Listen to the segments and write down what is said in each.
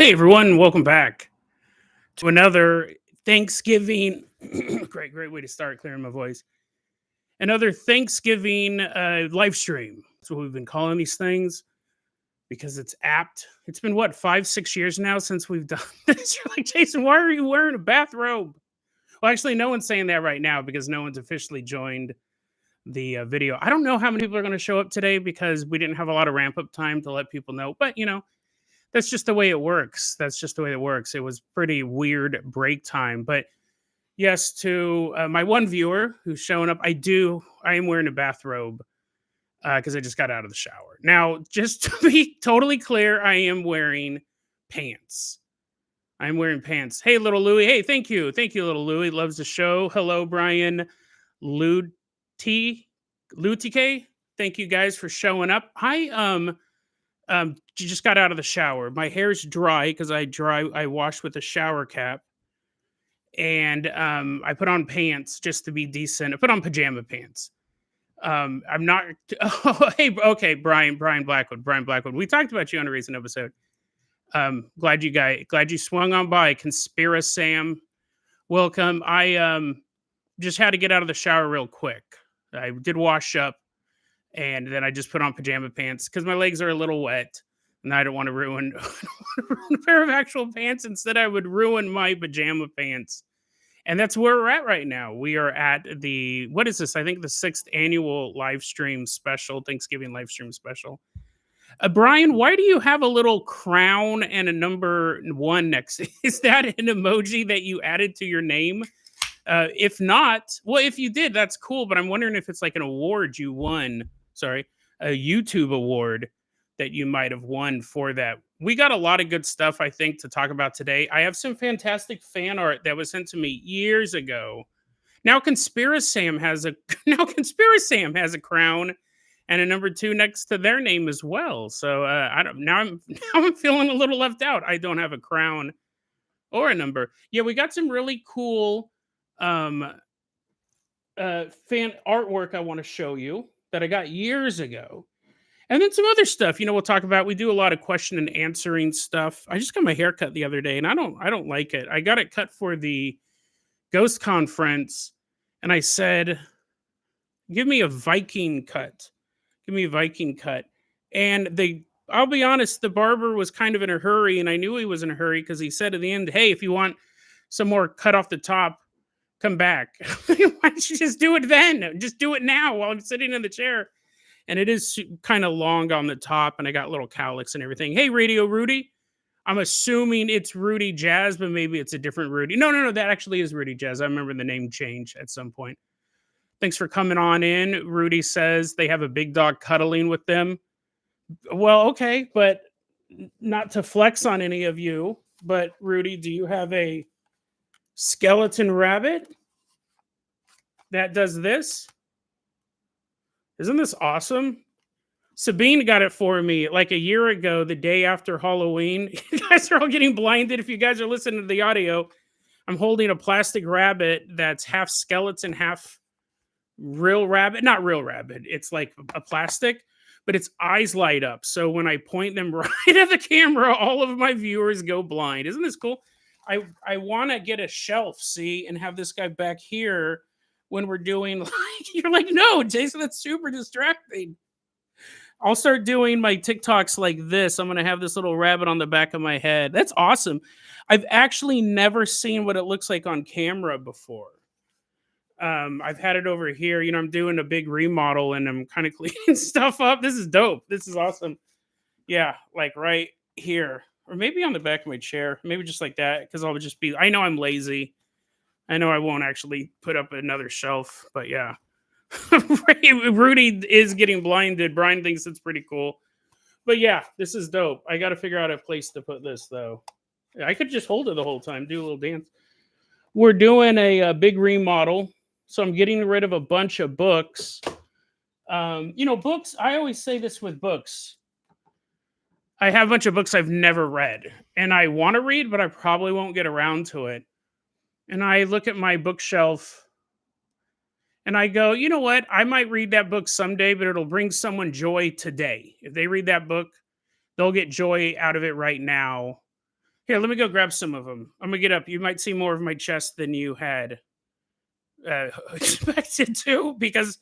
Hey everyone, welcome back to another Thanksgiving. Great way to start clearing my voice. Another Thanksgiving live stream. That's what we've been calling these things because it's apt. It's been what 5, 6 years now since we've done this. You're like, Jason, why are you wearing a bathrobe? Well, actually, no one's saying that right now because no one's officially joined the video. I don't know how many people are going to show up today because we didn't have a lot of ramp up time to let people know. But that's just the way it works. That's just the way it works. It was pretty weird break time. But yes, to my one viewer who's showing up, I am wearing a bathrobe because I just got out of the shower. Now, just to be totally clear, I am wearing pants. I'm wearing pants. Hey, little Louie. Hey, thank you. Thank you, little Louie. Loves the show. Hello, Brian Luti Lutike. Thank you guys for showing up. Just got out of the shower. My hair's dry because I wash with a shower cap. And I put on pants just to be decent. I put on pajama pants. I'm not oh, hey, okay, Brian Blackwood. Brian Blackwood. We talked about you on a recent episode. Glad you swung on by. Conspira Sam. Welcome. I just had to get out of the shower real quick. I did wash up and then I just put on pajama pants because my legs are a little wet, and I don't want to ruin, I don't wanna ruin a pair of actual pants. Instead, I would ruin my pajama pants, and that's where we're at right now. We are at the what is this? I think the sixth annual live stream special, Thanksgiving live stream special. Brian, why do you have a little crown and a number one next? Is that an emoji that you added to your name? If not, well, if you did, that's cool. But I'm wondering if it's like an award you won. Sorry, a YouTube award that you might have won for that. We got a lot of good stuff, I think, to talk about today. I have some fantastic fan art that was sent to me years ago. Now, Conspira Sam has a crown and a number two next to their name as well. So I don't now I'm now I'm feeling a little left out. I don't have a crown or a number. Yeah, we got some really cool um fan artwork I want to show you that I got years ago. And then some other stuff, we'll talk about. We do a lot of question and answering stuff. I just got my hair cut the other day and I don't like it. I got it cut for the Ghost Conference and I said, "Give me a Viking cut. Give me a Viking cut." And I'll be honest, the barber was kind of in a hurry and I knew he was in a hurry because he said at the end, "Hey, if you want some more cut off the top, come back." Why don't you just do it then? Just do it now while I'm sitting in the chair. And it is kind of long on the top, and I got little cowlicks and everything. Hey, Radio Rudy. I'm assuming it's Rudy Jazz, but maybe it's a different Rudy. No. That actually is Rudy Jazz. I remember the name change at some point. Thanks for coming on in. Rudy says they have a big dog cuddling with them. Well, okay, but not to flex on any of you, but Rudy, do you have a skeleton rabbit that does this? Isn't this awesome? Sabine got it for me like a year ago, the day after Halloween. You guys are all getting blinded. If you guys are listening to the audio, I'm holding a plastic rabbit that's half skeleton, half real rabbit. Not real rabbit. It's like a plastic, but its eyes light up. So when I point them right at the camera, all of my viewers go blind. Isn't this cool? I want to get a shelf, see, and have this guy back here when we're doing like, you're like, "No, Jason, that's super distracting." I'll start doing my TikToks like this. I'm going to have this little rabbit on the back of my head. That's awesome. I've actually never seen what it looks like on camera before. I've had it over here. I'm doing a big remodel and I'm kind of cleaning stuff up. This is dope. This is awesome. Yeah, like right here. Or maybe on the back of my chair. Maybe just like that, because I know I'm lazy. I know I won't actually put up another shelf, but yeah. Rudy is getting blinded. Brian thinks it's pretty cool. But yeah, this is dope. I got to figure out a place to put this, though. I could just hold it the whole time, do a little dance. We're doing a big remodel, so I'm getting rid of a bunch of books. Books, I always say this with books. I have a bunch of books I've never read, and I want to read, but I probably won't get around to it. And I look at my bookshelf and I go, you know what? I might read that book someday, but it'll bring someone joy today. If they read that book, they'll get joy out of it right now. Here, let me go grab some of them. I'm gonna get up. You might see more of my chest than you had expected to because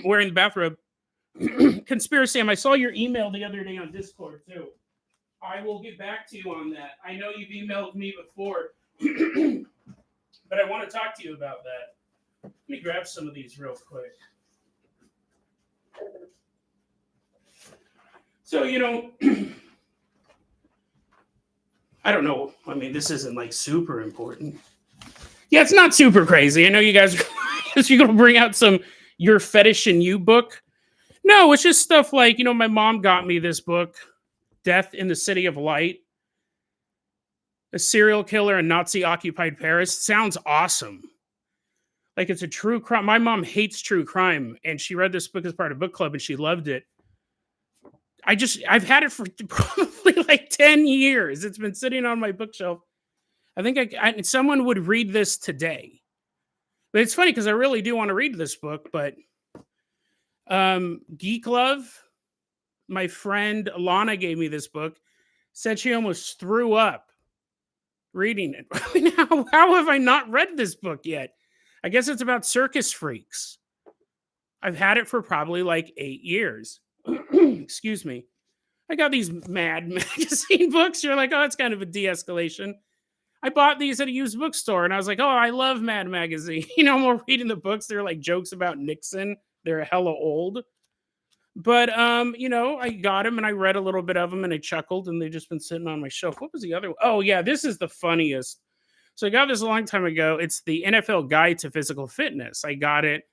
wearing the bathrobe. Conspiracy. I saw your email the other day on Discord too. I will get back to you on that. I know you've emailed me before, but I want to talk to you about that. Let me grab some of these real quick. So, I don't know. I mean, this isn't like super important. Yeah, it's not super crazy. I know you guys you're going to bring out some Your Fetish and You book. No, it's just stuff like, my mom got me this book, Death in the City of Light. A serial killer in Nazi occupied Paris. Sounds awesome. Like it's a true crime. My mom hates true crime, and she read this book as part of book club, and she loved it. I've had it for probably like 10 years. It's been sitting on my bookshelf. I think someone would read this today. But it's funny because I really do want to read this book, but Geek Love, my friend Lana gave me this book, said she almost threw up reading it. How have I not read this book yet? I guess it's about circus freaks. I've had it for probably like 8 years. Excuse me. I got these Mad Magazine books. You're like, oh, it's kind of a de-escalation. I bought these at a used bookstore, and I was like, oh, I love Mad Magazine. I'm more reading the books. They're like jokes about Nixon. They're hella old. But, I got them, and I read a little bit of them, and I chuckled, and they've just been sitting on my shelf. What was the other one? Oh, yeah, this is the funniest. So I got this a long time ago. It's the NFL Guide to Physical Fitness. I got it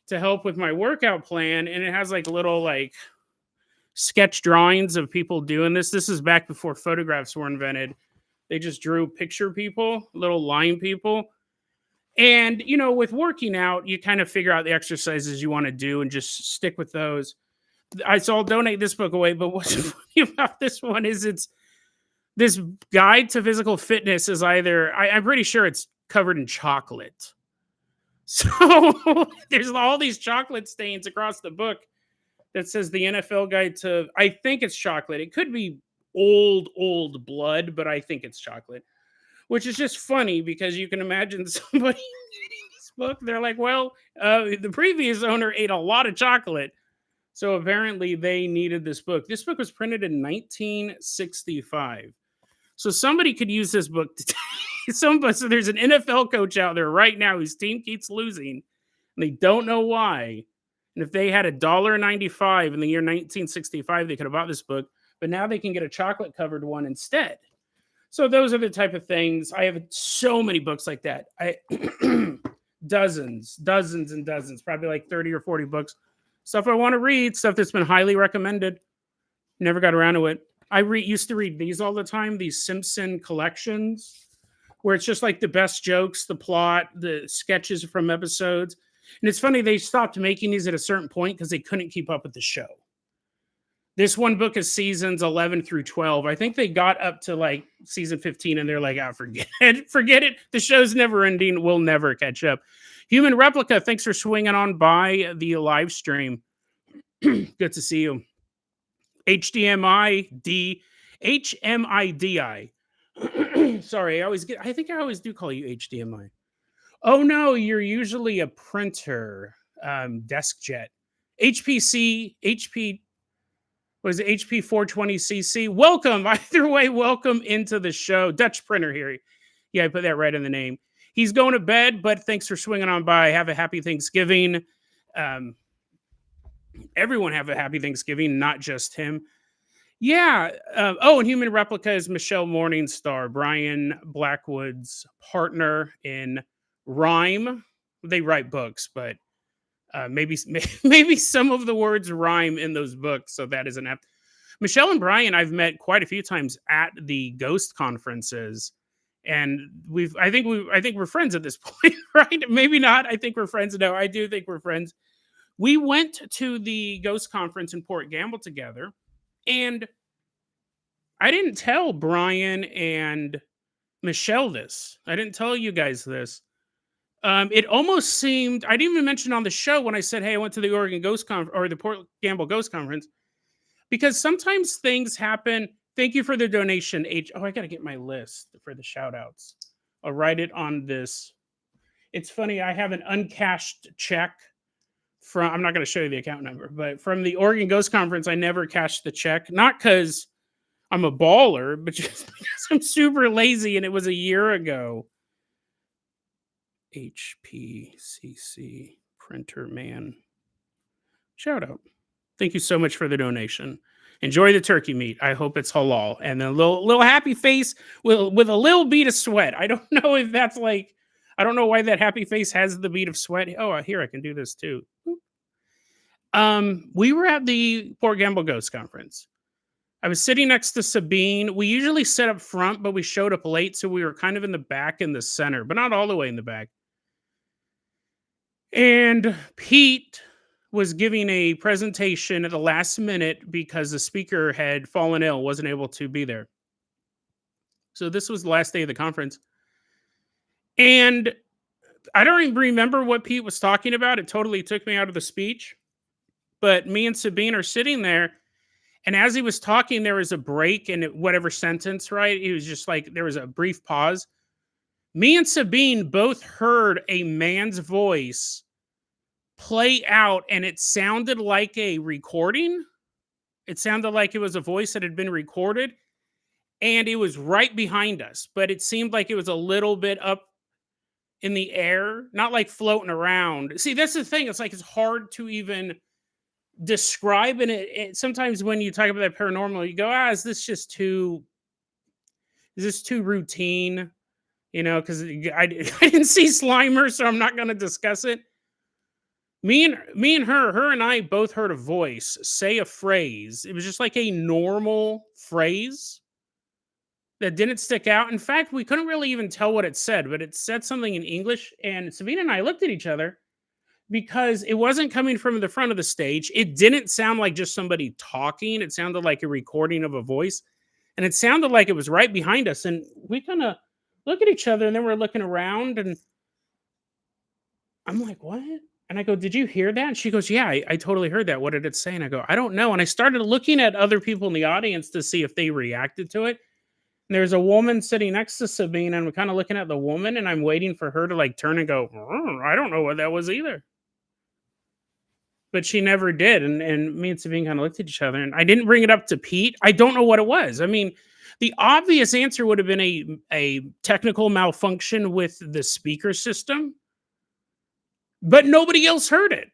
to help with my workout plan, and it has like little like sketch drawings of people doing this. This is back before photographs were invented. They just drew picture people, little line people. And, with working out, you kind of figure out the exercises you want to do and just stick with those. I'll donate this book away, but what's funny about this one is it's this guide to physical fitness is I'm pretty sure it's covered in chocolate. So there's all these chocolate stains across the book that says the NFL guide to, I think it's chocolate. It could be old blood, but I think it's chocolate, which is just funny because you can imagine somebody reading this book. They're like, well, the previous owner ate a lot of chocolate. So apparently they needed this book. This book was printed in 1965. So somebody could use this book to so there's an NFL coach out there right now whose team keeps losing and they don't know why. And if they had $1.95 in the year 1965, they could have bought this book, but now they can get a chocolate covered one instead. So those are the type of things. I have so many books like that. Dozens and dozens, probably like 30 or 40 books. Stuff I want to read, stuff that's been highly recommended. Never got around to it. I used to read these all the time, these Simpson collections, where it's just like the best jokes, the plot, the sketches from episodes. And it's funny, they stopped making these at a certain point because they couldn't keep up with the show. This one book is seasons 11 through 12. I think they got up to like season 15 and they're like, forget it. Forget it. The show's never ending. We'll never catch up. Human Replica, thanks for swinging on by the live stream. Good to see you. HMIDI. Sorry, I think I always do call you HDMI. Oh no, you're usually a printer, desk jet. HP 420cc. Welcome. Either way, welcome into the show. Dutch printer here. Yeah, I put that right in the name. He's going to bed, but thanks for swinging on by. Have a happy Thanksgiving. Everyone have a happy Thanksgiving, not just him. Yeah. And Human Replica is Michelle Morningstar, Brian Blackwood's partner in rhyme. They write books, but maybe some of the words rhyme in those books, so that is an app. Michelle and Brian I've met quite a few times at the ghost conferences, and I think we're friends at this point, right? Maybe not. I think we're friends. No, I do think we're friends. We went to the ghost conference in Port Gamble together, and I didn't tell Brian and Michelle this. I didn't tell you guys this. It almost seemed, I didn't even mention on the show when I said, hey, I went to the Oregon Ghost Conference or the Port Gamble Ghost Conference, because sometimes things happen. Thank you for the donation, H. Oh, I gotta get my list for the shout outs. I'll write it on this. It's funny, I have an uncashed check from, I'm not gonna show you the account number, but from the Oregon Ghost Conference, I never cashed the check. Not because I'm a baller, but just because I'm super lazy and it was a year ago. HPCC printer man. Shout out. Thank you so much for the donation. Enjoy the turkey meat. I hope it's halal. And then a little happy face with a little bead of sweat. I don't know if that's like, I don't know why that happy face has the bead of sweat. Oh, here I can do this too. We were at the Port Gamble Ghost Conference. I was sitting next to Sabine. We usually sit up front, but we showed up late, so we were kind of in the back in the center, but not all the way in the back. And Pete was giving a presentation at the last minute because the speaker had fallen ill, wasn't able to be there. So this was the last day of the conference. And I don't even remember what Pete was talking about. It totally took me out of the speech. But me and Sabine are sitting there. And as he was talking, there was a break in whatever sentence, right? It was just like there was a brief pause. Me and Sabine both heard a man's voice play out, and it sounded like a recording. It sounded like it was a voice that had been recorded, and it was right behind us, but it seemed like it was a little bit up in the air, not like floating around. See, that's the thing. It's like it's hard to even describe, and it sometimes when you talk about that paranormal, you go, is this just too is this too routine? You know, because I didn't see Slimer, so I'm not going to discuss it. Me and her and I both heard a voice say a phrase. It was just like a normal phrase that didn't stick out. In fact, we couldn't really even tell what it said, but it said something in English. And Sabina and I looked at each other because it wasn't coming from the front of the stage. It didn't sound like just somebody talking. It sounded like a recording of a voice. And it sounded like it was right behind us. And we kind of look at each other, and then we're looking around, and I'm like, what? And I go, did you hear that? And she goes, yeah, I totally heard that. What did it say? And I go, I don't know. And I started looking at other people in the audience to see if they reacted to it. And there's a woman sitting next to Sabine, and I'm kind of looking at the woman, and I'm waiting for her to like turn and go, I don't know what that was either. But she never did. And me and Sabine kind of looked at each other, and I didn't bring it up to Pete. I don't know what it was. I mean, the obvious answer would have been a technical malfunction with the speaker system, but nobody else heard it.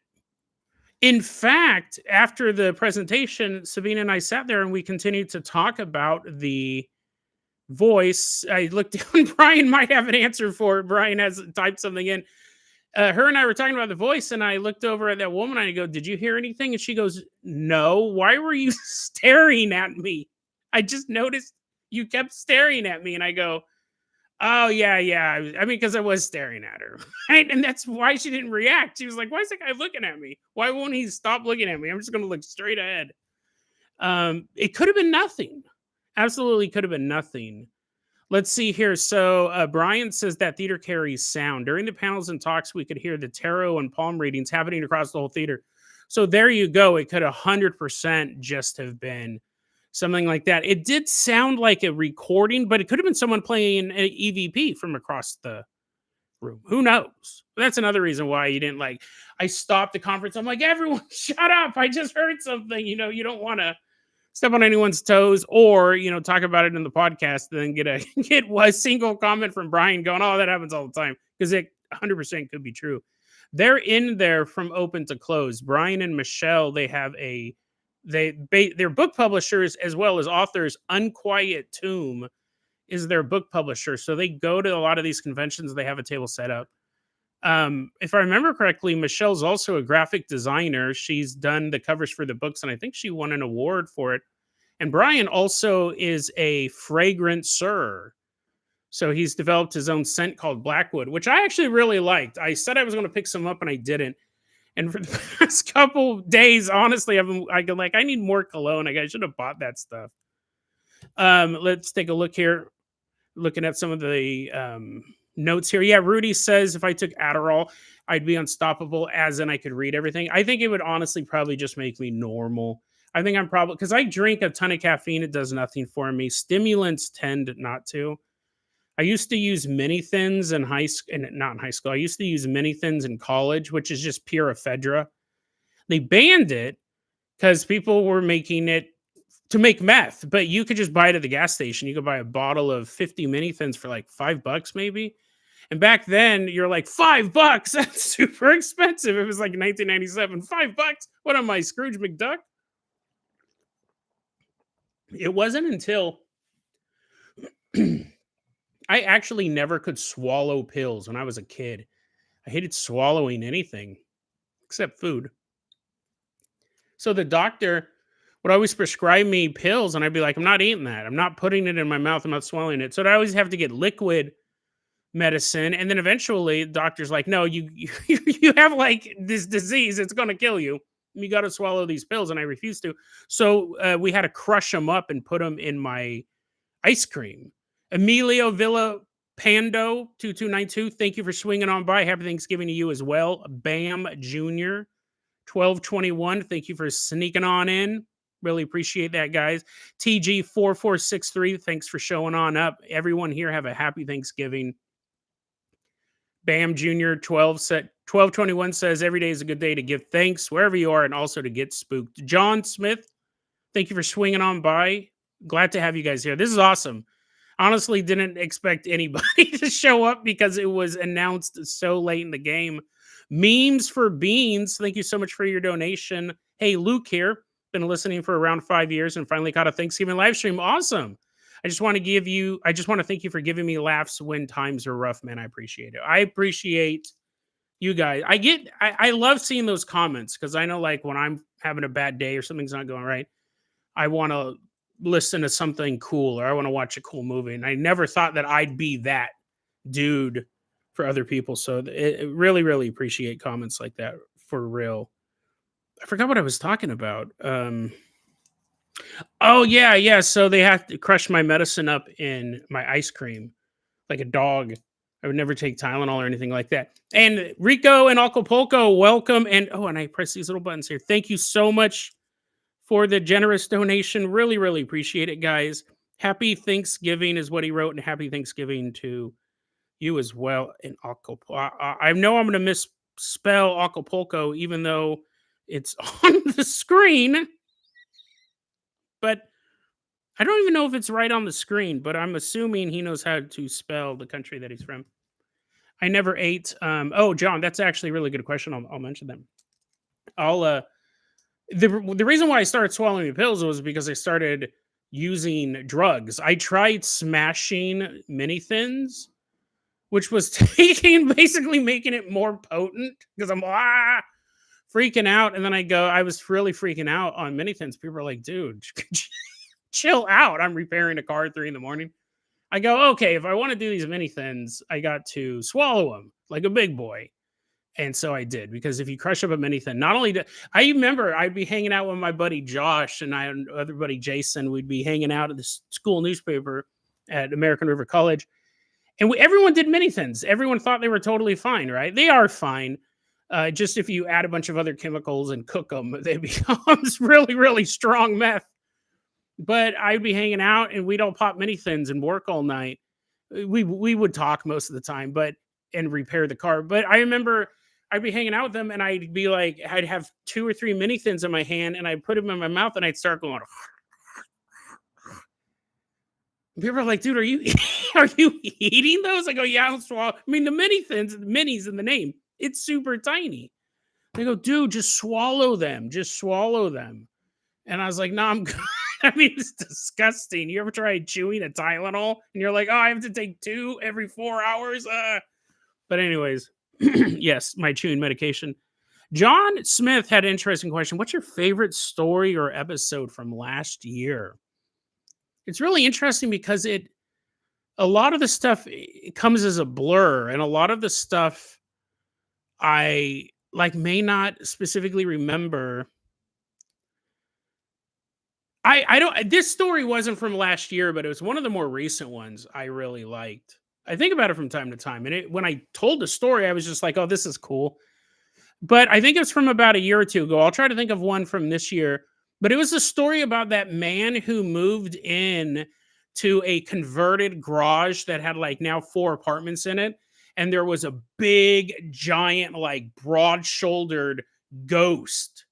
In fact, after the presentation, Sabine and I sat there and we continued to talk about the voice. I looked down. Brian might have an answer for it. Brian has typed something in. Her and I were talking about the voice, and I looked over at that woman and I go, did you hear anything? And she goes, no. Why were you staring at me? I just noticed you kept staring at me. And I go, oh, yeah, yeah. I mean, because I was staring at her. Right? And that's why she didn't react. She was like, why is that guy looking at me? Why won't he stop looking at me? I'm just going to look straight ahead. It could have been nothing. Absolutely could have been nothing. Let's see here. So Brian says that theater carries sound. During the panels and talks, we could hear the tarot and palm readings happening across the whole theater. So there you go. It could 100% just have been something like that. It did sound like a recording, but it could have been someone playing an EVP from across the room. Who knows? That's another reason why you didn't like. I stopped the conference. I'm like, everyone, shut up. I just heard something. You know, you don't want to step on anyone's toes, or talk about it in the podcast and then get a single comment from Brian going, oh, that happens all the time, because it 100% could be true. They're in there from open to close. Brian and Michelle, they have they're book publishers as well as authors. Unquiet Tomb is their book publisher, so they go to a lot of these conventions. They have a table set up. If I remember correctly, Michelle's also a graphic designer. She's done the covers for the books, and I think she won an award for it. And Brian also is a fragrancer. So he's developed his own scent called Blackwood, which I actually really liked. I said I was going to pick some up, and I didn't. And for the past couple days, honestly, I go like, I need more cologne. I should have bought that stuff. Let's take a look here. Looking at some of the notes here. Yeah, Rudy says if I took Adderall, I'd be unstoppable, as in I could read everything. I think it would honestly probably just make me normal. I think I'm probably because I drink a ton of caffeine, it does nothing for me. Stimulants tend not to. I used to use mini thins in high school, and not in high school. I used to use mini thins in college, which is just pure ephedra. They banned it because people were making it to make meth, but you could just buy it at the gas station. You could buy a bottle of 50 mini thins for like $5 maybe. And back then, you're like, $5? That's super expensive. It was like 1997. $5? What am I, Scrooge McDuck? It wasn't until I actually never could swallow pills when I was a kid. I hated swallowing anything except food. So the doctor would always prescribe me pills, and I'd be like, I'm not eating that. I'm not putting it in my mouth. I'm not swallowing it. So I always have to get liquid medicine. And then eventually, the doctor's like, no, you have like this disease. It's going to kill you. You got to swallow these pills. And I refused to. So we had to crush them up and put them in my ice cream. Emilio Villa Pando 2292. Thank you for swinging on by. Happy Thanksgiving to you as well. Bam Jr. 1221. Thank you for sneaking on in. Really appreciate that, guys. TG4463. Thanks for showing on up. Everyone here have a happy Thanksgiving. Bam Jr. 1221 says every day is a good day to give thanks wherever you are and also to get spooked. John Smith, thank you for swinging on by. Glad to have you guys here. This is awesome. Honestly, didn't expect anybody to show up because it was announced so late in the game. Memes for Beans, thank you so much for your donation. Hey, Luke here. Been listening for around 5 years and finally caught a Thanksgiving live stream. Awesome. I just want to thank you for giving me laughs when times are rough, man. I appreciate it. I appreciate you guys. I love seeing those comments because I know like when I'm having a bad day or something's not going right, I want to listen to something cool or I want to watch a cool movie. And I never thought that I'd be that dude for other people. So it really, really appreciate comments like that for real. I forgot what I was talking about. Oh yeah. So they have to crush my medicine up in my ice cream like a dog. I would never take Tylenol or anything like that. And Rico and Acapulco, welcome. And I press these little buttons here. Thank you so much for the generous donation. Really, really appreciate it, guys. Happy Thanksgiving is what he wrote, and happy Thanksgiving to you as well. In Acapulco, I know I'm going to misspell Acapulco, even though it's on the screen. But I don't even know if it's right on the screen. But I'm assuming he knows how to spell the country that he's from. I never ate. John, that's actually a really good question. I'll mention them. The reason why I started swallowing pills was because I started using drugs. I tried smashing mini thins, which was basically making it more potent because I'm freaking out. And then I was really freaking out on mini thins. People are like, dude, chill out. I'm repairing a car at 3 a.m. I go, okay, if I want to do these mini thins, I got to swallow them like a big boy. And so I did, because if you crush up a mini thin, not only I remember I'd be hanging out with my buddy Josh and other buddy Jason. We'd be hanging out at the school newspaper at American River College, and everyone did mini thins. Everyone thought they were totally fine, right? They are fine. Just if you add a bunch of other chemicals and cook them, they becomes really, really strong meth. But I'd be hanging out and we'd all pop mini thins and work all night. We would talk most of the time, and repair the car. But I remember I'd be hanging out with them and I'd be like, I'd have 2 or 3 mini thins in my hand and I'd put them in my mouth and I'd start going. People are like, dude, are you eating those? I go, yeah, I'll swallow. I mean, the mini thins, the minis in the name, it's super tiny. They go, dude, just swallow them. Just swallow them. And I was like, no, I'm good. I mean, it's disgusting. You ever tried chewing a Tylenol and you're like, oh, I have to take 2 every 4 hours? But anyways, yes, my chewing medication. John Smith had an interesting question. What's your favorite story or episode from last year? It's really interesting because a lot of the stuff it comes as a blur, and a lot of the stuff I may not specifically remember. I don't. This story wasn't from last year, but it was one of the more recent ones I really liked. I think about it from time to time, and when I told the story, I was just like, "Oh, this is cool." But I think it's from about a year or two ago. I'll try to think of one from this year. But it was a story about that man who moved in to a converted garage that had like now 4 apartments in it, and there was a big, giant, like broad-shouldered ghost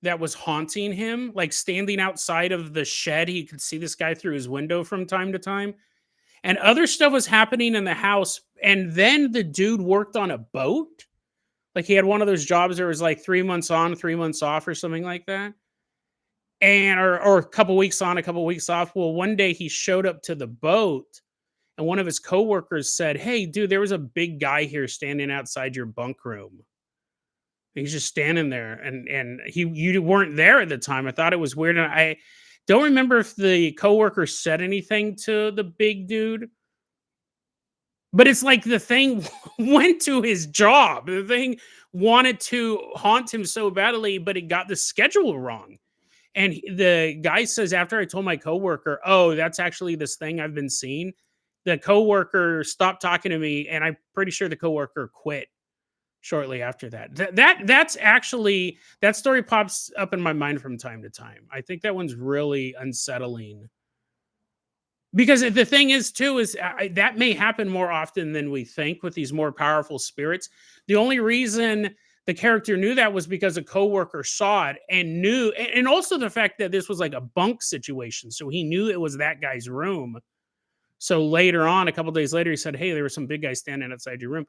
that was haunting him, like standing outside of the shed. He could see this guy through his window from time to time. And other stuff was happening in the house. And then the dude worked on a boat. Like he had one of those jobs that was like 3 months on, 3 months off, or something like that. And or a couple weeks on, a couple weeks off. Well, one day he showed up to the boat and one of his coworkers said, "Hey, dude, there was a big guy here standing outside your bunk room. He's just standing there, and you weren't there at the time. I thought it was weird, and I don't remember if the coworker said anything to the big dude, but it's like the thing went to his job. The thing wanted to haunt him so badly, but it got the schedule wrong. And the guy says, after I told my coworker, "Oh, that's actually this thing I've been seeing," the coworker stopped talking to me, and I'm pretty sure the coworker quit shortly after that. That's actually that story pops up in my mind from time to time. I think that one's really unsettling because the thing is too is that may happen more often than we think with these more powerful spirits. The only reason the character knew that was because a coworker saw it and knew, and also the fact that this was like a bunk situation, so he knew it was that guy's room. So later on, a couple days later, he said, "Hey, there was some big guy standing outside your room."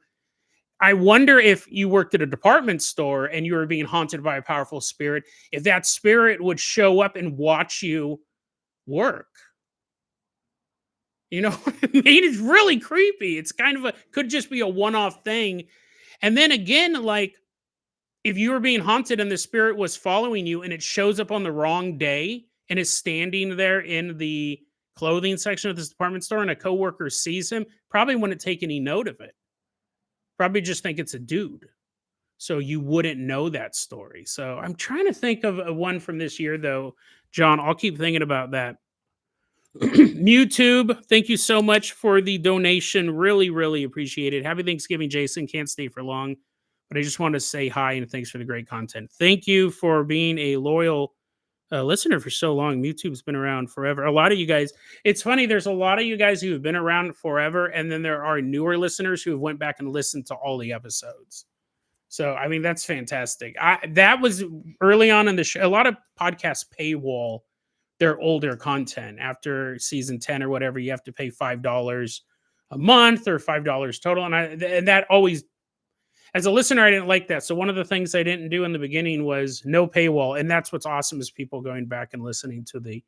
I wonder if you worked at a department store and you were being haunted by a powerful spirit, if that spirit would show up and watch you work. You know what I mean? It's really creepy. It's kind of a could just be a one-off thing. And then again, like if you were being haunted and the spirit was following you and it shows up on the wrong day and is standing there in the clothing section of this department store and a coworker sees him, probably wouldn't take any note of it. Probably just think it's a dude. So you wouldn't know that story. So I'm trying to think of a one from this year, though, John. I'll keep thinking about that. YouTube, thank you so much for the donation. Really, really appreciate it. Happy Thanksgiving, Jason. Can't stay for long, but I just want to say hi and thanks for the great content. Thank you for being a loyal listener for so long. YouTube's been around forever. A lot of you guys, it's funny, there's a lot of you guys who have been around forever, and then there are newer listeners who have went back and listened to all the episodes. So, I mean, that's fantastic. That was early on in the show. A lot of podcasts paywall their older content after season 10 or whatever. You have to pay $5 a month or $5 total. And that always, as a listener, I didn't like that. So one of the things I didn't do in the beginning was no paywall. And that's what's awesome is people going back and listening to the.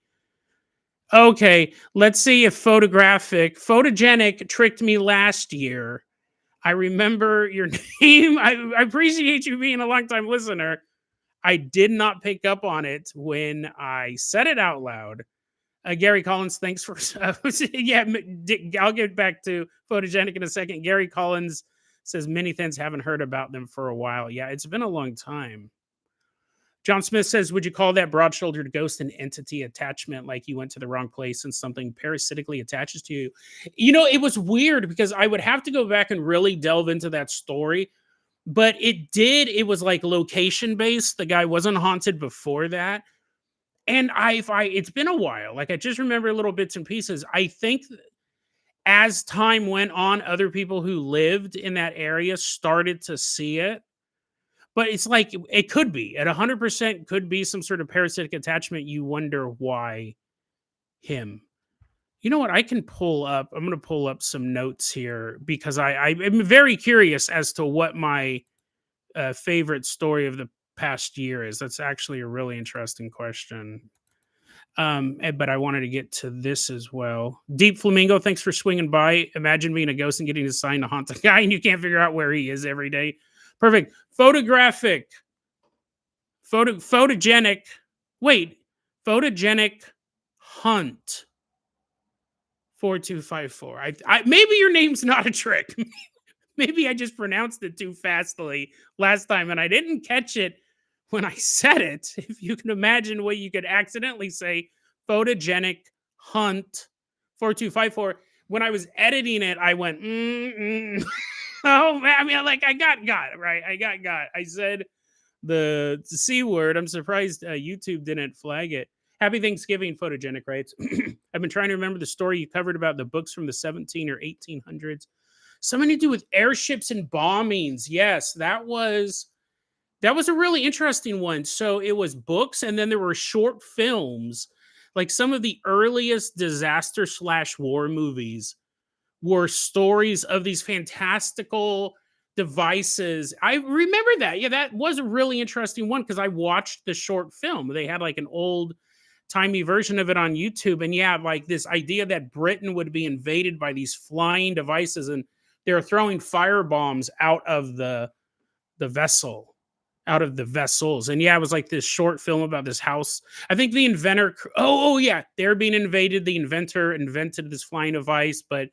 Okay, let's see if photogenic tricked me last year. I remember your name. I appreciate you being a longtime listener. I did not pick up on it when I said it out loud. Gary Collins, thanks for. Yeah, I'll get back to photogenic in a second. Gary Collins says many things haven't heard about them for a while. Yeah, it's been a long time. John Smith says, would you call that broad-shouldered ghost an entity attachment, like you went to the wrong place and something parasitically attaches to you? You know, it was weird because I would have to go back and really delve into that story, but it was like location-based. The guy wasn't haunted before that. And it's been a while. Like, I just remember little bits and pieces. I think as time went on, other people who lived in that area started to see it. But it's like it could be at 100% could be some sort of parasitic attachment. You wonder why him. You know what? I can pull up. I'm going to pull up some notes here because I'm very curious as to what my favorite story of the past year is. That's actually a really interesting question. But I wanted to get to this as well. Deep Flamingo, thanks for swinging by. Imagine being a ghost and getting assigned to haunt a guy and you can't figure out where he is every day. Perfect. Photogenic. Wait, photogenic hunt 4254. Maybe your name's not a trick. Maybe I just pronounced it too fastly last time and I didn't catch it when I said it. If you can imagine what you could accidentally say, photogenic hunt 4254. When I was editing it, I went, oh man, I mean, like I got it right. I got. I said the C word. I'm surprised YouTube didn't flag it. Happy Thanksgiving, Photogenic writes. I've been trying to remember the story you covered about the books from the 17 or 1800s. Something to do with airships and bombings. Yes, that was a really interesting one. So it was books, and then there were short films. Like some of the earliest disaster slash war movies were stories of these fantastical devices. I remember that. Yeah, that was a really interesting one because I watched the short film. They had like an old timey version of it on YouTube. And yeah, like this idea that Britain would be invaded by these flying devices and they're throwing fire bombs the vessel out of the vessels. And yeah, it was like this short film about this house. I think the inventor, oh yeah, they're being invaded. The inventor invented this flying device, but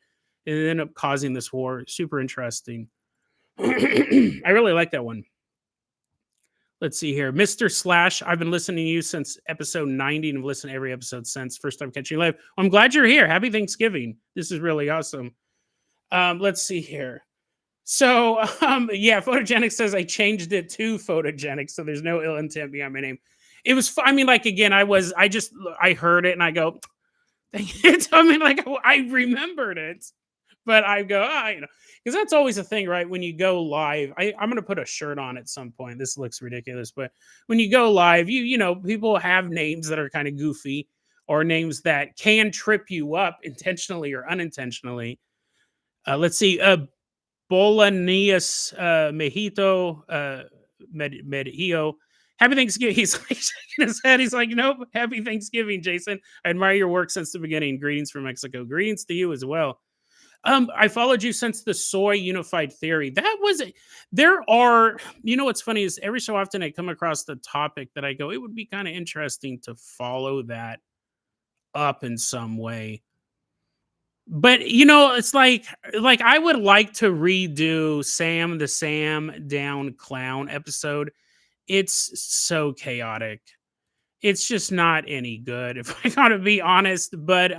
it ended up causing this war. Super interesting. I really like that one. Let's see here. Mr. Slash, I've been listening to you since episode 90 and have listened to every episode since. First time catching you live. I'm glad you're here. Happy Thanksgiving. This is really awesome. Let's see here. So, yeah, Photogenic says I changed it to Photogenic, so there's no ill intent behind my name. It was, I mean, like again, I heard it and I go, dang it. I mean, like I remembered it, but I go, because that's always a thing, right? When you go live, I'm gonna put a shirt on at some point. This looks ridiculous, but when you go live, people have names that are kind of goofy or names that can trip you up intentionally or unintentionally. Let's see. Bolaños Mejito Medillo. Happy Thanksgiving. He's like shaking his head. He's like, nope. Happy Thanksgiving, Jason. I admire your work since the beginning. Greetings from Mexico. Greetings to you as well. I followed you since the soy unified theory. There are, what's funny is every so often I come across the topic that I go, it would be kind of interesting to follow that up in some way. But it's like I would like to redo Sam the Sam Down Clown episode. It's so chaotic. It's just not any good if I gotta be honest. But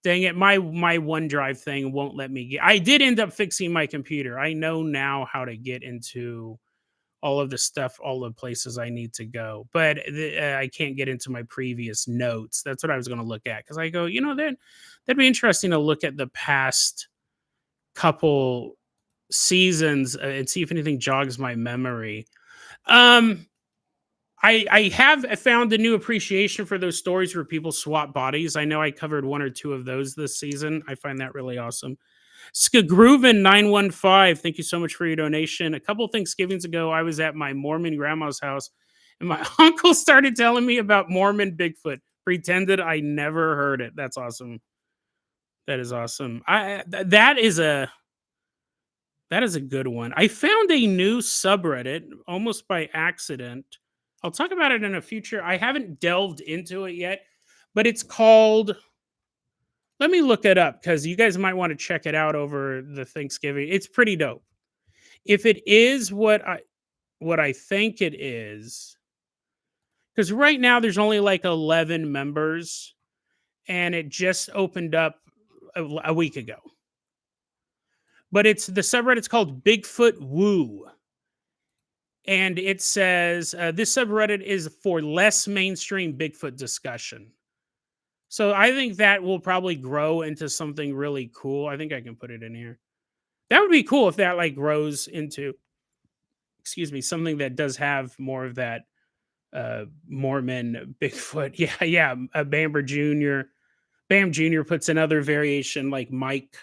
dang it, my OneDrive thing won't let me get. I did end up fixing my computer. I know now how to get into all of the stuff, all the places I need to go. But I can't get into my previous notes. That's what I was going to look at because I go, that'd be interesting to look at the past couple seasons and see if anything jogs my memory. I have found a new appreciation for those stories where people swap bodies. I know I covered one or two of those this season. I find that really awesome. Skagrooven915, thank you so much for your donation. A couple Thanksgivings ago, I was at my Mormon grandma's house, and my uncle started telling me about Mormon Bigfoot. Pretended I never heard it. That's awesome. That is awesome. That is a good one. I found a new subreddit almost by accident. I'll talk about it in a future. I haven't delved into it yet, but it's called. Let me look it up because you guys might want to check it out over the Thanksgiving. It's pretty dope. If it is what I think it is, because right now there's only like 11 members, and it just opened up a week ago. But it's the subreddit's called Bigfoot Woo, and it says this subreddit is for less mainstream Bigfoot discussion. So I think that will probably grow into something really cool. I think I can put it in here. That would be cool if that like grows into, excuse me, something that does have more of that Mormon Bigfoot. Yeah, yeah. Bamber Jr. Bam Jr. puts another variation like Mike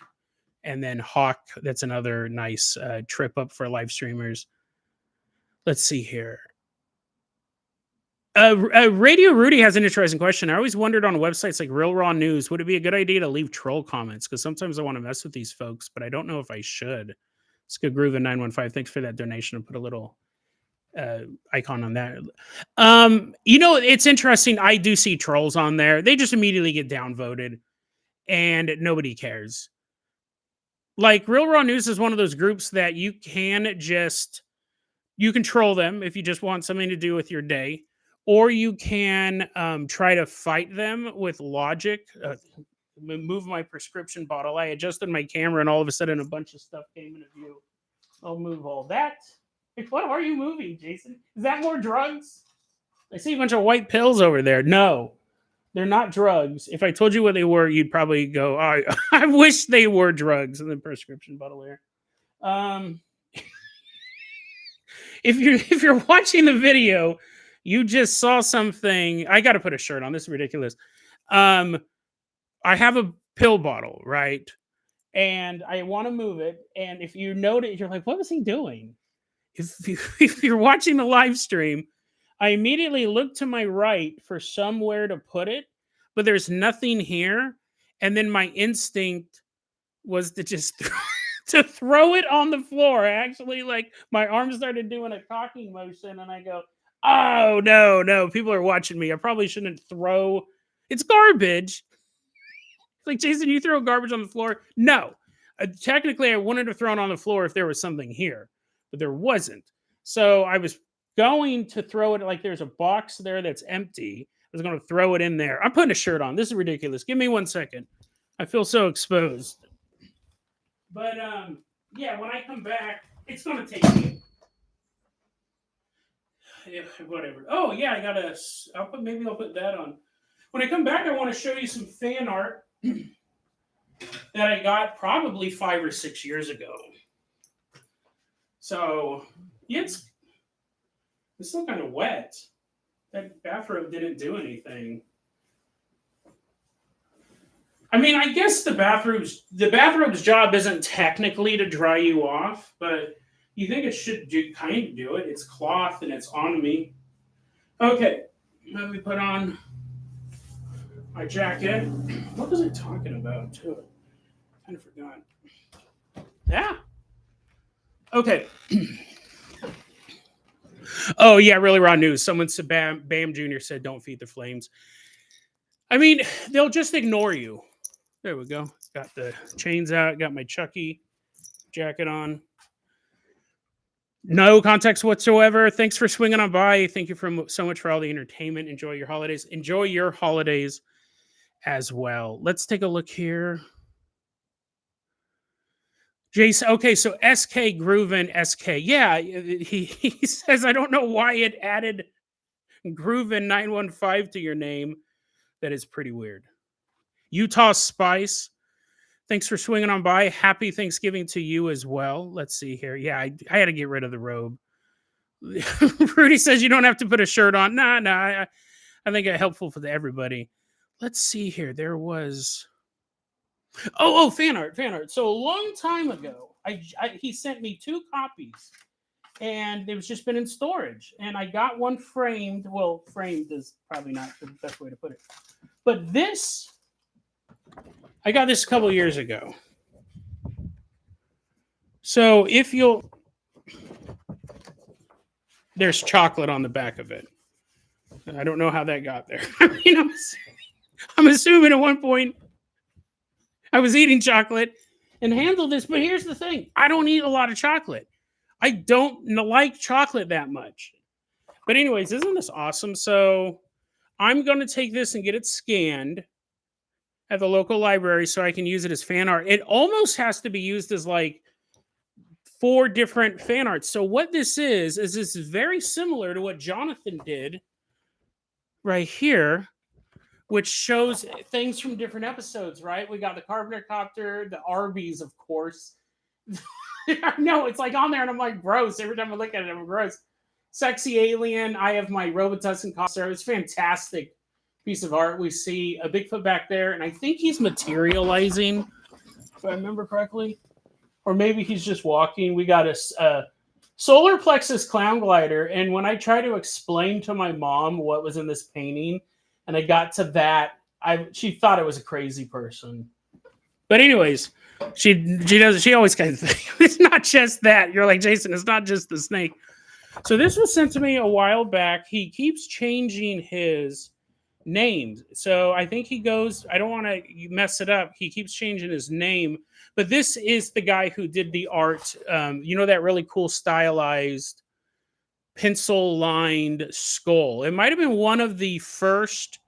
and then Hawk. That's another nice trip up for live streamers. Let's see here. Radio Rudy has an interesting question. I always wondered on websites like Real Raw News, would it be a good idea to leave troll comments? Because sometimes I want to mess with these folks, but I don't know if I should. It's good groove in 915. Thanks for that donation. I'll put a little icon on that. It's interesting. I do see trolls on there. They just immediately get downvoted and nobody cares. Like Real Raw News is one of those groups that you can troll them if you just want something to do with your day. Or you can try to fight them with logic. Move my prescription bottle. I adjusted my camera, and all of a sudden, a bunch of stuff came into view. I'll move all that, Like, what are you moving, Jason? Is that more drugs? I see a bunch of white pills over there. No, they're not drugs. If I told you what they were, you'd probably go, oh, I wish they were drugs in the prescription bottle there. Um, if you're watching the video, you just saw something. I got to put a shirt on. This is ridiculous. Um, I have a pill bottle, right? And I want to move it. And if you notice, you're like, what was he doing? If you're watching the live stream, I immediately look to my right for somewhere to put it, but there's nothing here. And then my instinct was to just to throw it on the floor. Actually, like my arm started doing a cocking motion, and I go, "Oh no, no! People are watching me. I probably shouldn't throw. It's garbage." Like, Jason, you throw garbage on the floor? No. Technically, I wouldn't have thrown on the floor if there was something here, but there wasn't. So I was going to throw it like there's a box there that's empty. I was going to throw it in there. I'm putting a shirt on. This is ridiculous. Give me 1 second. I feel so exposed. But yeah, when I come back, it's going to take me. Yeah, whatever. Oh yeah, I gotta. Maybe I'll put that on. When I come back, I want to show you some fan art that I got probably 5 or 6 years ago. So yeah, it's still kind of wet. That bathrobe didn't do anything. I mean, I guess the bathrobe's job isn't technically to dry you off, but you think it should kind of do it. It's cloth and it's on me. Okay, let me put on my jacket. What was I talking about too? I kind of forgot. Yeah. Okay. Oh yeah, really raw news. Someone said Bam Jr. said don't feed the flames. I mean, they'll just ignore you. There we go. Got the chains out, got my Chucky jacket on. No context whatsoever. Thanks for swinging on by. Thank you so much for all the entertainment. Enjoy your holidays. Enjoy your holidays as well. Let's take a look here. Jason, okay, so SK Groovin SK. Yeah, he says, I don't know why it added Groovin 915 to your name. That is pretty weird. Utah Spice. Thanks for swinging on by. Happy Thanksgiving to you as well. Let's see here. Yeah, I had to get rid of the robe. Rudy says you don't have to put a shirt on. Nah. I think it's helpful for everybody. Let's see here. There was... Oh, fan art. So a long time ago, he sent me 2 copies, and they've just been in storage. And I got one framed. Well, framed is probably not the best way to put it. But this... I got this a couple years ago. So if you'll... There's chocolate on the back of it. I don't know how that got there. I mean, I'm assuming at one point I was eating chocolate and handled this. But here's the thing. I don't eat a lot of chocolate. I don't like chocolate that much. But anyways, isn't this awesome? So I'm going to take this and get it scanned at the local library so I can use it as fan art. It almost has to be used as like 4 different fan arts. So what this is this is very similar to what Jonathan did right here, which shows things from different episodes, right? We got the Carpenter Copter, the Arby's, of course. No, it's like on there and I'm like, gross. Every time I look at it, I'm gross. Sexy Alien. I have my Robitussin costume. It's fantastic piece of art. We see a Bigfoot back there, and I think he's materializing, if I remember correctly. Or maybe he's just walking. We got a solar plexus clown glider, and when I try to explain to my mom what was in this painting, and I got to that, she thought it was a crazy person. But anyways, she always kind of thinks it's not just that. You're like, Jason, it's not just the snake. So this was sent to me a while back. He keeps changing his names. So I think he goes, I don't want to mess it up. He keeps changing his name. But this is the guy who did the art. You know, that really cool stylized pencil-lined skull. It might have been one of the first.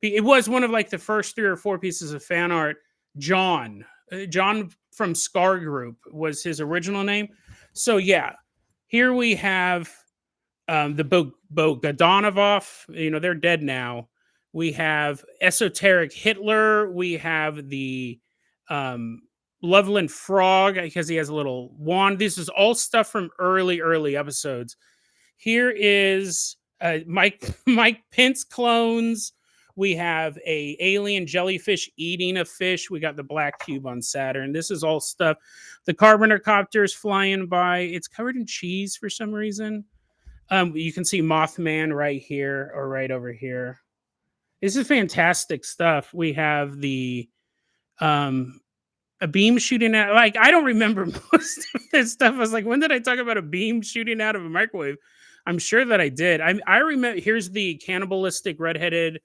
It was one of like the first 3 or 4 pieces of fan art. John from Scar Group was his original name. So yeah, Here we have the Bogdanovov, they're dead now. We have esoteric Hitler. We have the um, Loveland Frog because he has a little wand. This is all stuff from early episodes. Here is Mike Pence clones. We have a alien jellyfish eating a fish. We got the black cube on Saturn. This is all stuff. The Carboner copters flying by. It's covered in cheese for some reason. You can see Mothman right here or right over here. This is fantastic stuff. We have the a beam shooting out. Like, I don't remember most of this stuff. I was like, when did I talk about a beam shooting out of a microwave? I'm sure that I did. I remember. Here's the cannibalistic redheaded.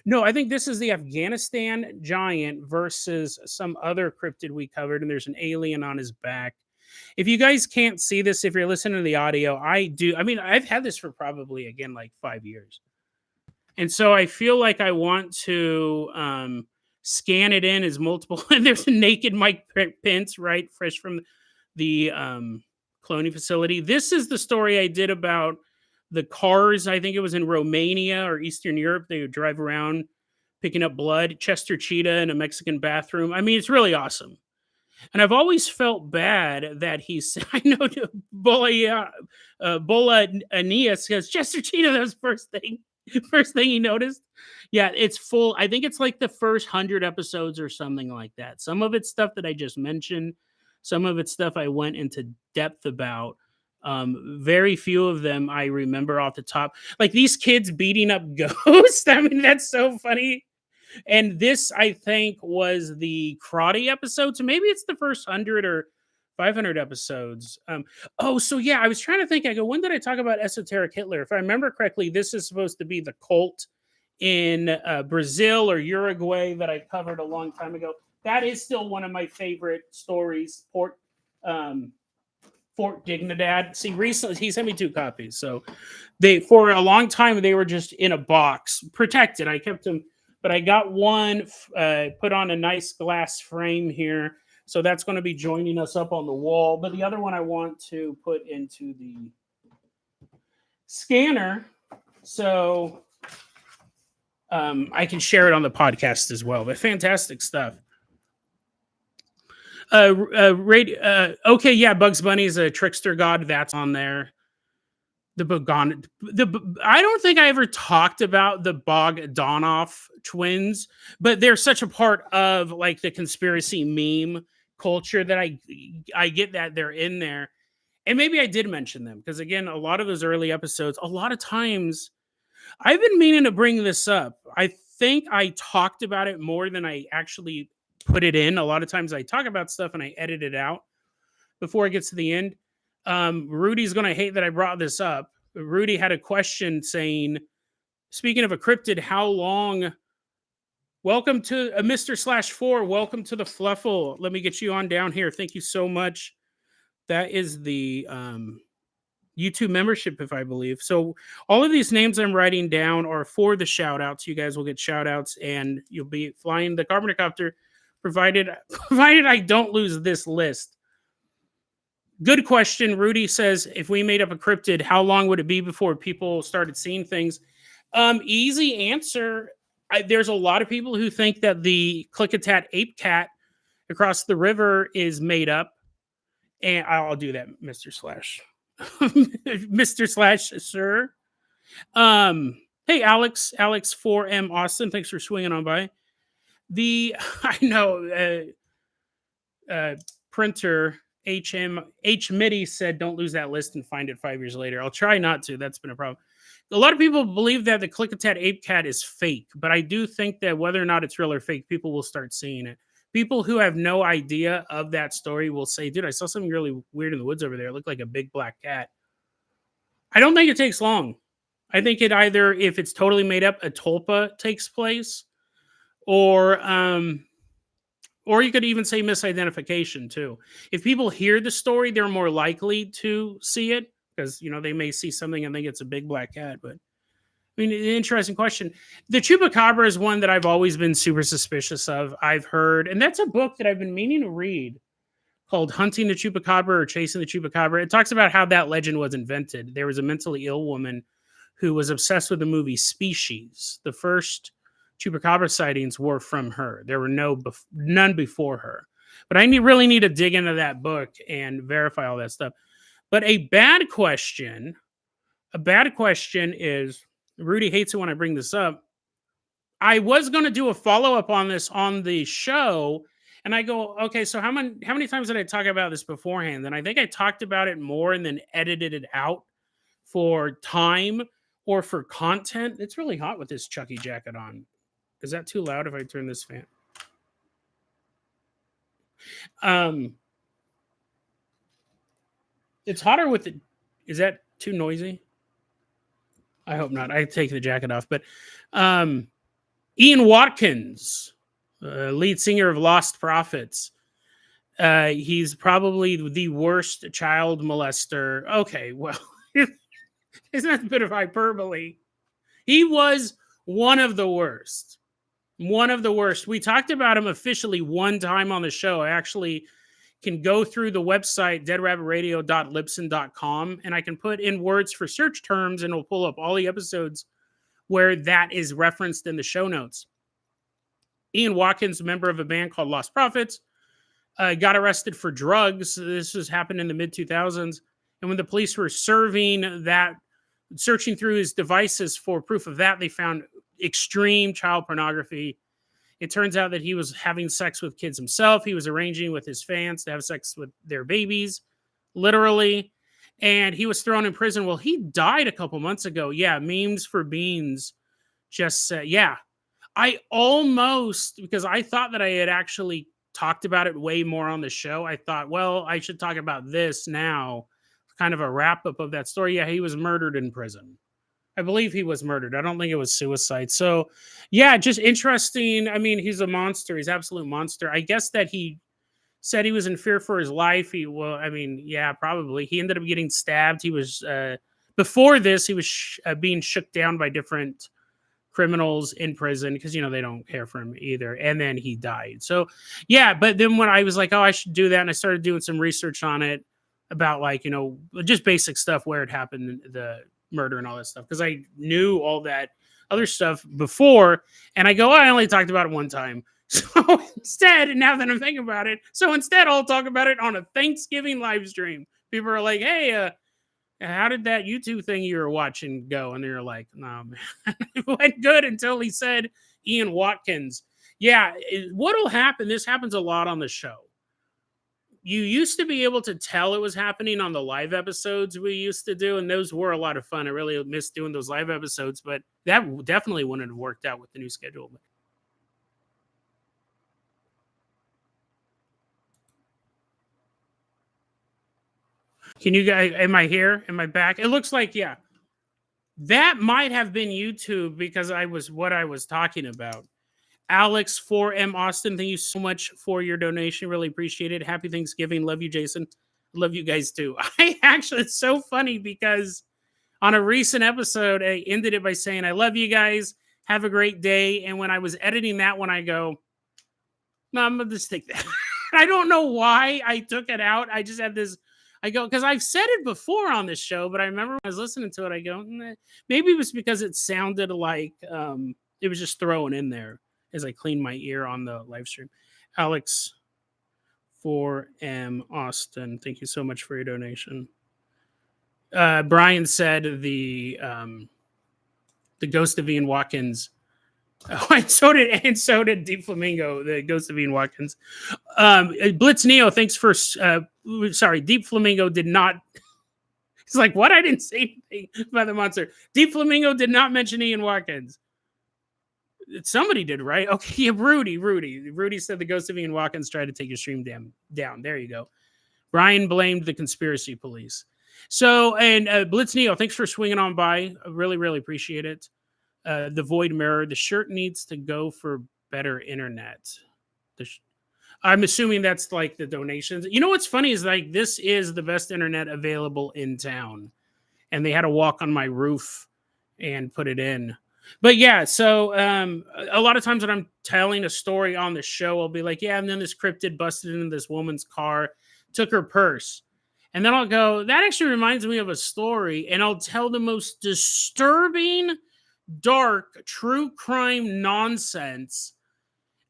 No, I think this is the Afghanistan giant versus some other cryptid we covered, and there's an alien on his back. If you guys can't see this, if you're listening to the audio, I do. I mean, I've had this for probably again like 5 years, and so I feel like I want to scan it in as multiple. And there's a naked Mike Pence, right, fresh from the cloning facility. This is the story I did about the cars. I think it was in Romania or Eastern Europe. They would drive around picking up blood. Chester Cheetah in a Mexican bathroom. I mean, it's really awesome. And I've always felt bad that he's, I know, Bola Aeneas says, Chester Cheetah, that was first thing he noticed. Yeah, it's full. I think it's like the first 100 episodes or something like that. Some of it's stuff that I just mentioned. Some of it's stuff I went into depth about. Very few of them I remember off the top. Like these kids beating up ghosts. I mean, that's so funny. And this, I think, was the karate episode. So maybe it's the first 100 or 500 episodes. So yeah, I was trying to think. I go, when did I talk about esoteric Hitler? If I remember correctly, this is supposed to be the cult in Brazil or Uruguay that I covered a long time ago. That is still one of my favorite stories. Fort Dignidad. See, recently he sent me 2 copies. So they, for a long time, they were just in a box, protected. I kept them. But I got one put on a nice glass frame here. So that's going to be joining us up on the wall. But the other one I want to put into the scanner so I can share it on the podcast as well. But fantastic stuff. Okay, yeah, Bugs Bunny is a trickster god. That's on there. I don't think I ever talked about the Bogdanov twins, but they're such a part of like the conspiracy meme culture that I get that they're in there. And maybe I did mention them because again, a lot of those early episodes, a lot of times I've been meaning to bring this up. I think I talked about it more than I actually put it in. A lot of times I talk about stuff and I edit it out before it gets to the end. Rudy's going to hate that I brought this up. Rudy had a question saying, speaking of a cryptid, how long? Welcome to Mr./4. Welcome to the Fluffle. Let me get you on down here. Thank you so much. That is the YouTube membership, if I believe. So all of these names I'm writing down are for the shout outs. You guys will get shout outs and you'll be flying the Carbonicopter provided I don't lose this list. Good question. Rudy says, if we made up a cryptid, how long would it be before people started seeing things? Easy answer. There's a lot of people who think that the Klickitat ape cat across the river is made up. And I'll do that, Mr. Slash. Mr. Slash, sir. Hey, Alex 4M Austin. Thanks for swinging on by. I know, printer HMIDI said, don't lose that list and find it 5 years later. I'll try not to. That's been a problem. A lot of people believe that the Klickitat ape cat is fake, but I do think that whether or not it's real or fake, people will start seeing it. People who have no idea of that story will say, dude, I saw something really weird in the woods over there. It looked like a big black cat. I don't think it takes long. I think it either, if it's totally made up, a tulpa takes place, or you could even say misidentification too. If people hear the story, they're more likely to see it because, they may see something and think it's a big black cat. But I mean, an interesting question. The Chupacabra is one that I've always been super suspicious of. I've heard, and that's a book that I've been meaning to read called Hunting the Chupacabra or Chasing the Chupacabra. It talks about how that legend was invented. There was a mentally ill woman who was obsessed with the movie Species. The first chupacabra sightings were from her. There were none before her. But really need to dig into that book and verify all that stuff. But a bad question is, Rudy hates it when I bring this up. I was going to do a follow up on this on the show, and I go, okay, so how many times did I talk about this beforehand? And I think I talked about it more and then edited it out for time or for content. It's really hot with this Chucky jacket on. Is that too loud if I turn this fan? Um, it's hotter with it. Is that too noisy? I hope not. I take the jacket off, but um, Ian Watkins, lead singer of Lost Prophets. He's probably the worst child molester. Okay, well, isn't that a bit of hyperbole? He was one of the worst. One of the worst. We talked about him officially one time on the show. I actually can go through the website, deadrabbitradio.libsyn.com, and I can put in words for search terms, and it'll pull up all the episodes where that is referenced in the show notes. Ian Watkins, a member of a band called Lost Prophets, got arrested for drugs. This was happened in the mid 2000s. And when the police were searching through his devices for proof of that, they found extreme child pornography. It turns out that he was having sex with kids himself. He was arranging with his fans to have sex with their babies, literally. And he was thrown in prison. Well, he died a couple months ago. Yeah, memes for beans just said, yeah. I almost, because I thought that I had actually talked about it way more on the show. I thought, well, I should talk about this now. Kind of a wrap up of that story. Yeah, he was murdered in prison. I believe he was murdered. I don't think it was suicide. So, yeah, just interesting. I mean, he's a monster. He's an absolute monster. I guess that he said he was in fear for his life. Yeah, probably. He ended up getting stabbed. He was, before this, he was being shook down by different criminals in prison because, they don't care for him either. And then he died. So, yeah, but then when I was like, oh, I should do that, and I started doing some research on it about, like, just basic stuff, where it happened, the murder and all that stuff, because I knew all that other stuff before, and I go, I only talked about it one time. So instead, now that I'm thinking about it, I'll talk about it on a Thanksgiving live stream. People are like, hey, how did that YouTube thing you were watching go? And they're like, no, man, it went good until he said Ian Watkins. Yeah, what'll happen, this happens a lot on the show. You used to be able to tell it was happening on the live episodes we used to do, and those were a lot of fun. I really miss doing those live episodes, but that definitely wouldn't have worked out with the new schedule. Can you guys, am I here? Am I back? It looks like, yeah. That might have been YouTube because what I was talking about. Alex 4M Austin, thank you so much for your donation. Really appreciate it. Happy Thanksgiving. Love you, Jason. Love you guys too. It's so funny because on a recent episode, I ended it by saying, I love you guys. Have a great day. And when I was editing that one, I go, no, I'm going to just take that. I don't know why I took it out. I just had this. I go, because I've said it before on this show, but I remember when I was listening to it, I go, maybe it was because it sounded like it was just thrown in there as I cleaned my ear on the live stream. Alex 4M Austin, thank you so much for your donation. Brian said the Ghost of Ian Watkins. Oh, and so did Deep Flamingo, the Ghost of Ian Watkins. Blitz Neo, thanks for sorry, Deep Flamingo did not. He's like, what? I didn't say anything about the monster. Deep Flamingo did not mention Ian Watkins. Somebody did, right? Okay, yeah, Rudy said the Ghost of Ian Watkins tried to take your stream down. There you go. Brian blamed the conspiracy police. So, and Blitz Neo, thanks for swinging on by. I really, really appreciate it. The Void Mirror, the shirt needs to go for better internet. I'm assuming that's like the donations. You know what's funny is, like, this is the best internet available in town, and they had to walk on my roof and put it in. But yeah, so a lot of times when I'm telling a story on the show, I'll be like, yeah, and then this cryptid busted into this woman's car. took her purse. And then I'll go, that actually reminds me of a story. And I'll tell the most disturbing, dark, true crime nonsense.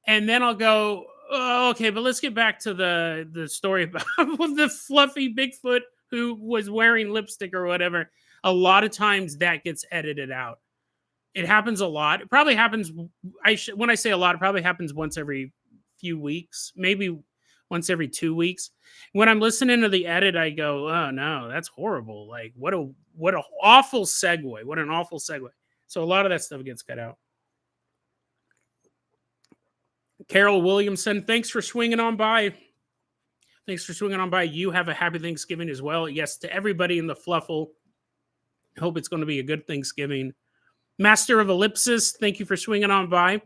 And then I'll go, oh, okay, but let's get back to the story about the fluffy Bigfoot who was wearing lipstick or whatever. A lot of times that gets edited out. It happens a lot. It probably happens. When I say a lot, it probably happens once every few weeks, maybe once every 2 weeks. When I'm listening to the edit, I go, "Oh no, that's horrible! Like what a awful segue! What an awful segue!" So a lot of that stuff gets cut out. Carol Williamson, thanks for swinging on by. Thanks for swinging on by. You have a happy Thanksgiving as well. Yes, to everybody in the Fluffle. Hope it's going to be a good Thanksgiving. Master of Ellipsis, thank you for swinging on by.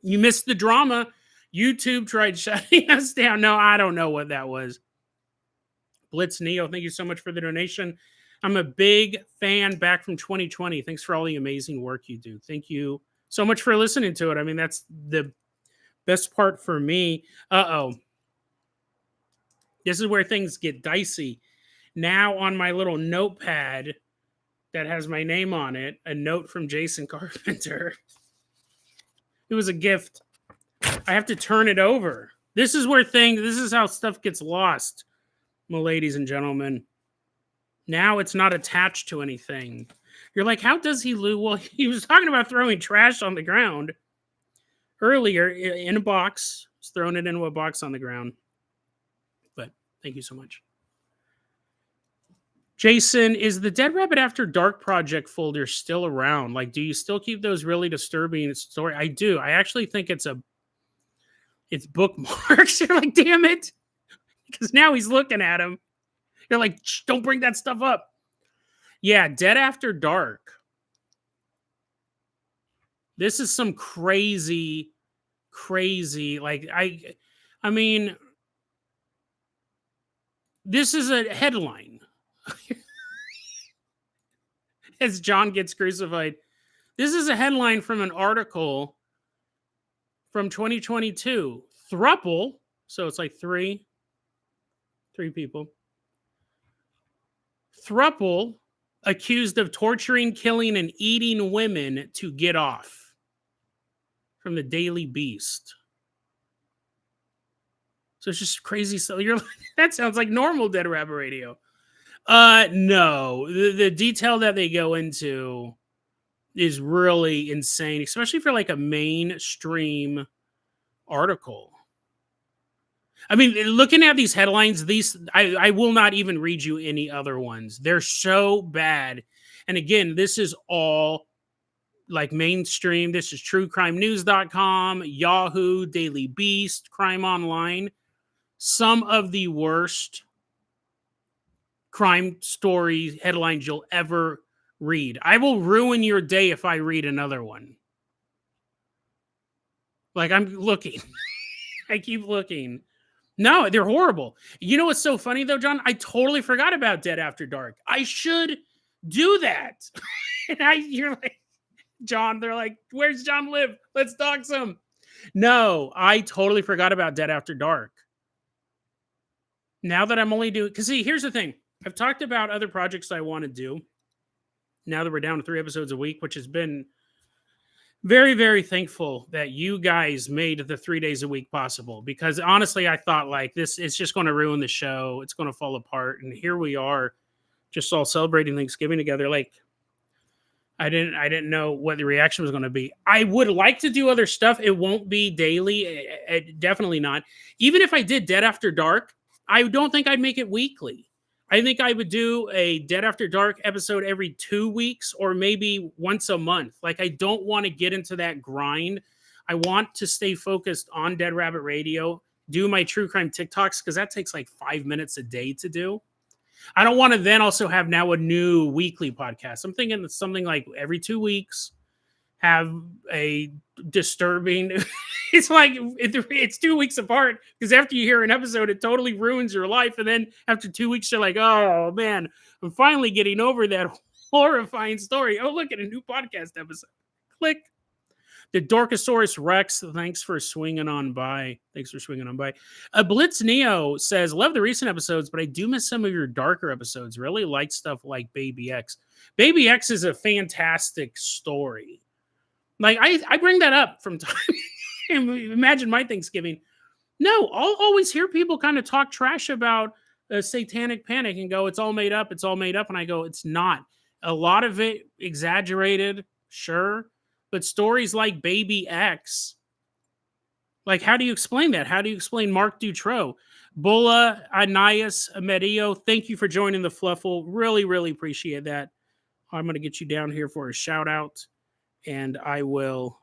You missed the drama. YouTube tried shutting us down. No, I don't know what that was. Blitz Neo, thank you so much for the donation. I'm a big fan back from 2020. Thanks for all the amazing work you do. Thank you so much for listening to it. I mean, that's the best part for me. Uh-oh. This is where things get dicey. Now on my little notepad that has my name on it, a note from Jason Carpenter. It was a gift. I have to turn it over. This is how stuff gets lost, my ladies and gentlemen. Now it's not attached to anything. You're like, how does he lose? Well, he was talking about throwing trash on the ground earlier in a box. He's throwing it into a box on the ground. But thank you so much. Jason, is the Dead Rabbit After Dark project folder still around? Like, do you still keep those really disturbing stories? I do. I actually think it's bookmarks. You're like, damn it. Because now he's looking at him. You're like, don't bring that stuff up. Yeah, Dead After Dark. This is some crazy, like, I mean, this is a headline. As John gets crucified. This is a headline from an article from 2022. Thruple, so it's like three people. Thruple accused of torturing, killing, and eating women to get off. From the Daily Beast. So it's just crazy. So you're like, that sounds like normal Dead Rabbit Radio. No. The detail that they go into is really insane, especially for like a mainstream article. I mean, looking at these headlines, I will not even read you any other ones. They're so bad. And again, this is all like mainstream. This is truecrimenews.com, Yahoo, Daily Beast, Crime Online. Some of the worst crime story headlines you'll ever read. I will ruin your day if I read another one. Like, I'm looking. I keep looking. No, they're horrible. You know what's so funny, though, John? I totally forgot about Dead After Dark. I should do that. And you're like, John, they're like, where's John live? Let's talk some. No, I totally forgot about Dead After Dark. Now that I'm only doing, because see, here's the thing. I've talked about other projects I want to do. Now that we're down to 3 episodes a week, which has been very, very thankful that you guys made the 3 days a week possible. Because honestly, I thought like this, it's just going to ruin the show. It's going to fall apart. And here we are, just all celebrating Thanksgiving together. Like, I didn't know what the reaction was going to be. I would like to do other stuff. It won't be daily. Definitely not. Even if I did Dead After Dark, I don't think I'd make it weekly. I think I would do a Dead After Dark episode every 2 weeks or maybe once a month. Like, I don't want to get into that grind. I want to stay focused on Dead Rabbit Radio, do my true crime TikToks, because that takes like 5 minutes a day to do. I don't want to then also have now a new weekly podcast. I'm thinking it's something like every 2 weeks, have a disturbing... It's like it's 2 weeks apart because after you hear an episode, it totally ruins your life. And then after 2 weeks, you're like, oh, man, I'm finally getting over that horrifying story. Oh, look at a new podcast episode. Click. The Dorkosaurus Rex, thanks for swinging on by. Thanks for swinging on by. Blitz Neo says, love the recent episodes, but I do miss some of your darker episodes. Really like stuff like Baby X. Baby X is a fantastic story. Like, I bring that up from time. Imagine my Thanksgiving. No, I'll always hear people kind of talk trash about Satanic Panic and go, it's all made up. It's all made up. And I go, it's not. A lot of it exaggerated, sure. But stories like Baby X, like, how do you explain that? How do you explain Mark Dutroux? Bulla, Anais, Medio, thank you for joining the Fluffle. Really, really appreciate that. I'm going to get you down here for a shout out, and I will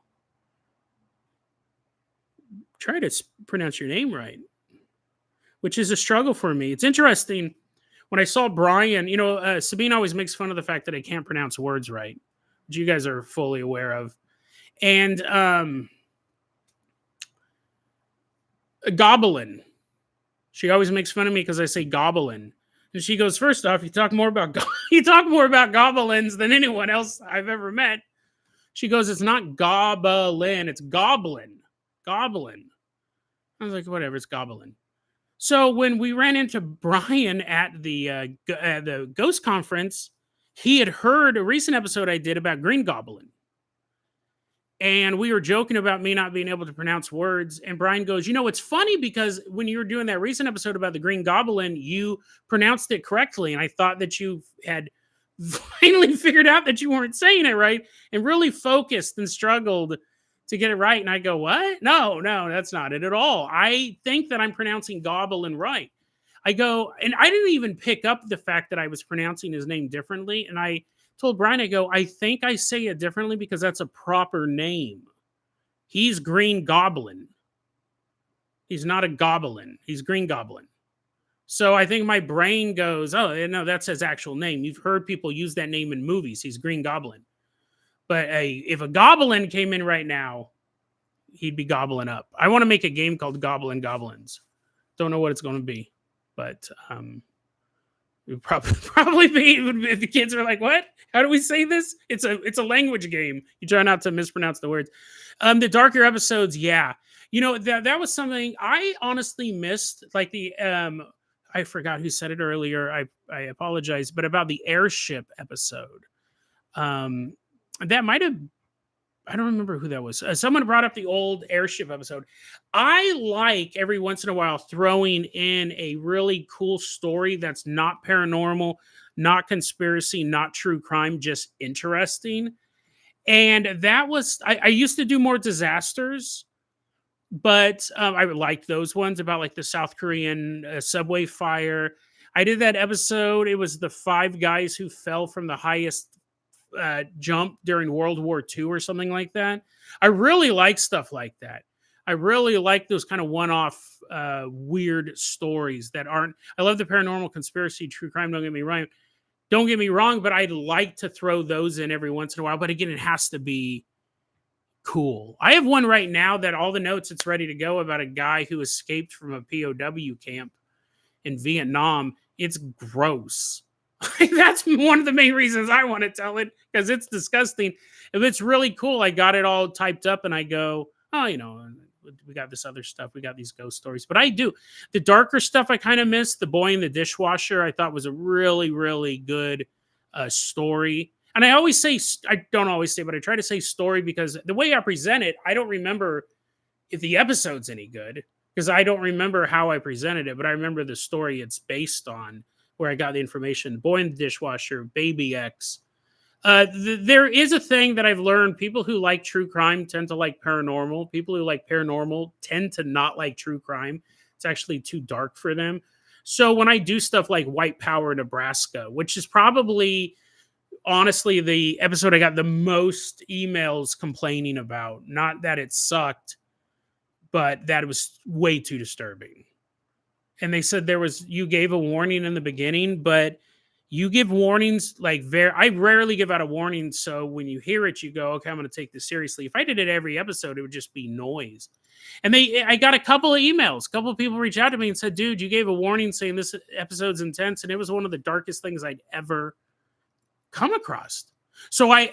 try to pronounce your name right, which is a struggle for me. It's interesting. When I saw Brian, Sabine always makes fun of the fact that I can't pronounce words right, which you guys are fully aware of. And Goblin. She always makes fun of me because I say Goblin. And she goes, first off, you talk more about goblins than anyone else I've ever met. She goes, it's not Goblin, it's Goblin. Goblin. I was like, whatever, it's Goblin. So when we ran into Brian at the Ghost Conference, he had heard a recent episode I did about Green Goblin. And we were joking about me not being able to pronounce words. And Brian goes, it's funny because when you were doing that recent episode about the Green Goblin, you pronounced it correctly. And I thought that you had finally figured out that you weren't saying it right and really focused and struggled to get it right. And I go, what? No, that's not it at all. I think that I'm pronouncing Goblin right. I go, and I didn't even pick up the fact that I was pronouncing his name differently. And I told Brian, I go, I think I say it differently because that's a proper name. He's Green Goblin. He's not a goblin. He's Green Goblin. So I think my brain goes, oh, no, that's his actual name. You've heard people use that name in movies. He's Green Goblin. But if a goblin came in right now, he'd be gobbling up. I want to make a game called Goblin Goblins. Don't know what it's going to be, but it would probably be if the kids are like, what? How do we say this? It's a language game. You try not to mispronounce the words. The darker episodes, yeah. That was something I honestly missed. Like I forgot who said it earlier. I apologize, but about the airship episode. That might have, I don't remember who that was. Someone brought up the old airship episode. I like every once in a while throwing in a really cool story that's not paranormal, not conspiracy, not true crime, just interesting. And that was, I used to do more disasters, but I liked those ones about like the South Korean subway fire. I did that episode. It was the 5 guys who fell from the highest jump during World War II or something like that. I really like stuff like that. I really like those kind of one-off weird stories that aren't. I love the paranormal, conspiracy, true crime. Don't get me wrong, but I'd like to throw those in every once in a while. But again, it has to be cool. I have one right now that all the notes, it's ready to go, about a guy who escaped from a POW camp in Vietnam. It's gross. That's one of the main reasons I want to tell it, because it's disgusting. If it's really cool, I got it all typed up and I go, oh, we got this other stuff. We got these ghost stories. But I do. The darker stuff I kind of missed. The boy in the dishwasher I thought was a really, really good story. And I don't always say, but I try to say story because the way I present it, I don't remember if the episode's any good because I don't remember how I presented it, but I remember the story it's based on, where I got the information. Boy in the dishwasher, Baby X. There is a thing that I've learned. People who like true crime tend to like paranormal. People who like paranormal tend to not like true crime. It's actually too dark for them. So when I do stuff like White Power, Nebraska, which is probably, honestly, the episode I got the most emails complaining about, not that it sucked, but that it was way too disturbing. And they said you gave a warning in the beginning, but you give warnings I rarely give out a warning. So when you hear it, you go, okay, I'm going to take this seriously. If I did it every episode, it would just be noise. And I got a couple of emails. A couple of people reached out to me and said, dude, you gave a warning saying this episode's intense. And it was one of the darkest things I'd ever come across. So I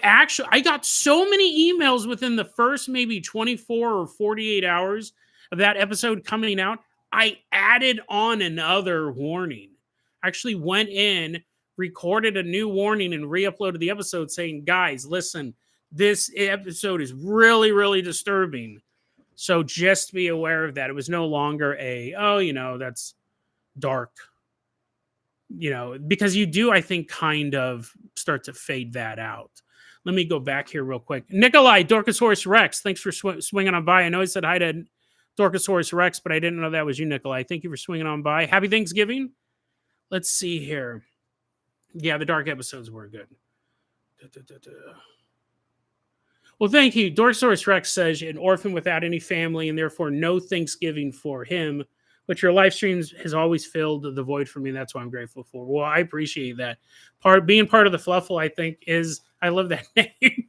got so many emails within the first maybe 24 or 48 hours of that episode coming out. I added on another warning. Actually went in, recorded a new warning and re-uploaded the episode saying, "Guys, listen, this episode is really really disturbing." So just be aware of that. It was no longer a, "Oh, that's dark," because you do, I think, kind of start to fade that out. Let me go back here real quick. Nikolai, Dorkosaurus Rex, thanks for swinging on by. I know I said hi to Dorkosaurus Rex, but I didn't know that was you, Nikolai. Thank you for swinging on by. Happy Thanksgiving. Let's see here. Yeah, the dark episodes were good. Da, da, da, da. Well, thank you. Dorkosaurus Rex says an orphan without any family and therefore no Thanksgiving for him. But your live streams has always filled the void for me. That's what I'm grateful for. Well, I appreciate that. Being part of the Fluffle, I think, is I love that name.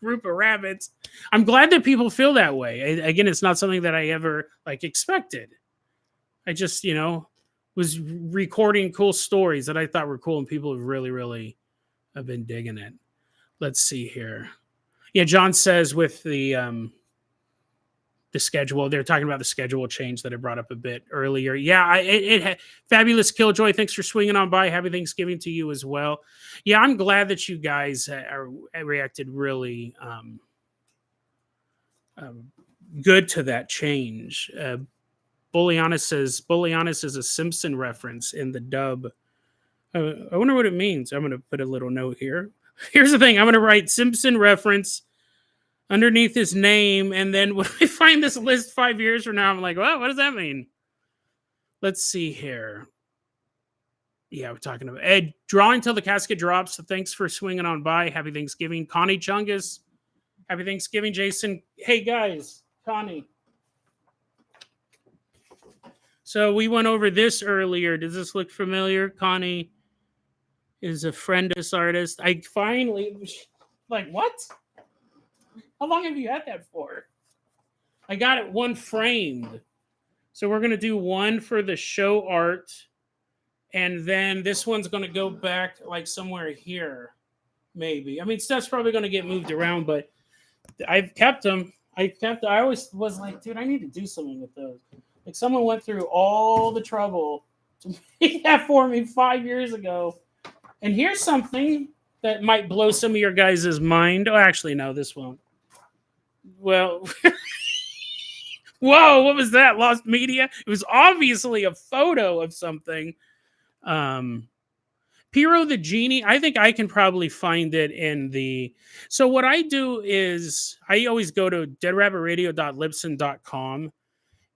Group of rabbits. I'm glad that people feel that way. Again, it's not something that I ever expected. I just, was recording cool stories that I thought were cool, and people have really, really have been digging it. Let's see here. Yeah, John says with the schedule, they're talking about the schedule change that I brought up a bit earlier. Yeah, Fabulous Killjoy, thanks for swinging on by. Happy Thanksgiving to you as well. Yeah, I'm glad that you guys reacted really good to that change. Bullianis is a Simpson reference in the dub. I wonder what it means. I'm going to put a little note here. Here's the thing. I'm going to write Simpson reference underneath his name, and then when I find this list 5 years from now, I'm like, well, what does that mean? Let's see here. Yeah, we're talking about Ed drawing till the casket drops. So thanks for swinging on by. Happy Thanksgiving, Connie Chungus. Happy Thanksgiving, Jason. Hey guys, Connie. So we went over this earlier. Does this look familiar? Connie is a friendless artist. I finally, like, what? How long have you had that for? I got it one framed. So we're going to do one for the show art. And then this one's going to go back like somewhere here. Maybe. I mean, stuff's probably going to get moved around, but I've kept them. I always was like, dude, I need to do something with those. Like someone went through all the trouble to make that for me 5 years ago. And here's something that might blow some of your guys' mind. Oh, actually, no, this won't. Well, whoa, what was that? Lost media? It was obviously a photo of something. Piro the Genie, I think I can probably find it in the... So what I do is I always go to deadrabbitradio.libsyn.com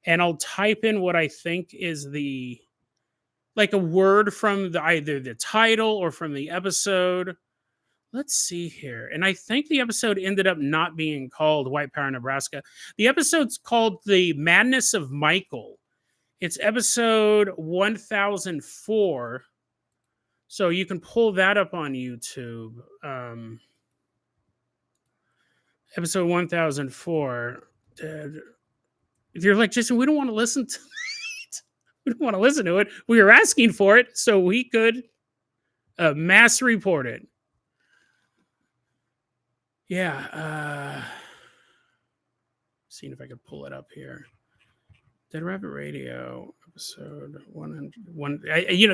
and I'll type in what I think is the... like a word from either the title or from the episode. Let's see here. And I think the episode ended up not being called White Power Nebraska. The episode's called The Madness of Michael. It's episode 1004. So you can pull that up on YouTube. Episode 1004. If you're like, Jason, we don't want to listen to it. We don't want to listen to it. We were asking for it so we could mass report it. Yeah. Seeing if I could pull it up here. Dead Rabbit Radio episode 101.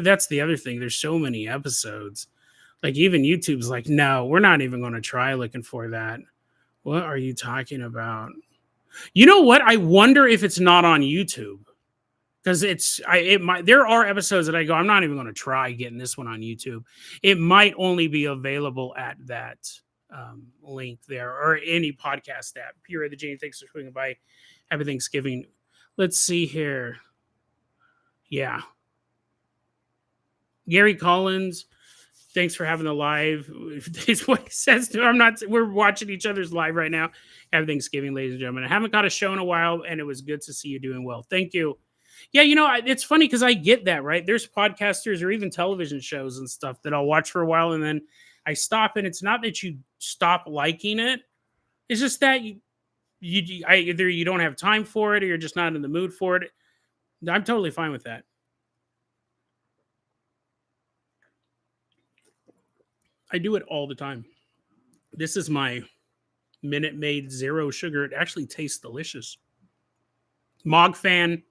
That's the other thing. There's so many episodes. Like even YouTube's like, no, we're not even going to try looking for that. What are you talking about? You know what? I wonder if it's not on YouTube. Because there are episodes that I go, I'm not even going to try getting this one on YouTube. It might only be available at that link there or any podcast app. Pure the Jane, thanks for swinging by. Happy Thanksgiving. Let's see here. Yeah. Gary Collins, thanks for having the live. It's what he says. We're watching each other's live right now. Happy Thanksgiving, ladies and gentlemen. I haven't got a show in a while, and it was good to see you doing well. Thank you. Yeah, it's funny because I get that, right? There's podcasters or even television shows and stuff that I'll watch for a while, and then I stop, and it's not that you stop liking it. It's just that either you don't have time for it or you're just not in the mood for it. I'm totally fine with that. I do it all the time. This is my Minute Maid zero sugar. It actually tastes delicious. Mog fan,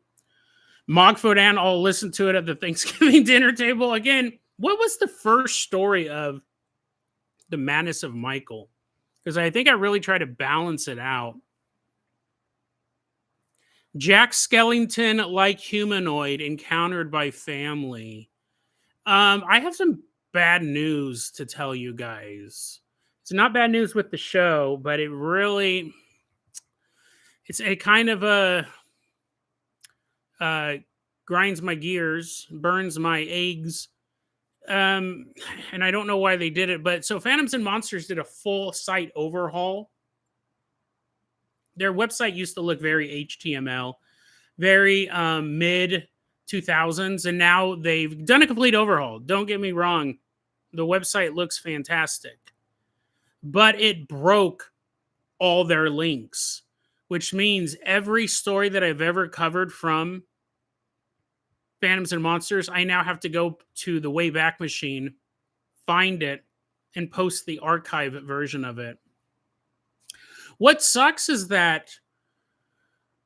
Mog Fodan. I'll listen to it at the Thanksgiving dinner table. Again, what was the first story of the Madness of Michael? Because I think I really try to balance it out. Jack Skellington like humanoid encountered by family. I have some bad news to tell you guys. It's not bad news with the show, but it's a kind of a uh, grinds my gears, burns my eggs. Um, and I don't know why they did it, but so Phantoms and Monsters did a full site overhaul. Their website used to look very HTML, very mid 2000s, and now they've done a complete overhaul. Don't get me wrong, the website looks fantastic, but it broke all their links, which means every story that I've ever covered from Phantoms and Monsters, I now have to go to the Wayback Machine, find it, and post the archive version of it. What sucks is that,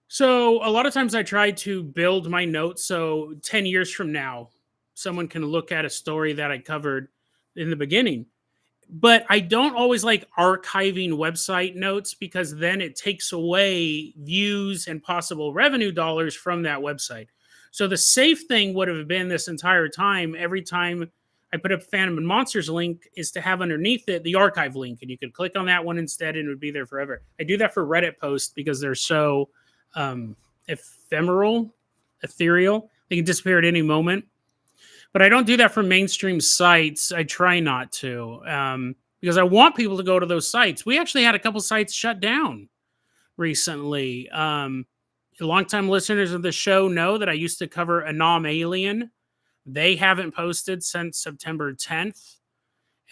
so a lot of times I try to build my notes so 10 years from now, someone can look at a story that I covered in the beginning. But I don't always like archiving website notes because then it takes away views and possible revenue dollars from that website. So the safe thing would have been this entire time, every time I put up Phantom and Monsters link, is to have underneath it the archive link, and you could click on that one instead and it would be there forever. I do that for Reddit posts because they're so ephemeral, ethereal. They can disappear at any moment. But I don't do that for mainstream sites. I try not to because I want people to go to those sites. We actually had a couple sites shut down recently. Longtime listeners of the show know that I used to cover Anom Alien. They haven't posted since September 10th.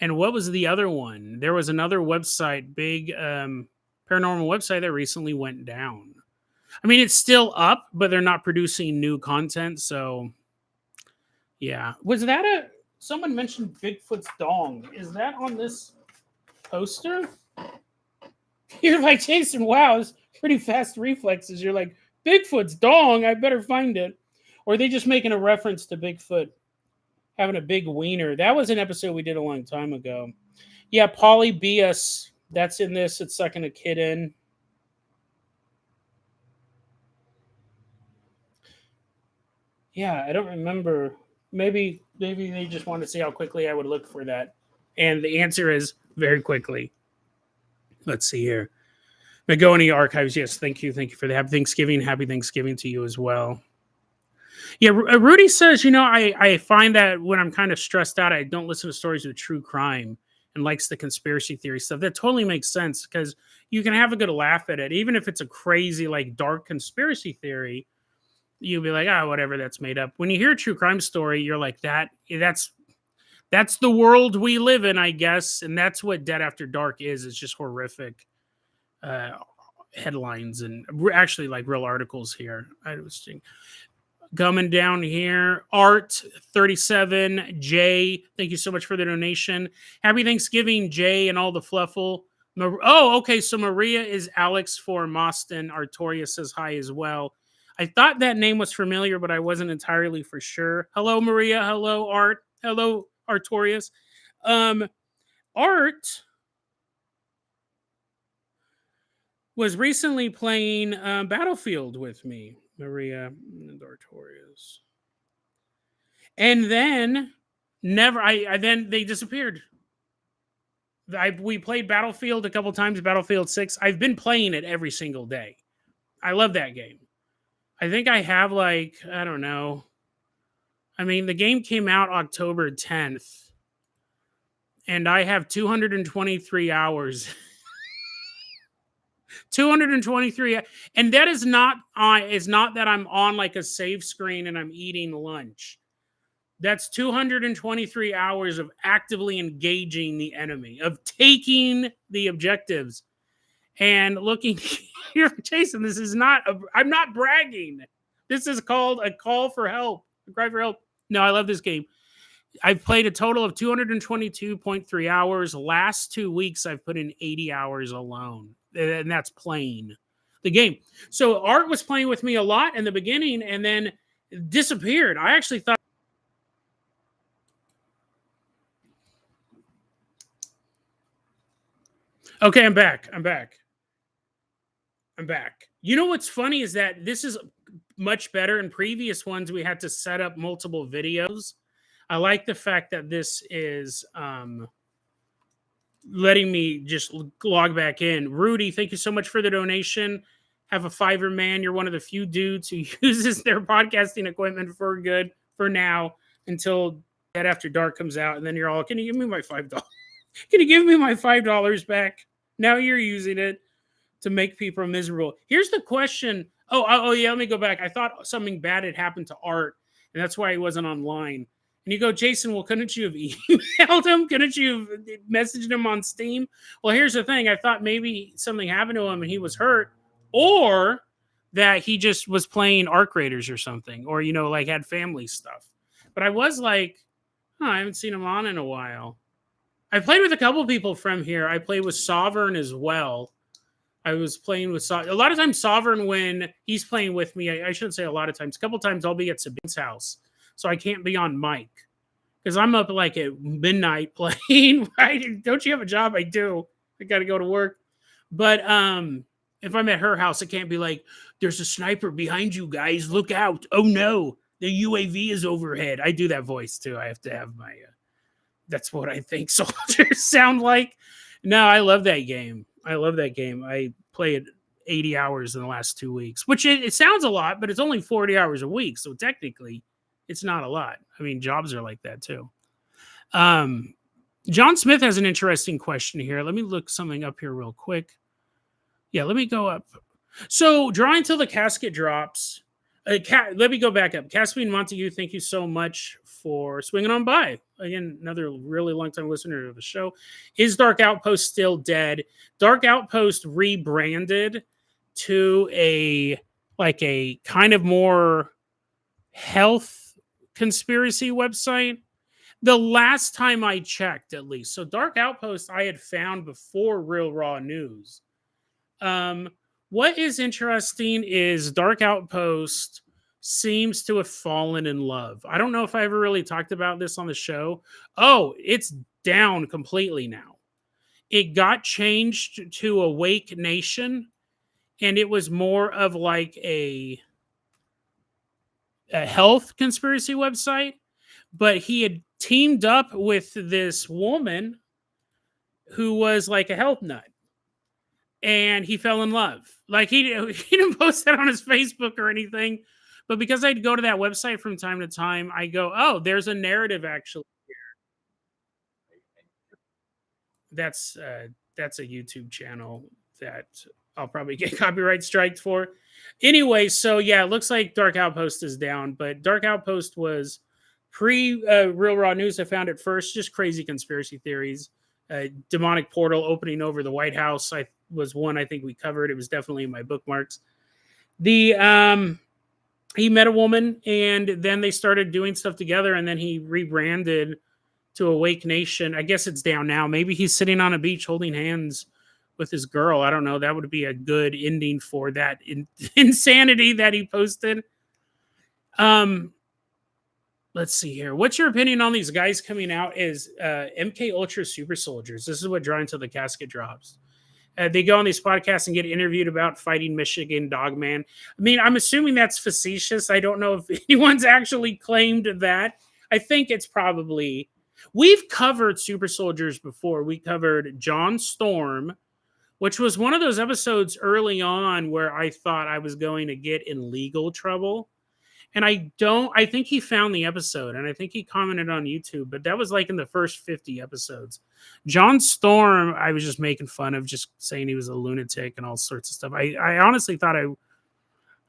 And what was the other one? There was another website, big paranormal website that recently went down. I mean, it's still up, but they're not producing new content. So, yeah. Was that someone mentioned Bigfoot's dong? Is that on this poster? You're like, Jason, wow, it's pretty fast reflexes. You're like, Bigfoot's dong, I better find it. Or are they just making a reference to Bigfoot having a big wiener? That was an episode we did a long time ago. Yeah, Polybius, that's in this. It's sucking a kid in. Yeah, I don't remember. Maybe they just want to see how quickly I would look for that. And the answer is very quickly. Let's see here. Magoni Archives, yes, thank you for the happy Thanksgiving. Happy Thanksgiving to you as well. Yeah, Rudy says, I find that when I'm kind of stressed out, I don't listen to stories of true crime and likes the conspiracy theory stuff. That totally makes sense because you can have a good laugh at it. Even if it's a crazy, like, dark conspiracy theory, you'll be like, whatever, that's made up. When you hear a true crime story, you're like, that's the world we live in, I guess. And that's what Dead After Dark is. It's just horrific headlines and actually like real articles here. I was coming down here. Art 37 Jay, thank you so much for the donation. Happy Thanksgiving, Jay, and all the fluffle. Okay, so Maria is Alex for Moston. Artoria says hi as well. I thought that name was familiar, but I wasn't entirely for sure. Hello, Maria. Hello, Art. Hello, Artorius. Art was recently playing Battlefield with me, Maria and Artorius. And then then they disappeared. We played Battlefield a couple times, Battlefield 6. I've been playing it every single day. I love that game. I think I have I don't know. I mean, the game came out October 10th, and I have 223 hours. 223, and that is not that I'm on like a save screen and I'm eating lunch. That's 223 hours of actively engaging the enemy, of taking the objectives. And looking here, Jason, this is not, I'm not bragging. This is called a call for help, a cry for help. No, I love this game. I've played a total of 222.3 hours. Last 2 weeks, I've put in 80 hours alone, and that's playing the game. So Art was playing with me a lot in the beginning, and then disappeared. I actually thought, okay, I'm back. I'm back. I'm back. You know what's funny is that this is much better. In previous ones, we had to set up multiple videos. I like the fact that this is letting me just log back in. Rudy, thank you so much for the donation. Have a Fiverr man. You're one of the few dudes who uses their podcasting equipment for good for now until Dead After Dark comes out. And then you're all, can you give me my $5? Can you give me my $5 back? Now you're using it to make people miserable. Here's the question. Oh, yeah, let me go back. I thought something bad had happened to Art, and that's why he wasn't online. And you go, Jason, well, couldn't you have emailed him? Couldn't you have messaged him on Steam? Well, here's the thing. I thought maybe something happened to him and he was hurt, or that he just was playing Arc Raiders or something, or, like had family stuff. But I was like, I haven't seen him on in a while. I played with a couple people from here. I played with Sovereign as well. I was playing with a lot of times Sovereign when he's playing with me. I shouldn't say a lot of times. A couple times I'll be at Sabine's house, so I can't be on mic because I'm up like at midnight playing. Right? Don't you have a job? I do. I got to go to work. But if I'm at her house, I can't be like, "There's a sniper behind you, guys. Look out! Oh no, the UAV is overhead." I do that voice too. I have to have my. That's what I think soldiers sound like. No, I love that game. I love that game. I played 80 hours in the last 2 weeks, which it sounds a lot, but it's only 40 hours a week. So technically, it's not a lot. I mean, jobs are like that too. John Smith has an interesting question here. Let me look something up here real quick. Yeah, let me go up. So, drawing till the casket drops. Let me go back up. Caspian Montague, thank you so much for swinging on by. Again, another really long time listener to the show. Is Dark Outpost still dead? Dark Outpost rebranded to a kind of more health conspiracy website. The last time I checked, at least. So Dark Outpost I had found before Real Raw News. What is interesting is Dark Outpost seems to have fallen in love. I don't know if I ever really talked about this on the show. Oh, it's down completely now. It got changed to Awake Nation, and it was more of like a health conspiracy website. But he had teamed up with this woman who was like a health nut. And he fell in love. Like he didn't post that on his Facebook or anything, but because I'd go to that website from time to time, I go, oh, there's a narrative actually here. That's a YouTube channel that I'll probably get copyright striked for. Anyway, so yeah, it looks like Dark Outpost is down, but Dark Outpost was pre Real Raw News. I found it first, just crazy conspiracy theories. Demonic portal opening over the White House. Was one I think we covered. It was definitely in my bookmarks. He met a woman and then they started doing stuff together, and then he rebranded to Awake Nation. I guess it's down now. Maybe he's sitting on a beach holding hands with his girl. I don't know. That would be a good ending for that insanity that he posted. Let's see here. What's your opinion on these guys coming out as MK Ultra super soldiers? This is what Drawing Till the Casket Drops. They go on these podcasts and get interviewed about fighting Michigan Dogman. I mean, I'm assuming that's facetious. I don't know if anyone's actually claimed that. I think it's probably... We've covered super soldiers before. We covered John Storm, which was one of those episodes early on where I thought I was going to get in legal trouble. And I think he found the episode and I think he commented on YouTube, but that was like in the first 50 episodes. John Storm, I was just making fun of, just saying he was a lunatic and all sorts of stuff. I honestly thought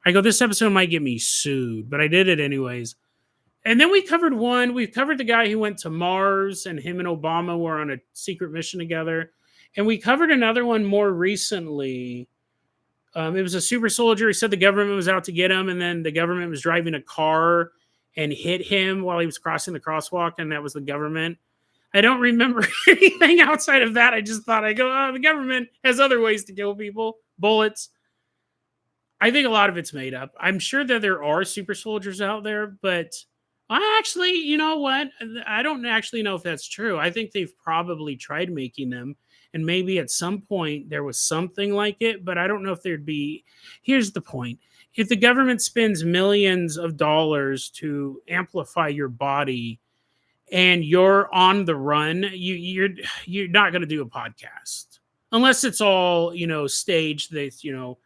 this episode might get me sued, but I did it anyways. And then we've covered the guy who went to Mars and him and Obama were on a secret mission together. And we covered another one more recently. It was a super soldier. He said the government was out to get him, and then the government was driving a car, and hit him while he was crossing the crosswalk, and that was the government. I don't remember anything outside of that. I just thought, I go, oh, the government has other ways to kill people, bullets. I think a lot of it's made up. I'm sure that there are super soldiers out there, but I actually, you know what? I don't actually know if that's true. I think they've probably tried making them, and maybe at some point there was something like it, but I don't know if there'd be. Here's the point: if the government spends millions of dollars to amplify your body, and you're on the run, you're not going to do a podcast unless it's all staged. That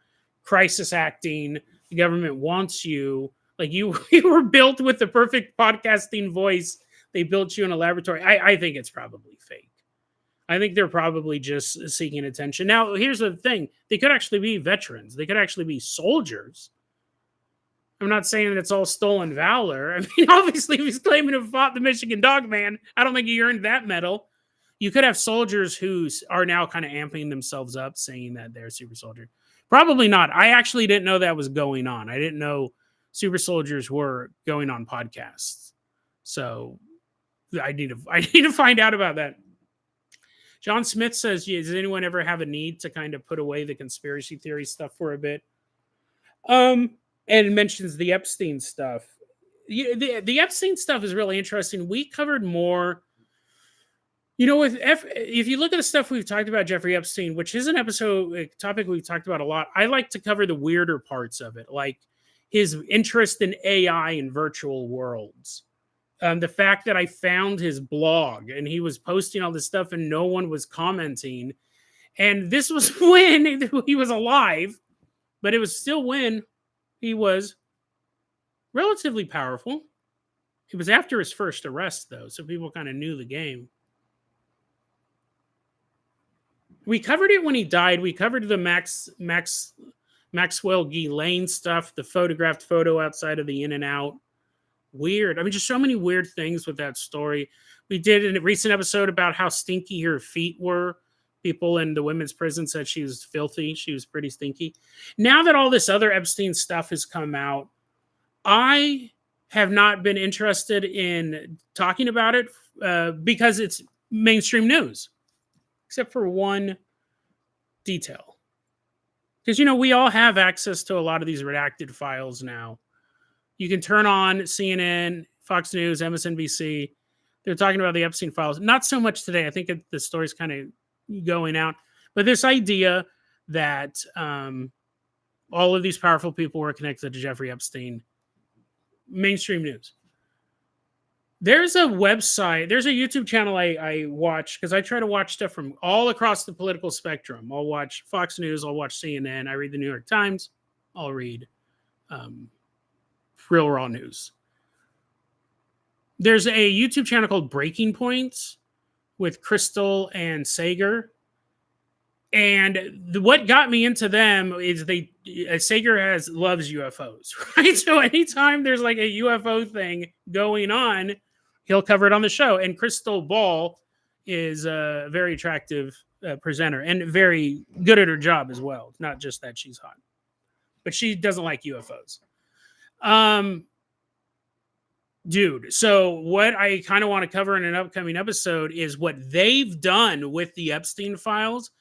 crisis acting. The government wants you. Like you were built with the perfect podcasting voice. They built you in a laboratory. I think it's probably fake. I think they're probably just seeking attention. Now, here's the thing: they could actually be veterans. They could actually be soldiers. I'm not saying that it's all stolen valor. I mean, obviously, if he's claiming to have fought the Michigan Dog Man, I don't think he earned that medal. You could have soldiers who are now kind of amping themselves up, saying that they're super soldier. Probably not. I actually didn't know that was going on. I didn't know super soldiers were going on podcasts. So I need to find out about that. John Smith says, does anyone ever have a need to kind of put away the conspiracy theory stuff for a bit? And mentions the Epstein stuff. The Epstein stuff is really interesting. We covered more, if you look at the stuff we've talked about Jeffrey Epstein, which is a topic we've talked about a lot. I like to cover the weirder parts of it, like his interest in AI and virtual worlds. The fact that I found his blog and he was posting all this stuff and no one was commenting. And this was when he was alive, but it was still when he was relatively powerful. It was after his first arrest, though, so people kind of knew the game. We covered it when he died. We covered the Maxwell Ghislaine stuff, the photographed photo outside of the In-N-Out. Weird. I mean, just so many weird things with that story. We did a recent episode about how stinky her feet were. People in the women's prison said she was filthy. She was pretty stinky. Now that all this other Epstein stuff has come out, I have not been interested in talking about it because it's mainstream news, except for one detail. Because, we all have access to a lot of these redacted files now. You can turn on CNN, Fox News, MSNBC. They're talking about the Epstein files. Not so much today. I think the story's kind of going out. But this idea that all of these powerful people were connected to Jeffrey Epstein, mainstream news. There's a website, there's a YouTube channel I watch because I try to watch stuff from all across the political spectrum. I'll watch Fox News, I'll watch CNN, I read the New York Times, I'll read Real Raw News. There's a YouTube channel called Breaking Points with Crystal and Sager. And what got me into them is Sager loves UFOs, right? So anytime there's like a UFO thing going on, he'll cover it on the show. And Crystal Ball is a very attractive presenter and very good at her job as well. Not just that she's hot, but she doesn't like UFOs. Dude, so what I kind of want to cover in an upcoming episode is what they've done with the Epstein files.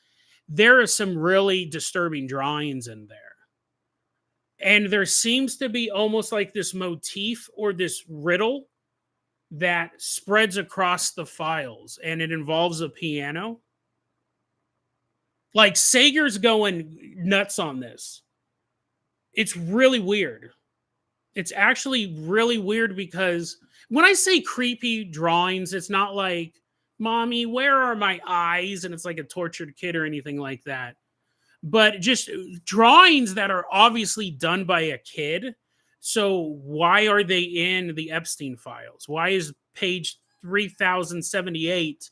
There are some really disturbing drawings in there. And there seems to be almost like this motif or this riddle that spreads across the files, and it involves a piano. Like Sager's going nuts on this. It's really weird. It's actually really weird because when I say creepy drawings, it's not like, Mommy, where are my eyes? And it's like a tortured kid or anything like that. But just drawings that are obviously done by a kid. So why are they in the Epstein files? Why is page 3078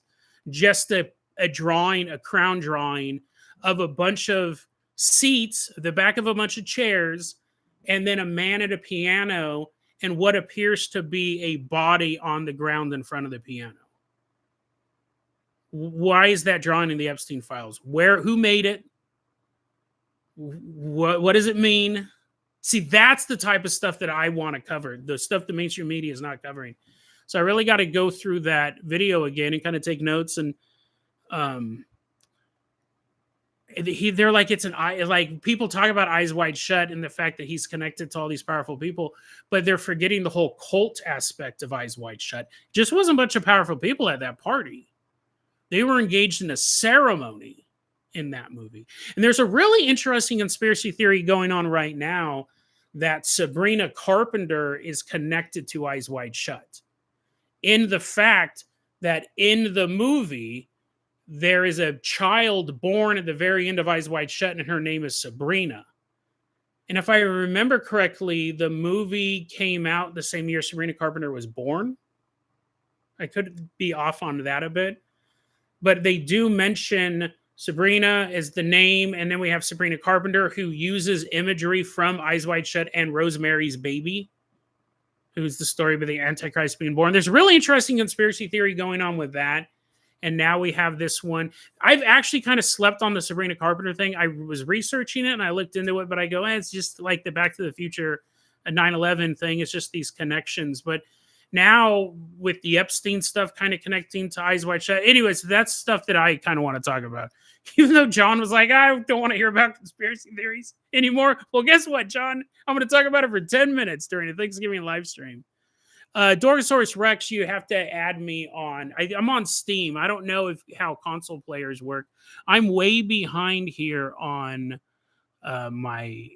just a drawing, a crown drawing of a bunch of seats, the back of a bunch of chairs, and then a man at a piano and what appears to be a body on the ground in front of the piano? Why is that drawing in the Epstein files? Who made it? What does it mean? See, that's the type of stuff that I want to cover. The stuff the mainstream media is not covering. So I really got to go through that video again and kind of take notes. And um, they're like, it's an eye, like people talk about Eyes Wide Shut and the fact that he's connected to all these powerful people, but they're forgetting the whole cult aspect of Eyes Wide Shut. Just wasn't a bunch of powerful people at that party. They were engaged in a ceremony in that movie. And there's a really interesting conspiracy theory going on right now that Sabrina Carpenter is connected to Eyes Wide Shut, in the fact that in the movie, there is a child born at the very end of Eyes Wide Shut, and her name is Sabrina. And if I remember correctly, the movie came out the same year Sabrina Carpenter was born. I could be off on that a bit, but they do mention Sabrina as the name, and then we have Sabrina Carpenter, who uses imagery from Eyes Wide Shut and Rosemary's Baby, who's the story of the Antichrist being born. There's a really interesting conspiracy theory going on with that. And now we have this one. I've actually kind of slept on the Sabrina Carpenter thing. I was researching it and I looked into it, but I go, it's just like the Back to the Future, a 9/11 thing. It's just these connections. But now with the Epstein stuff kind of connecting to Eyes Wide Shut. Anyways, that's stuff that I kind of want to talk about. Even though John was like, I don't want to hear about conspiracy theories anymore. Well, guess what, John? I'm going to talk about it for 10 minutes during the Thanksgiving live stream. Dorgosaurus Rex, you have to add me on. I'm on Steam. I don't know how console players work. I'm way behind here on my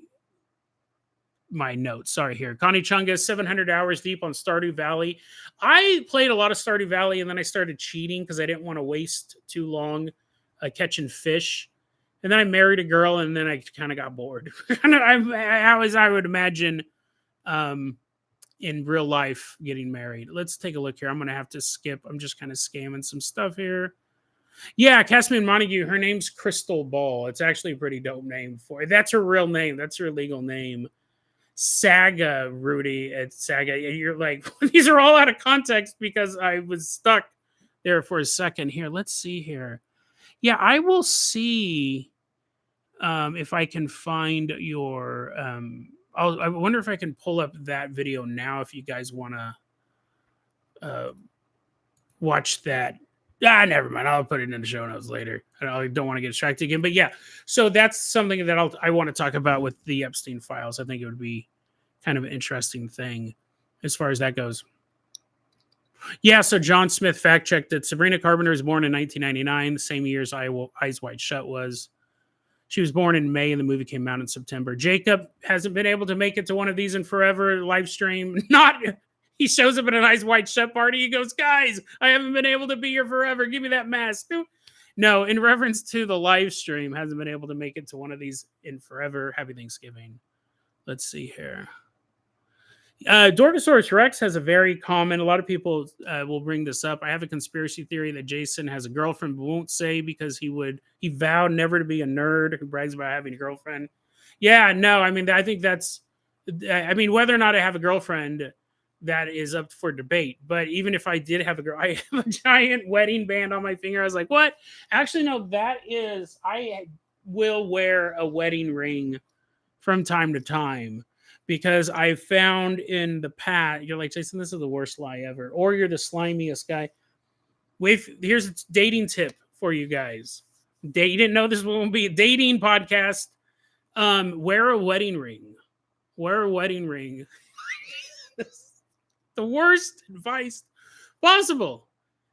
notes. Sorry here. Connie Chunga, 700 hours deep on Stardew Valley. I played a lot of Stardew Valley, and then I started cheating because I didn't want to waste too long catching fish. And then I married a girl, and then I kind of got bored. As I would imagine in real life getting married. Let's take a look here. I'm going to have to skip. I'm just kind of scamming some stuff here. Yeah, Caspian Montague. Her name's Crystal Ball. It's actually a pretty dope name for it. That's her real name. That's her legal name. Saga, Rudy. It's Saga. You're like, these are all out of context because I was stuck there for a second. Here, let's see here. Yeah, I will see if I can find your... I wonder if I can pull up that video now if you guys want to watch that. Never mind. I'll put it in the show notes later. I don't want to get distracted again. But yeah, so that's something that I want to talk about with the Epstein files. I think it would be kind of an interesting thing as far as that goes. Yeah, so John Smith fact-checked that Sabrina Carpenter was born in 1999, the same year as Eyes Wide Shut was. She was born in May and the movie came out in September. Jacob hasn't been able to make it to one of these in forever live stream. He shows up at an Eyes Wide Shut party. He goes, guys, I haven't been able to be here forever. Give me that mask. No, in reference to the live stream, hasn't been able to make it to one of these in forever. Happy Thanksgiving. Let's see here. Dorgosaurus Rex has a very common, a lot of people will bring this up. I have a conspiracy theory that Jason has a girlfriend, but won't say because he vowed never to be a nerd who brags about having a girlfriend. Yeah, no, I mean, I think whether or not I have a girlfriend, that is up for debate. But even if I did have a girl, I have a giant wedding band on my finger. I was like, what? Actually, no, I will wear a wedding ring from time to time. Because I found in the past, you're like, Jason, this is the worst lie ever. Or you're the slimiest guy. Here's a dating tip for you guys. You didn't know this won't be a dating podcast. Wear a wedding ring. Wear a wedding ring. The worst advice possible.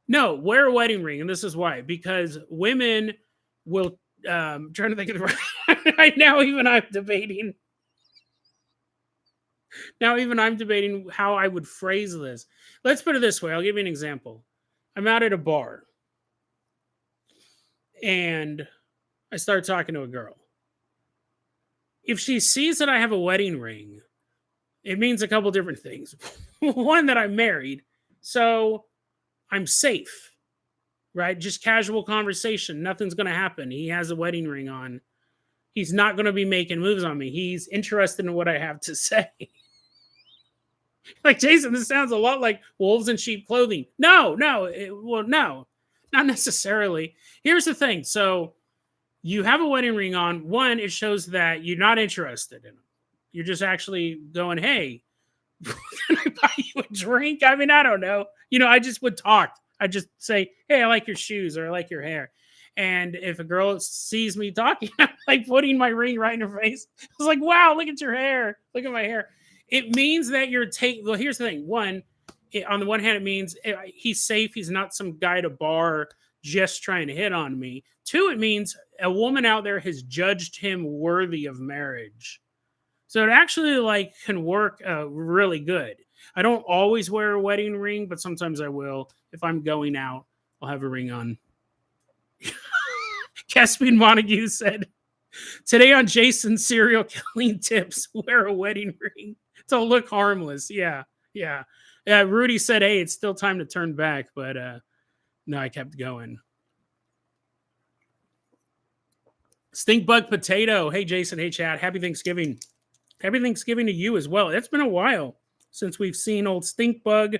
No, wear a wedding ring. And this is why. Because women will, trying to think of the right. Now even I'm debating. Now, even I'm debating how I would phrase this. Let's put it this way. I'll give you an example. I'm out at a bar and I start talking to a girl. If she sees that I have a wedding ring, it means a couple different things. One, that I'm married, so I'm safe, right? Just casual conversation. Nothing's going to happen. He has a wedding ring on. He's not going to be making moves on me. He's interested in what I have to say. Like, Jason, this sounds a lot like wolves in sheep clothing. No, not necessarily. Here's the thing. So you have a wedding ring on. One, it shows that you're not interested in him. You're just actually going, hey, can I buy you a drink? I mean, I don't know. I just would talk. I just say, hey, I like your shoes or I like your hair. And if a girl sees me talking, I'm like putting my ring right in her face. It's like, wow, look at your hair. Look at my hair. It means that you're taking, well, here's the thing. One, on the one hand, it means he's safe. He's not some guy at a bar just trying to hit on me. Two, it means a woman out there has judged him worthy of marriage. So it actually can work really good. I don't always wear a wedding ring, but sometimes I will. If I'm going out, I'll have a ring on. Caspian Montague said, today on Jason's serial killing tips, wear a wedding ring to look harmless. Yeah. Rudy said, hey, it's still time to turn back, but no, I kept going. Stinkbug Potato. Hey, Jason. Hey, Chad. Happy Thanksgiving. Happy Thanksgiving to you as well. It's been a while since we've seen old Stinkbug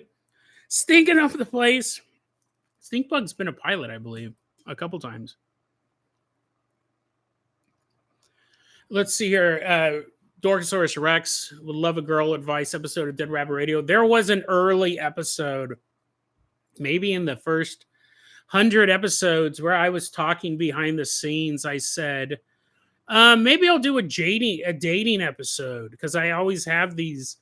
stinking up the place. Stinkbug's been a pilot, I believe, a couple times. Let's see here. Dorkosaurus Rex would love a girl advice episode of Dead Rabbit Radio. There was an early episode, maybe in the first 100 episodes, where I was talking behind the scenes. I said, maybe I'll do a dating episode, because I always have these.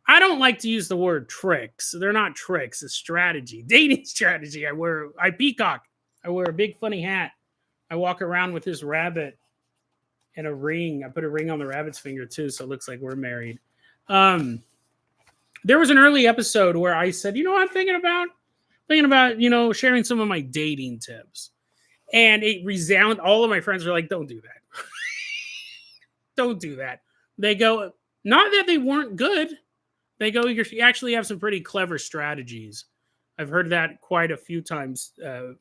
I don't like to use the word tricks. They're not tricks. It's strategy. Dating strategy. I peacock. I wear a big funny hat. I walk around with this rabbit and a ring. I put a ring on the rabbit's finger too, so it looks like we're married. There was an early episode where I said, I'm thinking about, sharing some of my dating tips. And it resounded. All of my friends were like, don't do that. Don't do that. They go, not that they weren't good. They go, you actually have some pretty clever strategies. I've heard that quite a few times.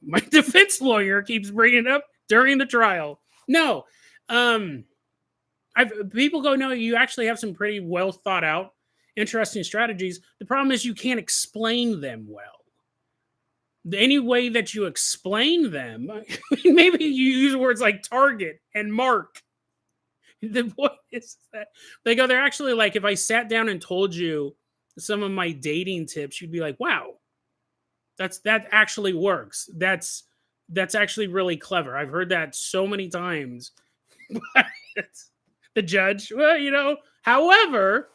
My defense lawyer keeps bringing it up during the trial. No. People go, no, you actually have some pretty well thought out, interesting strategies. The problem is you can't explain them well. Any way that you explain them, maybe you use words like target and mark. The point is that they're actually like, if I sat down and told you some of my dating tips, you'd be like, wow, that actually works. That's actually really clever. I've heard that so many times. The judge, well, however,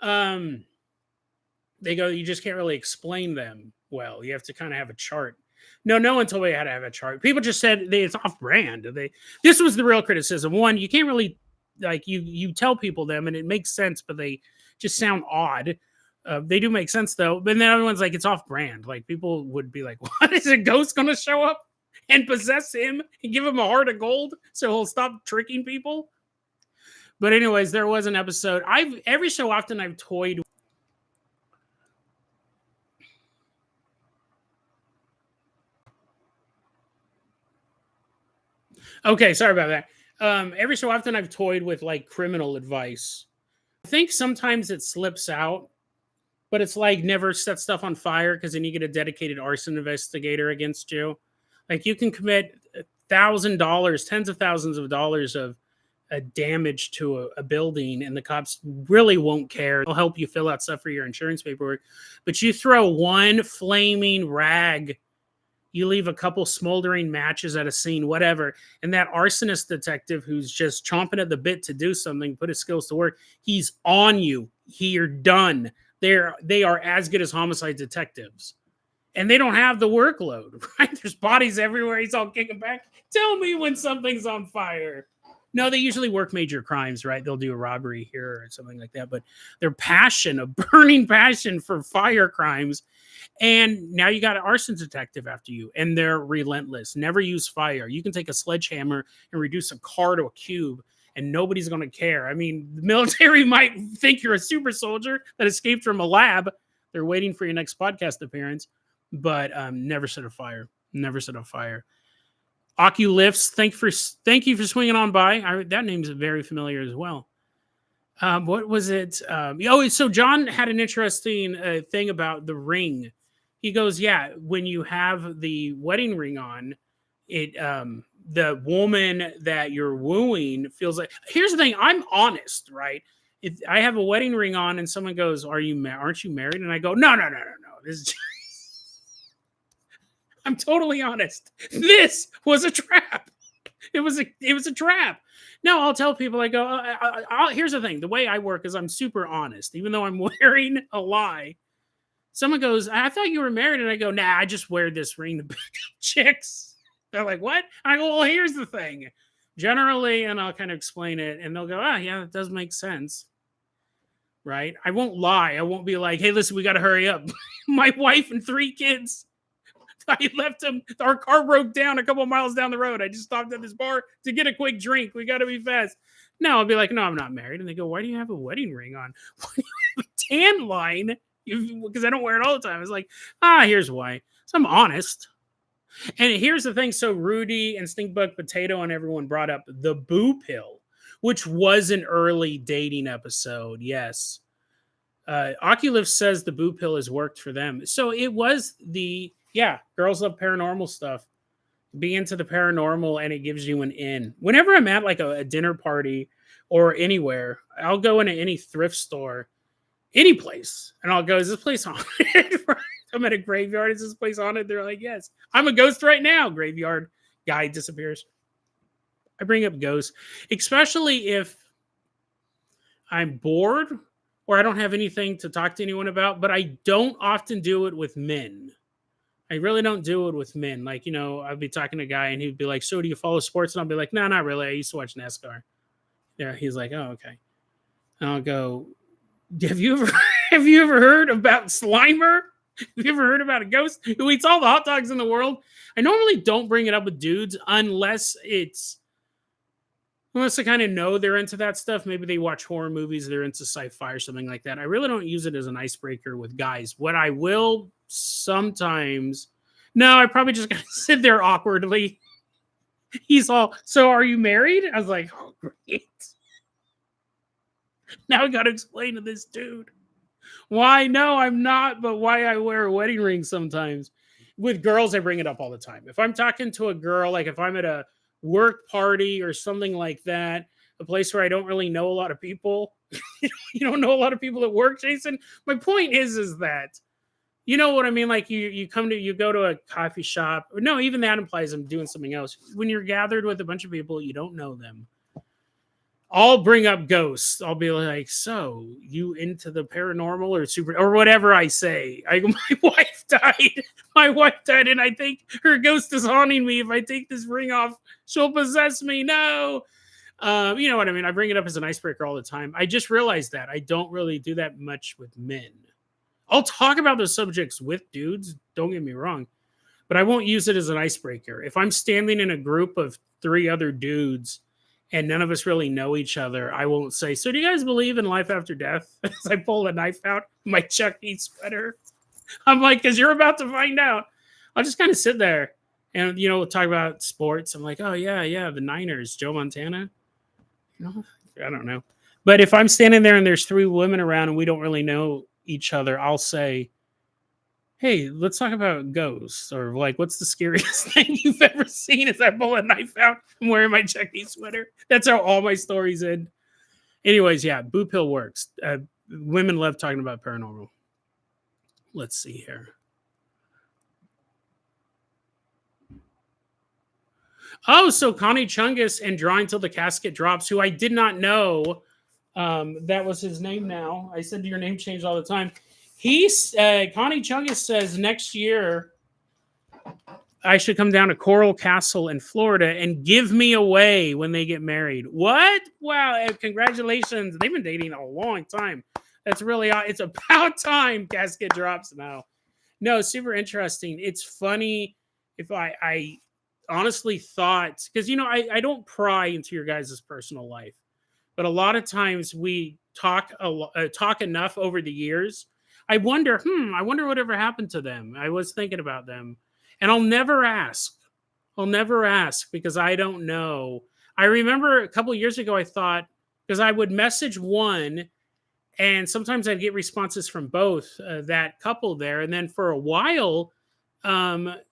they go, you just can't really explain them well. You have to kind of have a chart. No one told me I had to have a chart. People just said it's off brand. This was the real criticism. One, you can't really, you tell people them and it makes sense, but they just sound odd. They do make sense though. But then everyone's like, it's off brand. Like, people would be like, what, is a ghost going to show up and possess him and give him a heart of gold so he'll stop tricking people? But anyways, there was an episode. Every so often I've toyed. Okay, sorry about that. Every so often I've toyed with criminal advice. I think sometimes it slips out, but it's like, never set stuff on fire, because then you get a dedicated arson investigator against you. Like, you can commit $1,000, tens of thousands of dollars of damage to a building, and the cops really won't care. They'll help you fill out stuff for your insurance paperwork. But you throw one flaming rag, you leave a couple smoldering matches at a scene, whatever, and that arsonist detective who's just chomping at the bit to do something, put his skills to work, he's on you. You're done. They are as good as homicide detectives. And they don't have the workload, right? There's bodies everywhere. He's all kicking back. Tell me when something's on fire. No, they usually work major crimes, right? They'll do a robbery here or something like that. But their passion, a burning passion for fire crimes. And now you got an arson detective after you, and they're relentless. Never use fire. You can take a sledgehammer and reduce a car to a cube, and nobody's going to care. I mean, the military might think you're a super soldier that escaped from a lab. They're waiting for your next podcast appearance, but never set a fire. Never set a fire. Oculifts, thank you for swinging on by. That name's very familiar as well. What was it? So John had an interesting thing about the ring. He goes, yeah, when you have the wedding ring on, it the woman that you're wooing feels like. Here's the thing. I'm honest, right? I have a wedding ring on, and someone goes, aren't you married?" And I go, "No, no, no, no, no. This is I'm totally honest. This was a trap. It was a trap." No, I'll tell people. I go, here's the thing. The way I work is I'm super honest, even though I'm wearing a lie. Someone goes, "I thought you were married," and I go, "Nah, I just wear this ring to pick up chicks." They're like, "What?" I go, "Well, here's the thing. Generally," and I'll kind of explain it, and they'll go, "Ah, yeah, that does make sense." Right? I won't lie. I won't be like, "Hey, listen, we got to hurry up." My wife and 3 kids, I left them. Our car broke down a couple of miles down the road. I just stopped at this bar to get a quick drink. We got to be fast. No, I'll be like, "No, I'm not married." And they go, "Why do you have a wedding ring on?" "Why do you have a tan line?" Because I don't wear it all the time. It's like, here's why. So I'm honest. And here's the thing. So Rudy and Stinkbug Potato and everyone brought up the boo pill, which was an early dating episode. Yes. Oculus says the boo pill has worked for them. So it was girls love paranormal stuff. Be into the paranormal and it gives you an in. Whenever I'm at like a dinner party or anywhere, I'll go into any thrift store, any place, and I'll go, "Is this place haunted?" Right? I'm at a graveyard. "Is this place haunted?" They're like, "Yes." "I'm a ghost right now." Graveyard guy disappears. I bring up ghosts, especially if I'm bored or I don't have anything to talk to anyone about, but I don't often do it with men. I really don't do it with men. Like, I'd be talking to a guy and he'd be like, "So do you follow sports?" And I'll be like, "No, not really. I used to watch NASCAR." Yeah. He's like, "Oh, okay." And I'll go, "Have you ever have you ever heard about Slimer? Have you ever heard about a ghost who eats all the hot dogs in the world?" I normally don't bring it up with dudes unless I kind of know they're into that stuff. Maybe they watch horror movies, they're into sci-fi or something like that. I really don't use it as an icebreaker with guys. What I will sometimes, no, I probably just gotta sit there awkwardly. He's all, "So are you married?" I was like, "Oh, great." Now I gotta explain to this dude why. No, I'm not, but why I wear a wedding ring sometimes. With girls, I bring it up all the time. If I'm talking to a girl, like if I'm at a work party or something like that, a place where I don't really know a lot of people. You don't know a lot of people at work, Jason. My point is that you know what I mean. Like you go to a coffee shop. Or no, even that implies I'm doing something else. When you're gathered with a bunch of people, you don't know them. I'll bring up ghosts. I'll be like, "So you into the paranormal or super or whatever?" I say, My wife died. My wife died, and I think her ghost is haunting me. If I take this ring off, she'll possess me." No, you know what I mean. I bring it up as an icebreaker all the time. I just realized that I don't really do that much with men. I'll talk about those subjects with dudes. Don't get me wrong, but I won't use it as an icebreaker. If I'm standing in a group of 3 other dudes and none of us really know each other, I won't say, "So do you guys believe in life after death?" As I pull a knife out, my Chuck E. sweater. I'm like, "Because you're about to find out." I'll just kind of sit there and, we'll talk about sports. I'm like, "Oh, yeah, yeah, the Niners, Joe Montana." I don't know. But if I'm standing there and there's 3 women around and we don't really know each other, I'll say, "Hey, let's talk about ghosts," or like, "What's the scariest thing you've ever seen?" As I pull a knife out, I'm wearing my Chuck E. sweater. That's how all my stories end. Anyways, yeah, boo pill works. Women love talking about paranormal. Let's see here. Oh, so Connie Chungus and Drawing Till the Casket Drops, who I did not know that was his name now. I said your name changed all the time. Connie Chungus says next year I should come down to Coral Castle in Florida and give me away when they get married. What? Wow! Congratulations! They've been dating a long time. That's really it's about time Casket Drops now. No, super interesting. It's funny if I honestly thought, because I don't pry into your guys' personal life, but a lot of times we talk enough over the years. I wonder whatever happened to them. I was thinking about them, and I'll never ask. I'll never ask because I don't know. I remember a couple of years ago, I thought, because I would message one, and sometimes I'd get responses from both that couple there, and then for a while,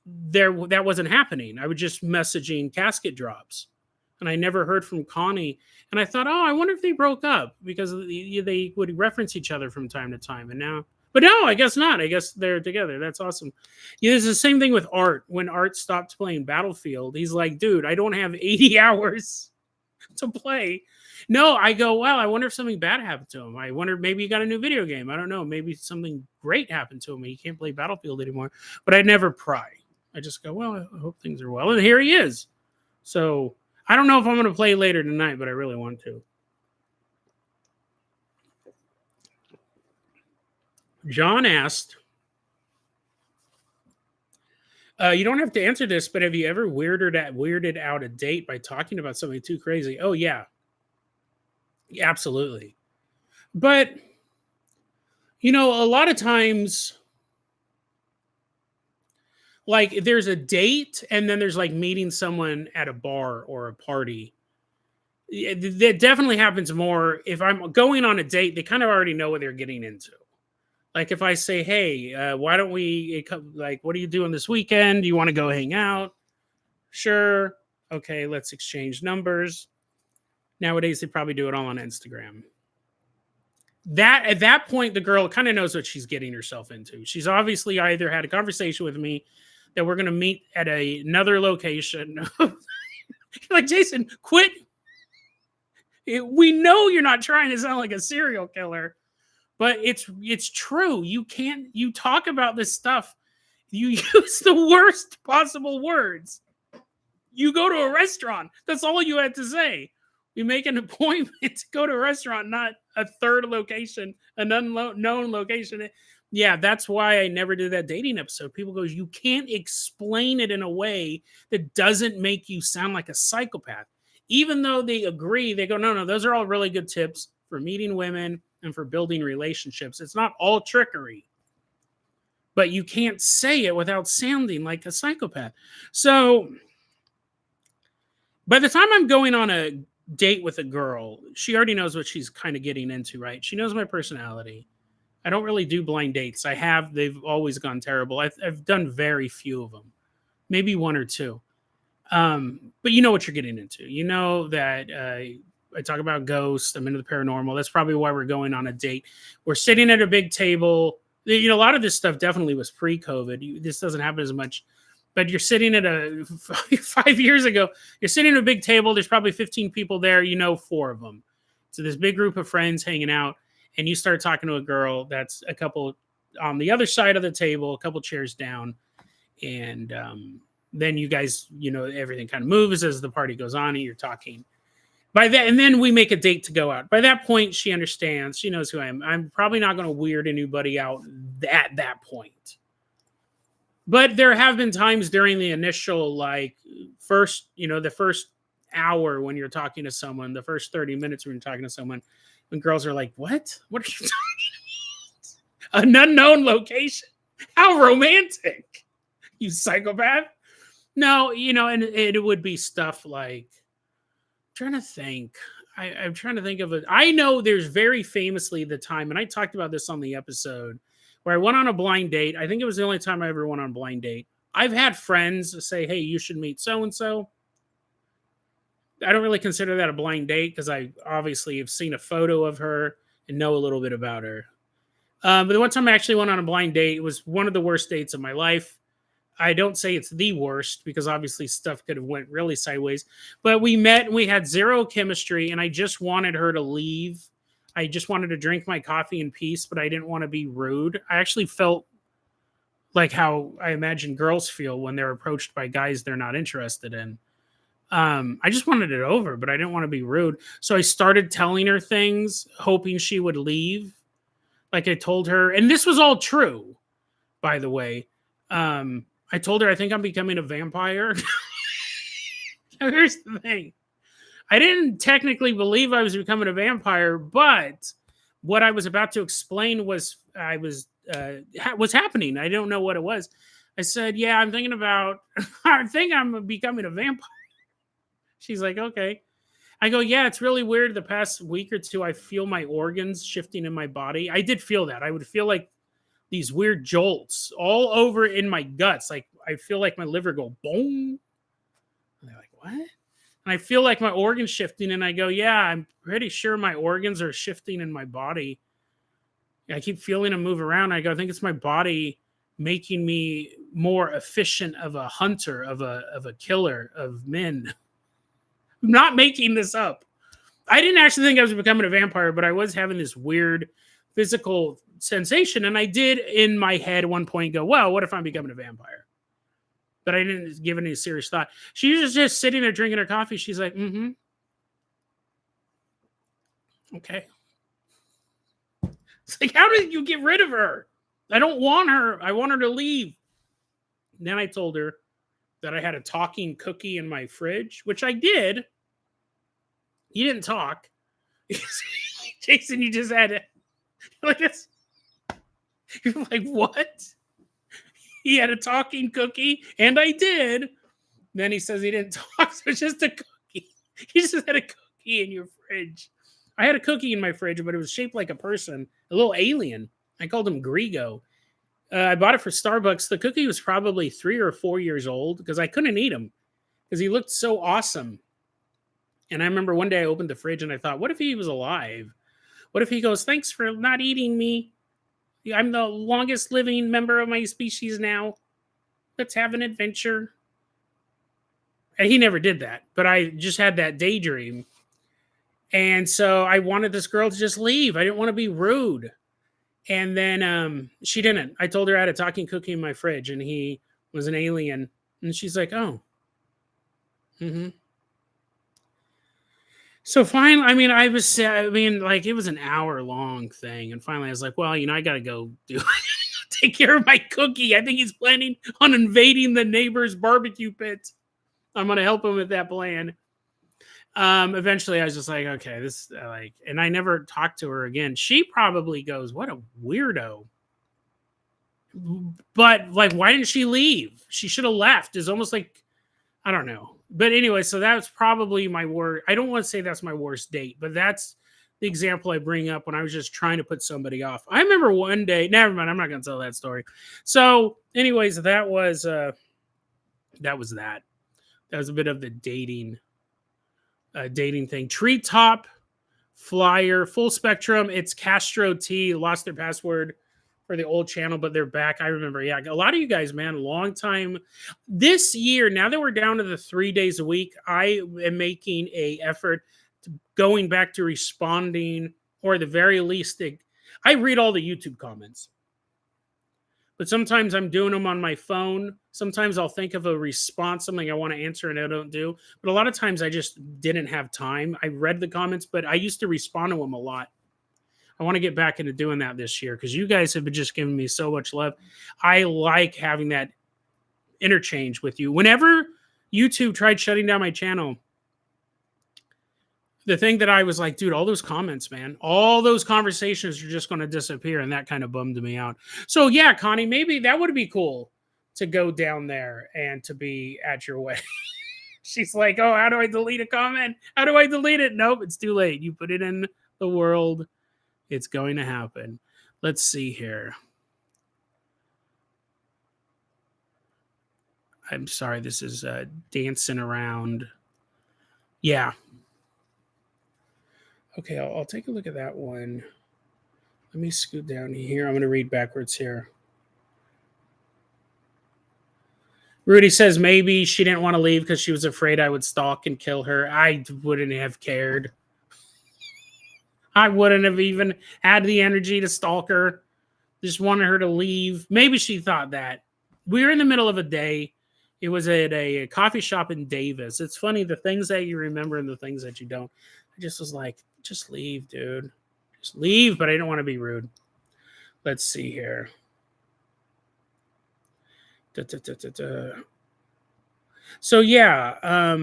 there that wasn't happening. I was just messaging Casket Drops. and I never heard from Connie. And I thought, oh, I wonder if they broke up because they would reference each other from time to time. And now, but no, I guess not. I guess they're together. That's awesome. Yeah, it's the same thing with Art. When Art stopped playing Battlefield, he's like, dude, I don't have 80 hours to play. No, I go, well, I wonder if something bad happened to him. I wonder maybe he got a new video game. I don't know. Maybe something great happened to him. He can't play Battlefield anymore. But I never pry. I just go, well, I hope things are well. And here he is. So I don't know if I'm going to play later tonight, but I really want to. John asked, you don't have to answer this, but have you ever weirded out a date by talking about something too crazy? Oh, yeah. Absolutely. But, a lot of times, like, there's a date and then there's like meeting someone at a bar or a party. That definitely happens more if I'm going on a date. They kind of already know what they're getting into. Like if I say, "Hey, why don't we like what are you doing this weekend? Do you want to go hang out?" Sure. Okay, let's exchange numbers. Nowadays they probably do it all on Instagram. That at that point the girl kind of knows what she's getting herself into. She's obviously either had a conversation with me that we're going to meet at another location. Like, Jason, quit. We know you're not trying to sound like a serial killer. But it's true. You talk about this stuff. You use the worst possible words. You go to a restaurant. That's all you had to say. We make an appointment to go to a restaurant, not a third location, an unknown location. Yeah, that's why I never did that dating episode. People go, you can't explain it in a way that doesn't make you sound like a psychopath. Even though they agree, they go, no, those are all really good tips for meeting women and for building relationships. It's not all trickery, but you can't say it without sounding like a psychopath. So by the time I'm going on a date with a girl, she already knows what she's kind of getting into, right? She knows my personality. I don't really do blind dates. They've always gone terrible. I've done very few of them, maybe one or two. But you know what you're getting into. You know that I talk about ghosts. I'm into the paranormal. That's probably why we're going on a date. We're sitting at a big table. A lot of this stuff definitely was pre-COVID. This doesn't happen as much. But you're sitting at 5 years ago, you're sitting at a big table. There's probably 15 people there. 4 of them. So this big group of friends hanging out. And you start talking to a girl that's a couple on the other side of the table, a couple chairs down. And then you guys, everything kind of moves as the party goes on and you're talking. And then we make a date to go out. By that point, she understands. She knows who I am. I'm probably not going to weird anybody out at that point. But there have been times during the initial, the first hour when you're talking to someone, the first 30 minutes when you're talking to someone, when girls are like, what? What are you talking about? An unknown location? How romantic, you psychopath. No, and it would be stuff like, trying to think. I'm trying to think of it. I know there's very famously the time, and I talked about this on the episode, where I went on a blind date. I think it was the only time I ever went on a blind date. I've had friends say, hey, you should meet so-and-so. I don't really consider that a blind date because I obviously have seen a photo of her and know a little bit about her. But the one time I actually went on a blind date, it was one of the worst dates of my life. I don't say it's the worst because obviously stuff could have went really sideways. But we met and we had zero chemistry, and I just wanted her to leave. I just wanted to drink my coffee in peace, but I didn't want to be rude. I actually felt like how I imagine girls feel when they're approached by guys they're not interested in. I just wanted it over, but I didn't want to be rude. So I started telling her things, hoping she would leave. Like I told her, and this was all true, by the way. I told her I think I'm becoming a vampire. Here's the thing. I didn't technically believe I was becoming a vampire, but what I was about to explain was happening. I don't know what it was. I said, yeah, I'm thinking about, I think I'm becoming a vampire. She's like, okay. I go, yeah, it's really weird. The past week or two, I feel my organs shifting in my body. I did feel that. I would feel like these weird jolts all over in my guts. Like I feel like my liver go boom. And they're like, what? And I feel like my organs shifting, and I go, yeah, I'm pretty sure my organs are shifting in my body. I keep feeling them move around. I go, I think it's my body making me more efficient of a hunter, of a killer of men. I'm not making this up. I didn't actually think I was becoming a vampire, but I was having this weird physical sensation. And I did in my head at one point go, well, what if I'm becoming a vampire? But I didn't give it any serious thought. She was just sitting there drinking her coffee. She's like, mm-hmm. Okay. It's like, how did you get rid of her? I don't want her. I want her to leave. Then I told her that I had a talking cookie in my fridge, which I did. He didn't talk. Jason, you just had it. Like this. You're like, what? He had a talking cookie, and I did. Then he says he didn't talk, so it's just a cookie. He just had a cookie in your fridge. I had a cookie in my fridge, but it was shaped like a person, a little alien. I called him Grigo. I bought it for Starbucks. The cookie was probably 3 or 4 years old because I couldn't eat him because he looked so awesome. And I remember one day I opened the fridge and I thought, what if he was alive? What if he goes, thanks for not eating me? I'm the longest living member of my species now. Let's have an adventure. And he never did that, but I just had that daydream. And so I wanted this girl to just leave. I didn't want to be rude. And then she didn't. I told her I had a talking cookie in my fridge and he was an alien. And she's like, oh. Mm-hmm. So finally, like it was an hour long thing. And finally I was like, well, I got to go take care of my cookie. I think he's planning on invading the neighbor's barbecue pit. I'm going to help him with that plan. Eventually I was just like, okay, and I never talked to her again. She probably goes, what a weirdo. But like, why didn't she leave? She should have left. It's almost like, I don't know. But anyway, so that's probably my worst. I don't want to say that's my worst date, but that's the example I bring up when I was just trying to put somebody off. I remember one day, never mind, I'm not going to tell that story. So anyways, that was that. That was a bit of the dating thing. Treetop Flyer, Full Spectrum. It's Castro T. Lost their password for the old channel, but they're back. I remember, yeah, a lot of you guys, man, long time. This year, now that we're down to the 3 days a week, I am making a effort to going back to responding, or at the very least, I read all the YouTube comments. But sometimes I'm doing them on my phone. Sometimes I'll think of a response, something I want to answer and I don't do. But a lot of times I just didn't have time. I read the comments, but I used to respond to them a lot. I want to get back into doing that this year because you guys have been just giving me so much love. I like having that interchange with you. Whenever YouTube tried shutting down my channel, the thing that I was like, dude, all those comments, man, all those conversations are just going to disappear. And that kind of bummed me out. So yeah, Connie, maybe that would be cool to go down there and to be at your wedding. She's like, oh, how do I delete a comment? How do I delete it? Nope, it's too late. You put it in the world. It's going to happen. Let's see here. I'm sorry, this is dancing around. Yeah. Okay, I'll take a look at that one. Let me scoot down here. I'm going to read backwards here. Rudy says maybe she didn't want to leave because she was afraid I would stalk and kill her. I wouldn't have cared. I wouldn't have even had the energy to stalk her. Just wanted her to leave. Maybe she thought that. We were in the middle of a day. It was at a coffee shop in Davis. It's funny, the things that you remember and the things that you don't. I just was like, just leave, dude. Just leave, but I didn't want to be rude. Let's see here. So, yeah.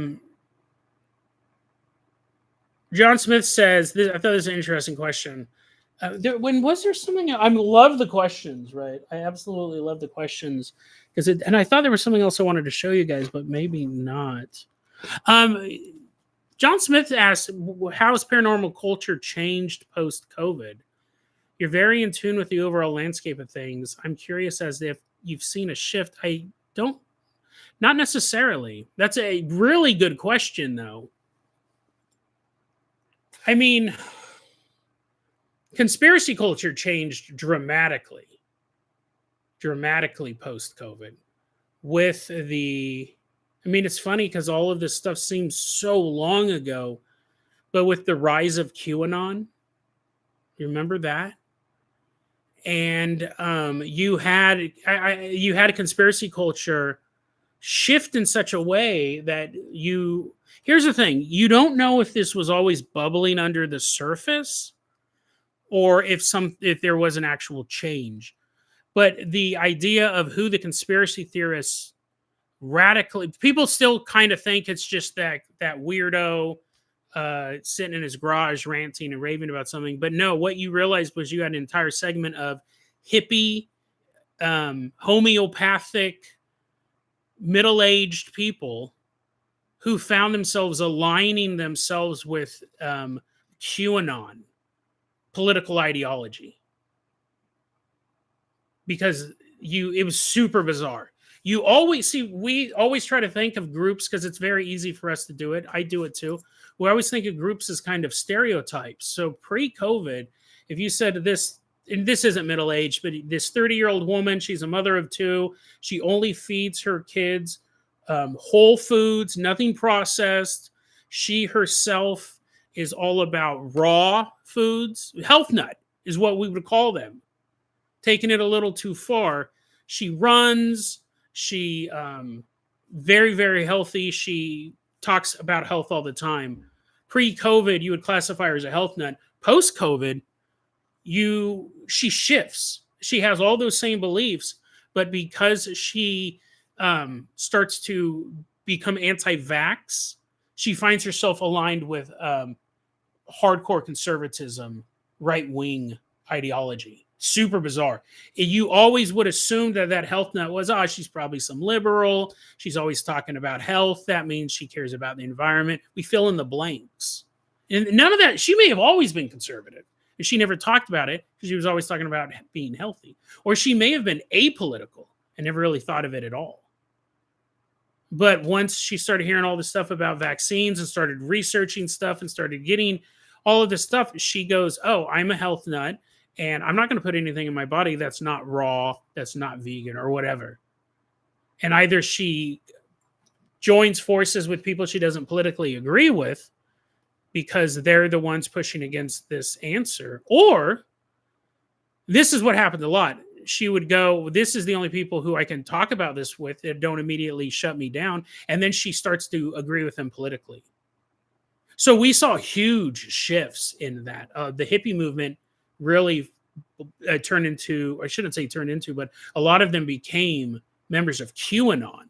John Smith says, I thought this was an interesting question. When was there something? I love the questions, right? I absolutely love the questions and I thought there was something else I wanted to show you guys, but maybe not. John Smith asked, how has paranormal culture changed post-COVID? You're very in tune with the overall landscape of things. I'm curious as if you've seen a shift. I don't Not necessarily. That's a really good question, though. I mean, conspiracy culture changed dramatically post COVID with the. I mean, it's funny because all of this stuff seems so long ago, but with the rise of QAnon, you remember that? And you had a conspiracy culture shift in such a way that you. Here's the thing: you don't know if this was always bubbling under the surface or if there was an actual change. But the idea of who the conspiracy theorists radically people still kind of think it's just that weirdo sitting in his garage ranting and raving about something. But no, what you realized was you had an entire segment of hippie, homeopathic, middle-aged people who found themselves aligning themselves with QAnon political ideology because it was super bizarre. You always see we always try to think of groups because it's very easy for us to do it. I do it too. We always think of groups as kind of stereotypes. So pre-COVID, if you said this, and this isn't middle aged, but this 30-year-old woman, she's a mother of two. She only feeds her kids whole foods, nothing processed. She herself is all about raw foods. Health nut is what we would call them. Taking it a little too far. She runs. She very, very healthy. She talks about health all the time. Pre-COVID, you would classify her as a health nut. Post-COVID, she shifts. She has all those same beliefs, but because she starts to become anti-vax, she finds herself aligned with hardcore conservatism, right-wing ideology. Super bizarre. You always would assume that health nut was, she's probably some liberal. She's always talking about health. That means she cares about the environment. We fill in the blanks. And none of that, she may have always been conservative. And she never talked about it because she was always talking about being healthy. Or she may have been apolitical and never really thought of it at all. But once she started hearing all this stuff about vaccines and started researching stuff and started getting all of this stuff, she goes, I'm a health nut. And I'm not going to put anything in my body that's not raw, that's not vegan or whatever. And either she joins forces with people she doesn't politically agree with because they're the ones pushing against this answer, or this is what happened a lot. She would go, this is the only people who I can talk about this with that don't immediately shut me down. And then she starts to agree with them politically. So we saw huge shifts in that. The hippie movement really turned into, I shouldn't say turned into, but a lot of them became members of QAnon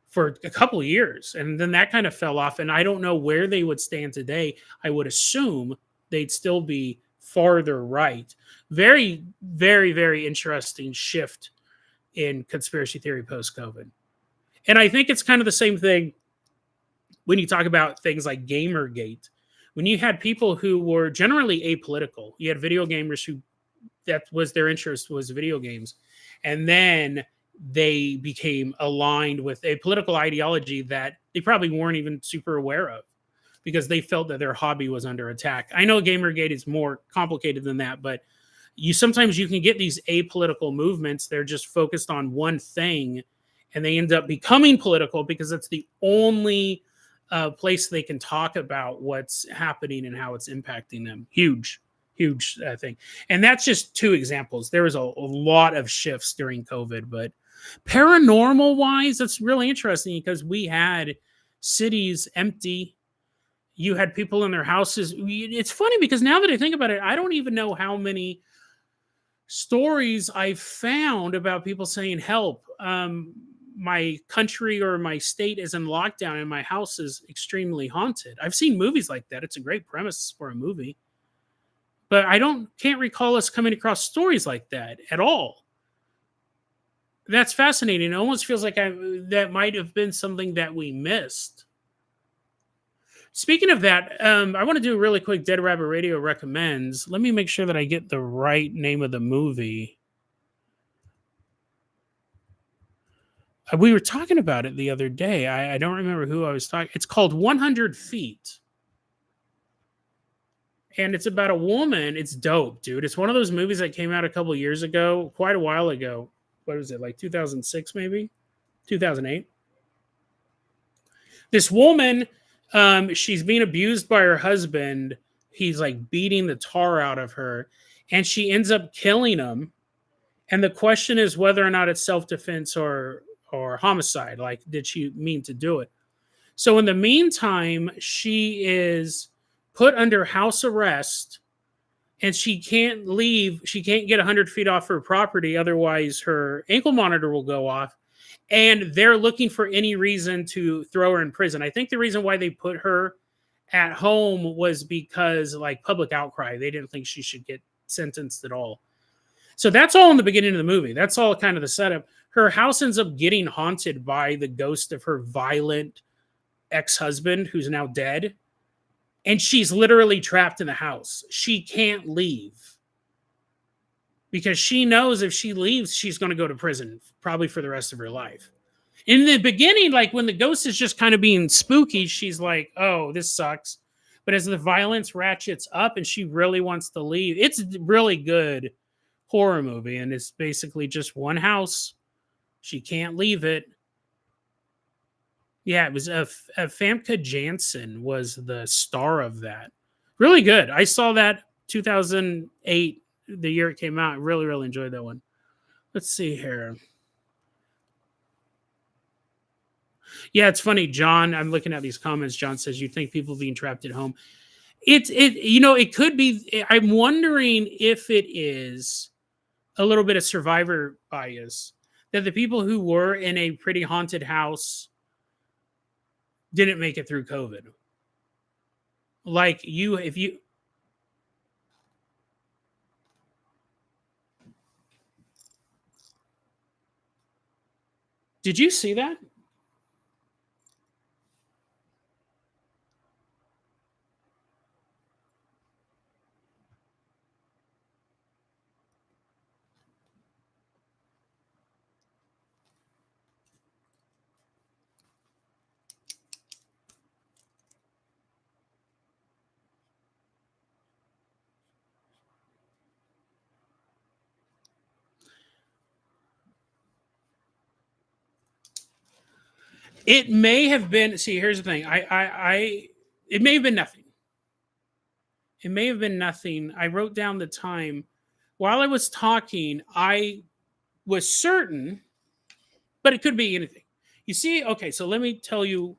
for a couple of years. And then that kind of fell off. And I don't know where they would stand today. I would assume they'd still be farther right. Very, very, very interesting shift in conspiracy theory post-COVID. And I think it's kind of the same thing when you talk about things like Gamergate. When you had people who were generally apolitical, you had video gamers who that was their interest was video games. And then they became aligned with a political ideology that they probably weren't even super aware of because they felt that their hobby was under attack. I know Gamergate is more complicated than that, but sometimes you can get these apolitical movements. They're just focused on one thing and they end up becoming political because it's the only place they can talk about what's happening and how it's impacting them. Huge thing. And that's just two examples. There was a lot of shifts during COVID, but paranormal wise, that's really interesting because we had cities empty. You had people in their houses. It's funny because now that I think about it, I don't even know how many stories I've found about people saying help. My country or my state is in lockdown and my house is extremely haunted. I've seen movies like that. It's a great premise for a movie. But I can't recall us coming across stories like that at all. That's fascinating. It almost feels like that might have been something that we missed. Speaking of that, I want to do a really quick Dead Rabbit Radio recommends. Let me make sure that I get the right name of the movie. We were talking about it the other day. I don't remember who I was talking. It's called 100 Feet, and it's about a woman. It's dope, dude. It's one of those movies that came out a couple years ago, quite a while ago. What was it, like 2006, maybe 2008? This woman, she's being abused by her husband. He's like beating the tar out of her, and she ends up killing him. And the question is whether or not it's self-defense or homicide. Like, did she mean to do it? So in the meantime, she is put under house arrest, and she can't leave. She can't get 100 feet off her property, otherwise her ankle monitor will go off. And they're looking for any reason to throw her in prison. I think the reason why they put her at home was because, like, public outcry. They didn't think she should get sentenced at all. So that's all in the beginning of the movie. That's all kind of the setup. Her house ends up getting haunted by the ghost of her violent ex-husband who's now dead. And she's literally trapped in the house. She can't leave because she knows if she leaves, she's going to go to prison, probably for the rest of her life. In the beginning, like when the ghost is just kind of being spooky, she's like, oh, this sucks. But as the violence ratchets up and she really wants to leave, it's a really good horror movie. And it's basically just one house. She can't leave it. Yeah, it was Famke Janssen was the star of that. Really good. I saw that 2008, the year it came out. I really, really enjoyed that one. Let's see here. Yeah, it's funny, John. I'm looking at these comments. John says, "You think people being trapped at home? It could be. I'm wondering if it is a little bit of survivor bias that the people who were in a pretty haunted house didn't make it through COVID. Like you, if you did you see that? It may have been. See, here's the thing. It may have been nothing. It may have been nothing. I wrote down the time while I was talking. I was certain, but it could be anything. You see, okay. So let me tell you,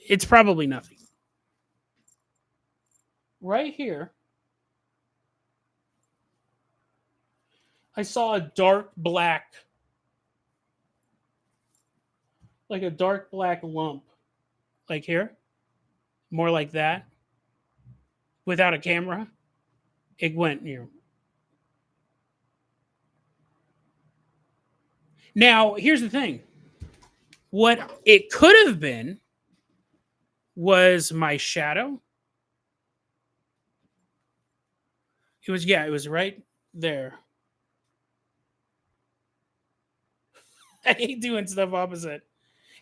it's probably nothing. Right here, I saw a dark black, like a dark black lump, like here, more like that, without a camera. It went near. Now, here's the thing. What it could have been was my shadow. It was, yeah, it was right there. I hate doing stuff opposite.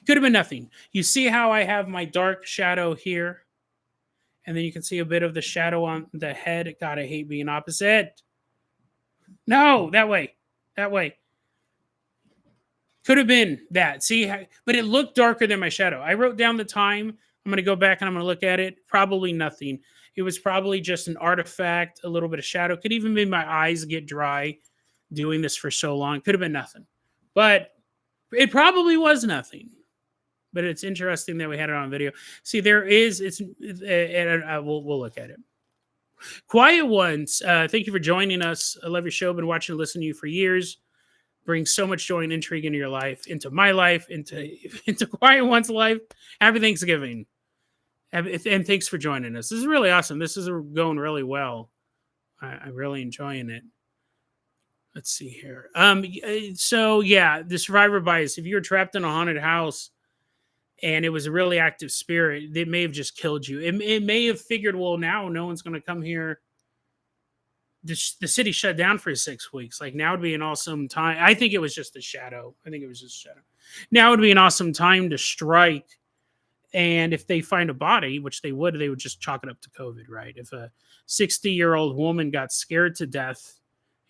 Could have been nothing. You see how I have my dark shadow here? And then you can see a bit of the shadow on the head. God, I hate being opposite. No, that way. That way. Could have been that. See, but it looked darker than my shadow. I wrote down the time. I'm going to go back and I'm going to look at it. Probably nothing. It was probably just an artifact, a little bit of shadow. Could even be my eyes get dry doing this for so long. Could have been nothing. But it probably was nothing. But it's interesting that we had it on video. See, there is, we'll look at it. Quiet Ones, thank you for joining us. I love your show. Been watching and listening to you for years. Brings so much joy and intrigue into your life, into my life, into Quiet One's life. Happy Thanksgiving. And thanks for joining us. This is really awesome. This is going really well. I'm really enjoying it. Let's see here. So yeah, the survivor bias. If you were trapped in a haunted house and it was a really active spirit, they may have just killed you. It may have figured, well, now no one's going to come here. The city shut down for 6 weeks. Like, now would be an awesome time. I think it was just a shadow. I think it was just a shadow. Now would be an awesome time to strike. And if they find a body, which they would just chalk it up to COVID, right? If a 60-year-old woman got scared to death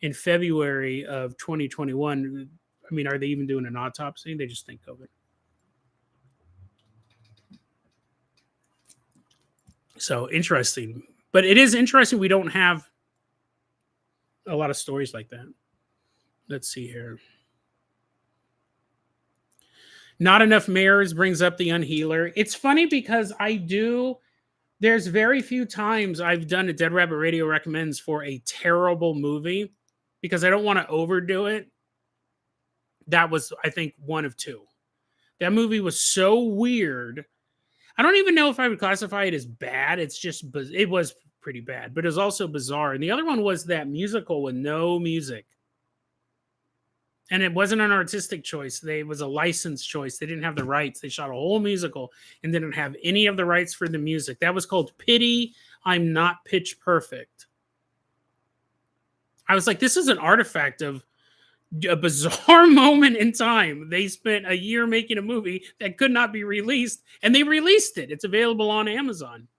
in February of 2021, I mean, are they even doing an autopsy? They just think COVID. So interesting. But it is interesting we don't have a lot of stories like that. Let's see here. Not enough mayors brings up the unhealer. It's funny because there's very few times I've done a Dead Rabbit Radio recommends for a terrible movie because I don't want to overdo it. That was, I think, one of two. That movie was so weird. I don't even know if I would classify it as bad. It was pretty bad, but it was also bizarre. And the other one was that musical with no music. And it wasn't an artistic choice. It was a licensed choice. They didn't have the rights. They shot a whole musical and didn't have any of the rights for the music. That was called Pity, I'm Not Pitch Perfect. I was like, this is an artifact of a bizarre moment in time. They spent a year making a movie that could not be released, and they released it. It's available on Amazon.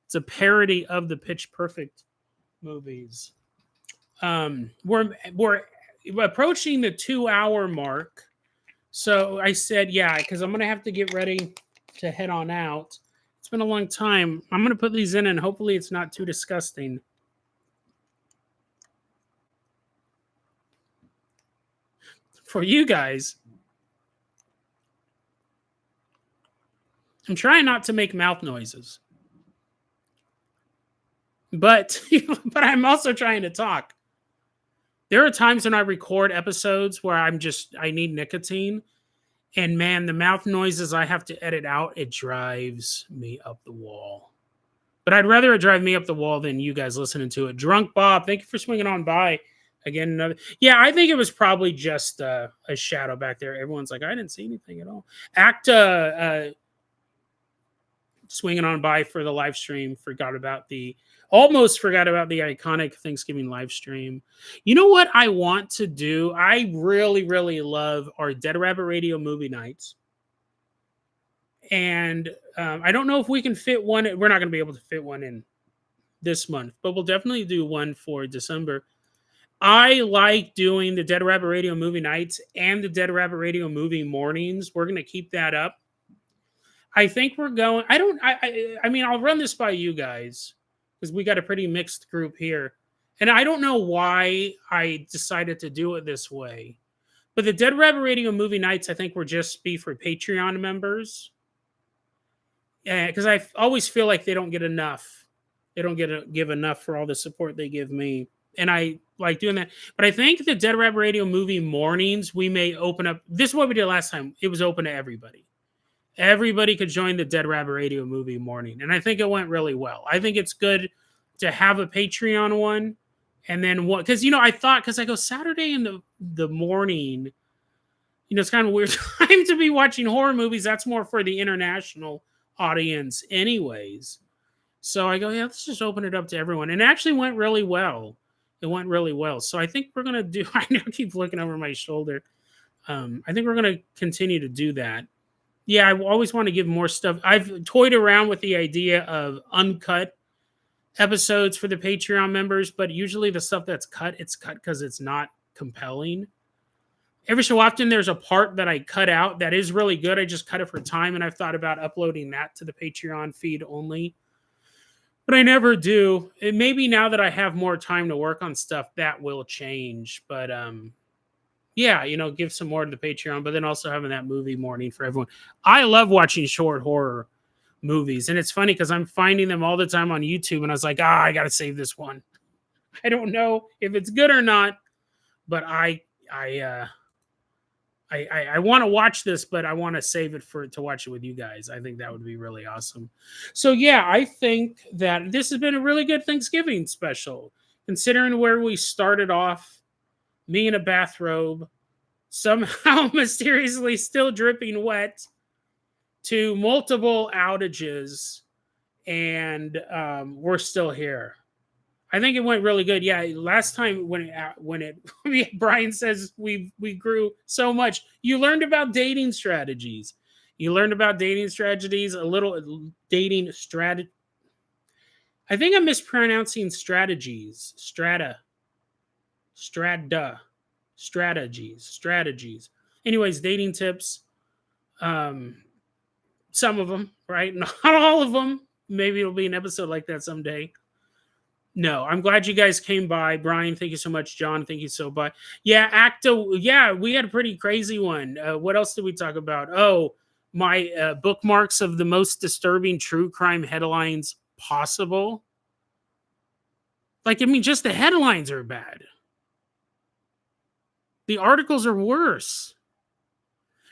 It's a parody of the Pitch Perfect movies. We're approaching the 2-hour mark. So I said, yeah, because I'm going to have to get ready to head on out. It's been a long time. I'm going to put these in and hopefully it's not too disgusting. For you guys, I'm trying not to make mouth noises. But I'm also trying to talk. There are times when I record episodes where I need nicotine. And man, the mouth noises I have to edit out, it drives me up the wall. But I'd rather it drive me up the wall than you guys listening to it. Drunk Bob, thank you for swinging on by. Again, yeah, I think it was probably just a shadow back there. Everyone's like, I didn't see anything at all. Swinging on by for the live stream. Almost forgot about the iconic Thanksgiving live stream. You know what I want to do? I really, really love our Dead Rabbit Radio movie nights. And I don't know if we can fit one. We're not going to be able to fit one in this month, but we'll definitely do one for December. I like doing the Dead Rabbit Radio movie nights and the Dead Rabbit Radio movie mornings. We're going to keep that up. I think we're going. I mean, I'll run this by you guys because we got a pretty mixed group here. And I don't know why I decided to do it this way. But the Dead Rabbit Radio movie nights, I think, will just be for Patreon members. Because I always feel like they don't get enough. They don't give enough for all the support they give me. And I like doing that. But I think the Dead Rabbit Radio movie mornings, we may open up. This is what we did last time. It was open to everybody. Everybody could join the Dead Rabbit Radio movie morning. And I think it went really well. I think it's good to have a Patreon one. And then what? Because, I thought, because I go Saturday in the morning, it's kind of a weird time to be watching horror movies. That's more for the international audience anyways. So I go, yeah, let's just open it up to everyone. And it actually went really well. It went really well. So I think we're going to do, I keep looking over my shoulder. I think we're going to continue to do that. Yeah, I always want to give more stuff. I've toyed around with the idea of uncut episodes for the Patreon members, but usually the stuff that's cut, it's cut because it's not compelling. Every so often, there's a part that I cut out that is really good. I just cut it for time, and I've thought about uploading that to the Patreon feed only. But I never do. It maybe now that I have more time to work on stuff, that will change. But yeah, give some more to the Patreon, but then also having that movie morning for everyone. I love watching short horror movies, and it's funny because I'm finding them all the time on YouTube, and I was like, I got to save this one. I don't know if it's good or not, but I want to watch this, but I want to save it to watch it with you guys. I think that would be really awesome. So yeah, I think that this has been a really good Thanksgiving special, considering where we started off. Me in a bathrobe, somehow mysteriously still dripping wet, to multiple outages, and we're still here. I think it went really good. Yeah, last time when it Brian says we grew so much. You learned about dating strategies. You learned about dating strategies, a little dating strat. I think I'm mispronouncing strategies. Strata, strategies. Anyways, dating tips. Um, some of them, right? Not all of them. Maybe it'll be an episode like that someday. No, I'm glad you guys came by. Brian, thank you so much. John, thank you so much. Yeah, Acto. Yeah, we had a pretty crazy one. What else did we talk about? Oh, my bookmarks of the most disturbing true crime headlines possible. Like, I mean, just the headlines are bad. The articles are worse.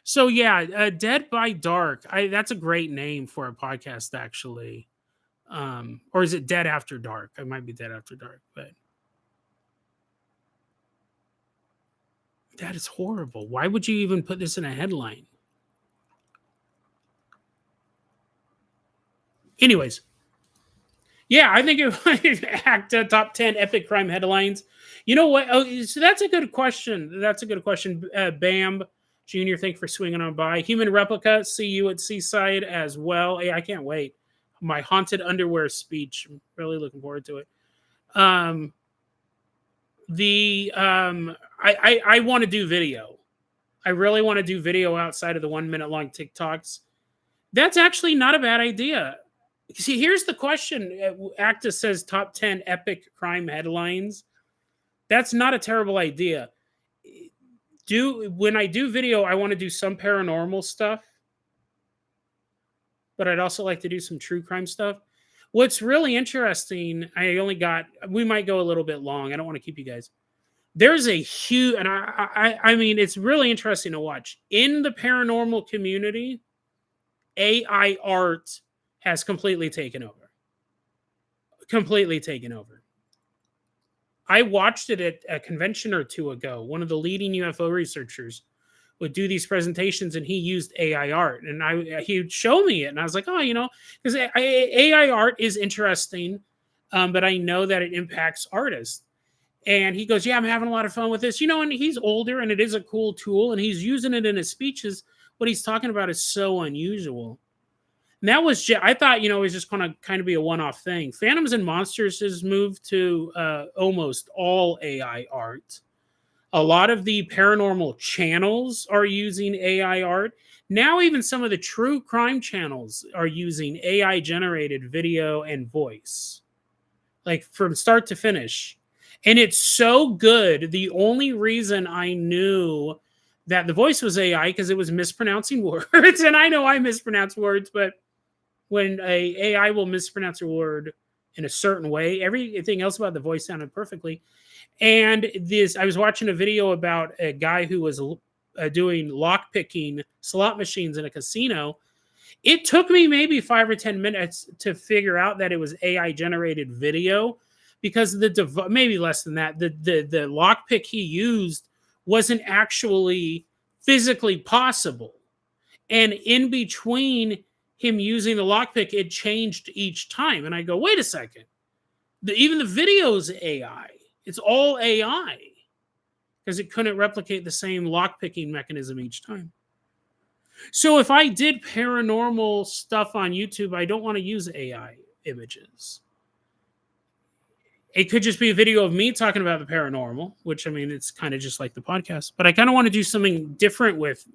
So yeah, Dead by Dark. That's a great name for a podcast, actually. Or is it Dead After Dark? It might be Dead After Dark, but that is horrible. Why would you even put this in a headline? Anyways, yeah, I think it act top 10 epic crime headlines. You know what? Oh, so that's a good question. That's a good question. Bam Junior, thank you for swinging on by. Human Replica, see you at Seaside as well. Hey, I can't wait. My haunted underwear speech. I'm really looking forward to it. I want to do video. I really want to do video outside of the 1 minute long TikToks. That's actually not a bad idea. See, here's the question. Acta says top 10 epic crime headlines. That's not a terrible idea. When I do video, I want to do some paranormal stuff, but I'd also like to do some true crime stuff. What's really interesting, we might go a little bit long. I don't want to keep you guys. There's a huge, and I mean, it's really interesting to watch. In the paranormal community, AI art has completely taken over. Completely taken over. I watched it at a convention or two ago. One of the leading UFO researchers would do these presentations, and he used AI art. And he would show me it, and I was like, oh, because AI art is interesting, but I know that it impacts artists. And he goes, yeah, I'm having a lot of fun with this, and he's older, and it is a cool tool, and he's using it in his speeches. What he's talking about is so unusual. And that was I thought, it was just going to kind of be a one-off thing. Phantoms and Monsters has moved to almost all AI art. A lot of the paranormal channels are using AI art. Now even some of the true crime channels are using AI-generated video and voice, like from start to finish. And it's so good. The only reason I knew that the voice was AI because it was mispronouncing words. And I know I mispronounce words, but when a AI will mispronounce a word in a certain way, everything else about the voice sounded perfectly. And I was watching a video about a guy who was doing lock picking slot machines in a casino. It took me maybe 5 or 10 minutes to figure out that it was AI generated video, because maybe less than that. The lock pick he used wasn't actually physically possible, and in between him using the lockpick, it changed each time. And I go, wait a second. Even the video's AI. It's all AI because it couldn't replicate the same lockpicking mechanism each time. So if I did paranormal stuff on YouTube, I don't want to use AI images. It could just be a video of me talking about the paranormal, which, I mean, it's kind of just like the podcast. But I kind of want to do something different with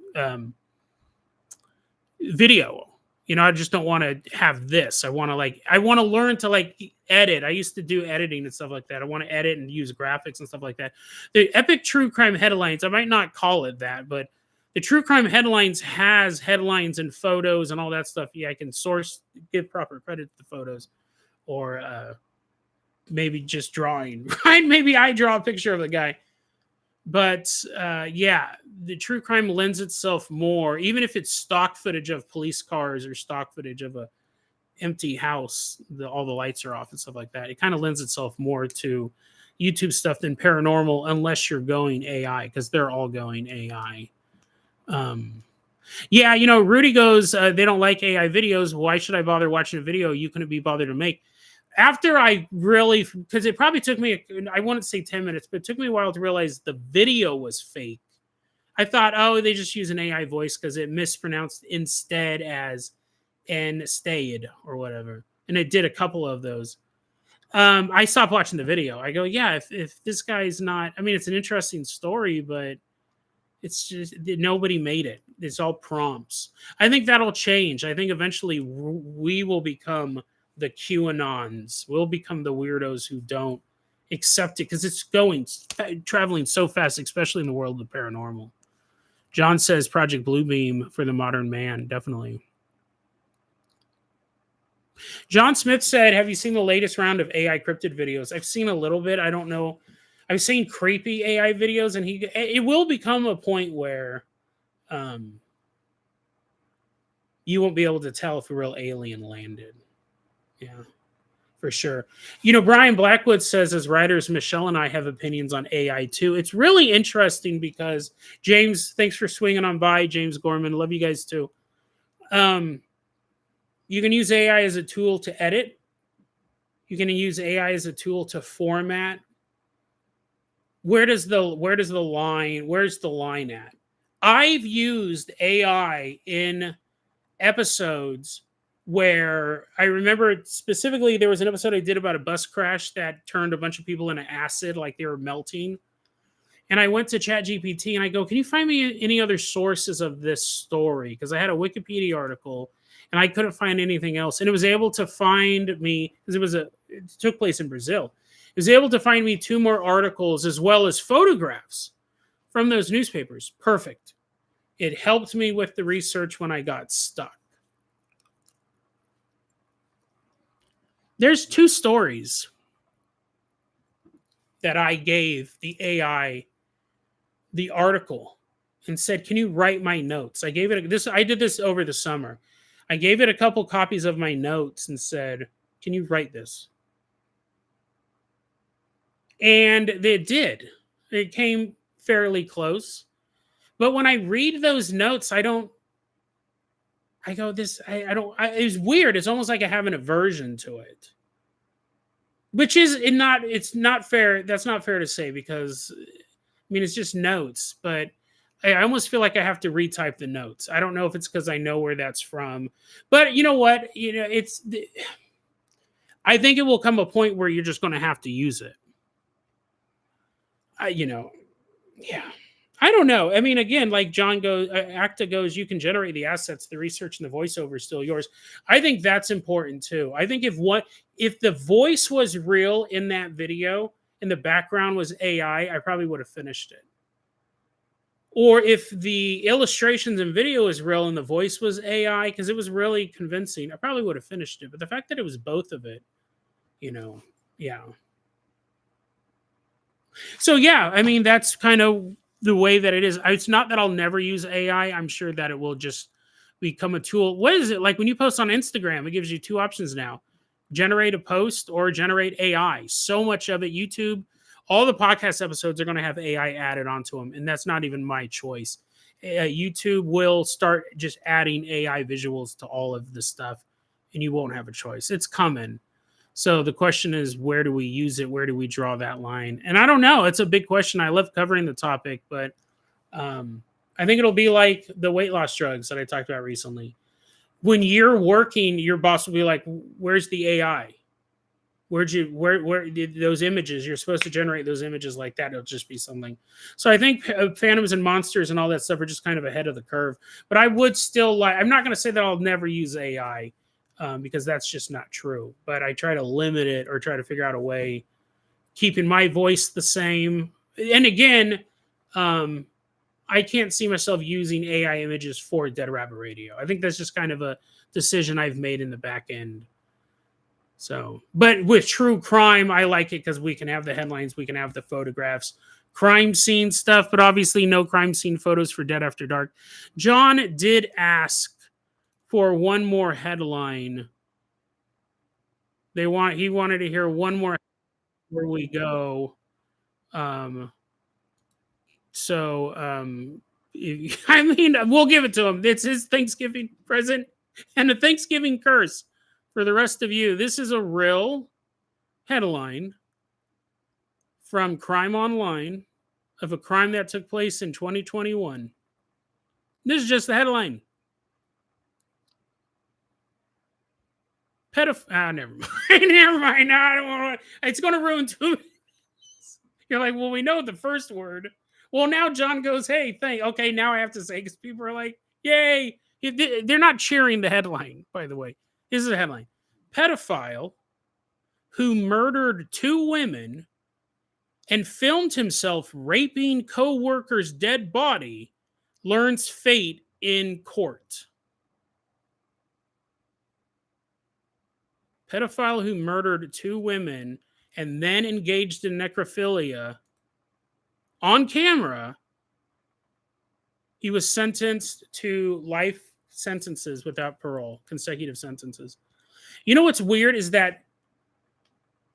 video. I just don't want to have this. I want to learn to edit. I used to do editing and stuff like that. I want to edit and use graphics and stuff like that. The epic true crime headlines, I might not call it that, but the true crime headlines has headlines and photos and all that stuff. Yeah, I can give proper credit to the photos, or maybe just drawing, right? Maybe I draw a picture of the guy. But yeah, the true crime lends itself more, even if it's stock footage of police cars or stock footage of a empty house, all the lights are off and stuff like that. It kind of lends itself more to YouTube stuff than paranormal, unless you're going AI, because they're all going AI. Yeah, Rudy goes, they don't like AI videos. Why should I bother watching a video you couldn't be bothered to make? After I really, because it probably took me, I wouldn't say 10 minutes, but it took me a while to realize the video was fake. I thought, oh, they just use an AI voice because it mispronounced instead as instead or whatever. And it did a couple of those. I stopped watching the video. I go, yeah, if this guy's not, I mean, it's an interesting story, but it's just nobody made it. It's all prompts. I think that'll change. I think eventually we will become the QAnons. We'll become the weirdos who don't accept it because it's going traveling so fast, especially in the world of the paranormal. John says Project Bluebeam for the modern man, definitely. John Smith said, "Have you seen the latest round of AI cryptid videos?" I've seen a little bit. I don't know. I've seen creepy AI videos, and it will become a point where um, you won't be able to tell if a real alien landed. Yeah, for sure. You know, Brian Blackwood says, as writers, Michelle and I have opinions on AI too. It's really interesting because James, thanks for swinging on by. James Gorman, love you guys too. Um, you can use AI as a tool to edit. You can use AI as a tool to format. Where's the line at? I've used AI in episodes where I remember specifically there was an episode I did about a bus crash that turned a bunch of people into acid, like they were melting. And I went to ChatGPT and I go, "Can you find me any other sources of this story?" Because I had a Wikipedia article and I couldn't find anything else. And it was able to find me because it took place in Brazil. It was able to find me two more articles as well as photographs from those newspapers. Perfect. It helped me with the research when I got stuck. There's two stories that I gave the AI the article and said, "Can you write my notes?" I gave it this. I did this over the summer. I gave it a couple copies of my notes and said, "Can you write this?" And it did. It came fairly close. But when I read those notes, I don't. I go this. I don't. It's weird. It's almost like I have an aversion to it, which is it not. It's not fair. That's not fair to say because I mean, it's just notes, but I almost feel like I have to retype the notes. I don't know if it's because I know where that's from, but you know what? You know, I think it will come a point where you're just going to have to use it. You know, yeah. I don't know. I mean, again, like John goes, Acta goes, you can generate the assets, the research, and the voiceover is still yours. I think that's important too. I think if the voice was real in that video and the background was AI, I probably would have finished it. Or if the illustrations and video is real and the voice was AI, because it was really convincing, I probably would have finished it. But the fact that it was both of it, you know, yeah. So yeah, I mean that's kind of the way that it is. It's not that I'll never use AI. I'm sure that it will just become a tool. What is it like when you post on Instagram? It gives you two options now: generate a post or generate AI. So much of it, YouTube, all the podcast episodes are going to have AI added onto them, and that's not even my choice. YouTube will start just adding AI visuals to all of the stuff, and you won't have a choice. It's coming. So the question is, where do we use it? Where do we draw that line? And I don't know. It's a big question. I love covering the topic, but I think it'll be like the weight loss drugs that I talked about recently. When you're working, your boss will be like, "Where's the AI? Where did those images? You're supposed to generate those images like that. It'll just be something." So I think Phantoms and Monsters and all that stuff are just kind of ahead of the curve. But I would still like. I'm not going to say that I'll never use AI. Because that's just not true. But I try to limit it or try to figure out a way, keeping my voice the same. And again, I can't see myself using AI images for Dead Rabbit Radio. I think that's just kind of a decision I've made in the back end. So, but with true crime, I like it because we can have the headlines, we can have the photographs, crime scene stuff, but obviously no crime scene photos for Dead After Dark. John did ask for one more headline. He wanted to hear one more where we go. Um, so I mean, we'll give it to him. It's his Thanksgiving present and a Thanksgiving curse for the rest of you. This is a rill. headline from Crime Online of a crime that took place in 2021. This is just the headline. Never mind. Never mind. No, I don't want to. It's going to ruin too. You're like, well, we know the first word. Well, now John goes, hey, thank. Okay, now I have to say because people are like, yay. They're not cheering the headline, by the way. This is the headline: pedophile who murdered two women and filmed himself raping co-worker's dead body learns fate in court. Pedophile who murdered two women and then engaged in necrophilia on camera. He was sentenced to life sentences without parole, consecutive sentences. You know what's weird is that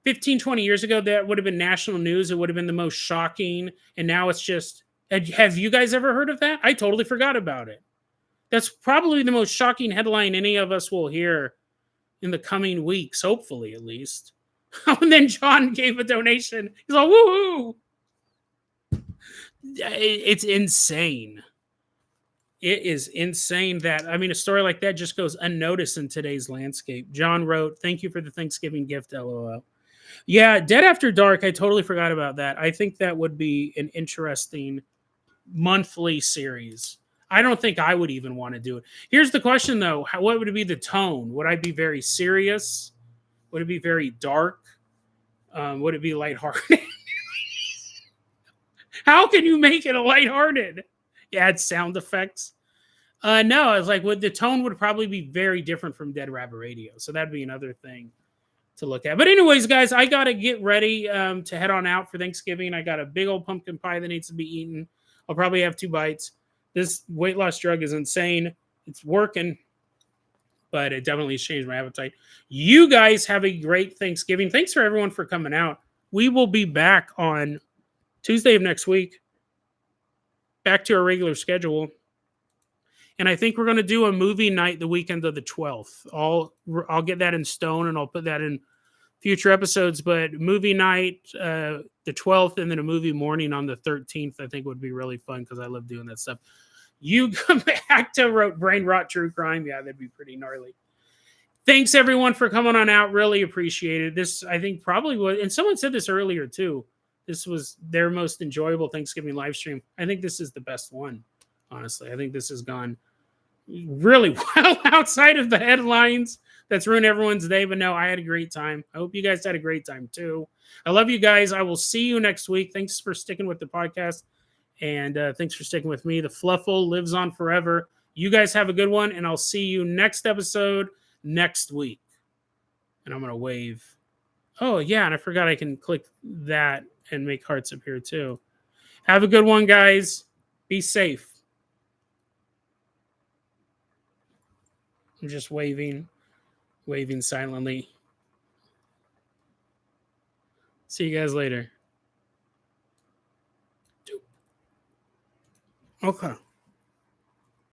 15, 20 years ago, that would have been national news. It would have been the most shocking. And now it's just, have you guys ever heard of that? I totally forgot about it. That's probably the most shocking headline any of us will hear in the coming weeks, hopefully at least. And then John gave a donation. He's like, woohoo! It's insane. It is insane that, I mean, a story like that just goes unnoticed in today's landscape. John wrote, thank you for the Thanksgiving gift, LOL. Yeah, Dead After Dark, I totally forgot about that. I think that would be an interesting monthly series. I don't think I would even want to do it. Here's the question, though. What would it be the tone? Would I be very serious? Would it be very dark? Would it be lighthearted? How can you make it a lighthearted? You add sound effects. No, it's like the tone would probably be very different from Dead Rabbit Radio. So that'd be another thing to look at. But anyways, guys, I got to get ready to head on out for Thanksgiving. I got a big old pumpkin pie that needs to be eaten. I'll probably have 2 bites. This weight loss drug is insane. It's working, but it definitely changed my appetite. You guys have a great Thanksgiving. Thanks for everyone for coming out. We will be back on Tuesday of next week, back to our regular schedule. And I think we're going to do a movie night the weekend of the 12th. I'll get that in stone and I'll put that in future episodes. But movie night the 12th and then a movie morning on the 13th, I think would be really fun because I love doing that stuff. You come back to Brain Rot True Crime. Yeah, that'd be pretty gnarly. Thanks, everyone, for coming on out. Really appreciate it. This, I think, probably was, and someone said this earlier, too. This was their most enjoyable Thanksgiving live stream. I think this is the best one. Honestly, I think this has gone really well outside of the headlines that's ruined everyone's day. But no, I had a great time. I hope you guys had a great time too. I love you guys. I will see you next week. Thanks for sticking with the podcast. And thanks for sticking with me. The Fluffle lives on forever. You guys have a good one. And I'll see you next episode next week. And I'm going to wave. Oh, yeah. And I forgot I can click that and make hearts appear too. Have a good one, guys. Be safe. I'm just waving silently. See you guys later. Okay.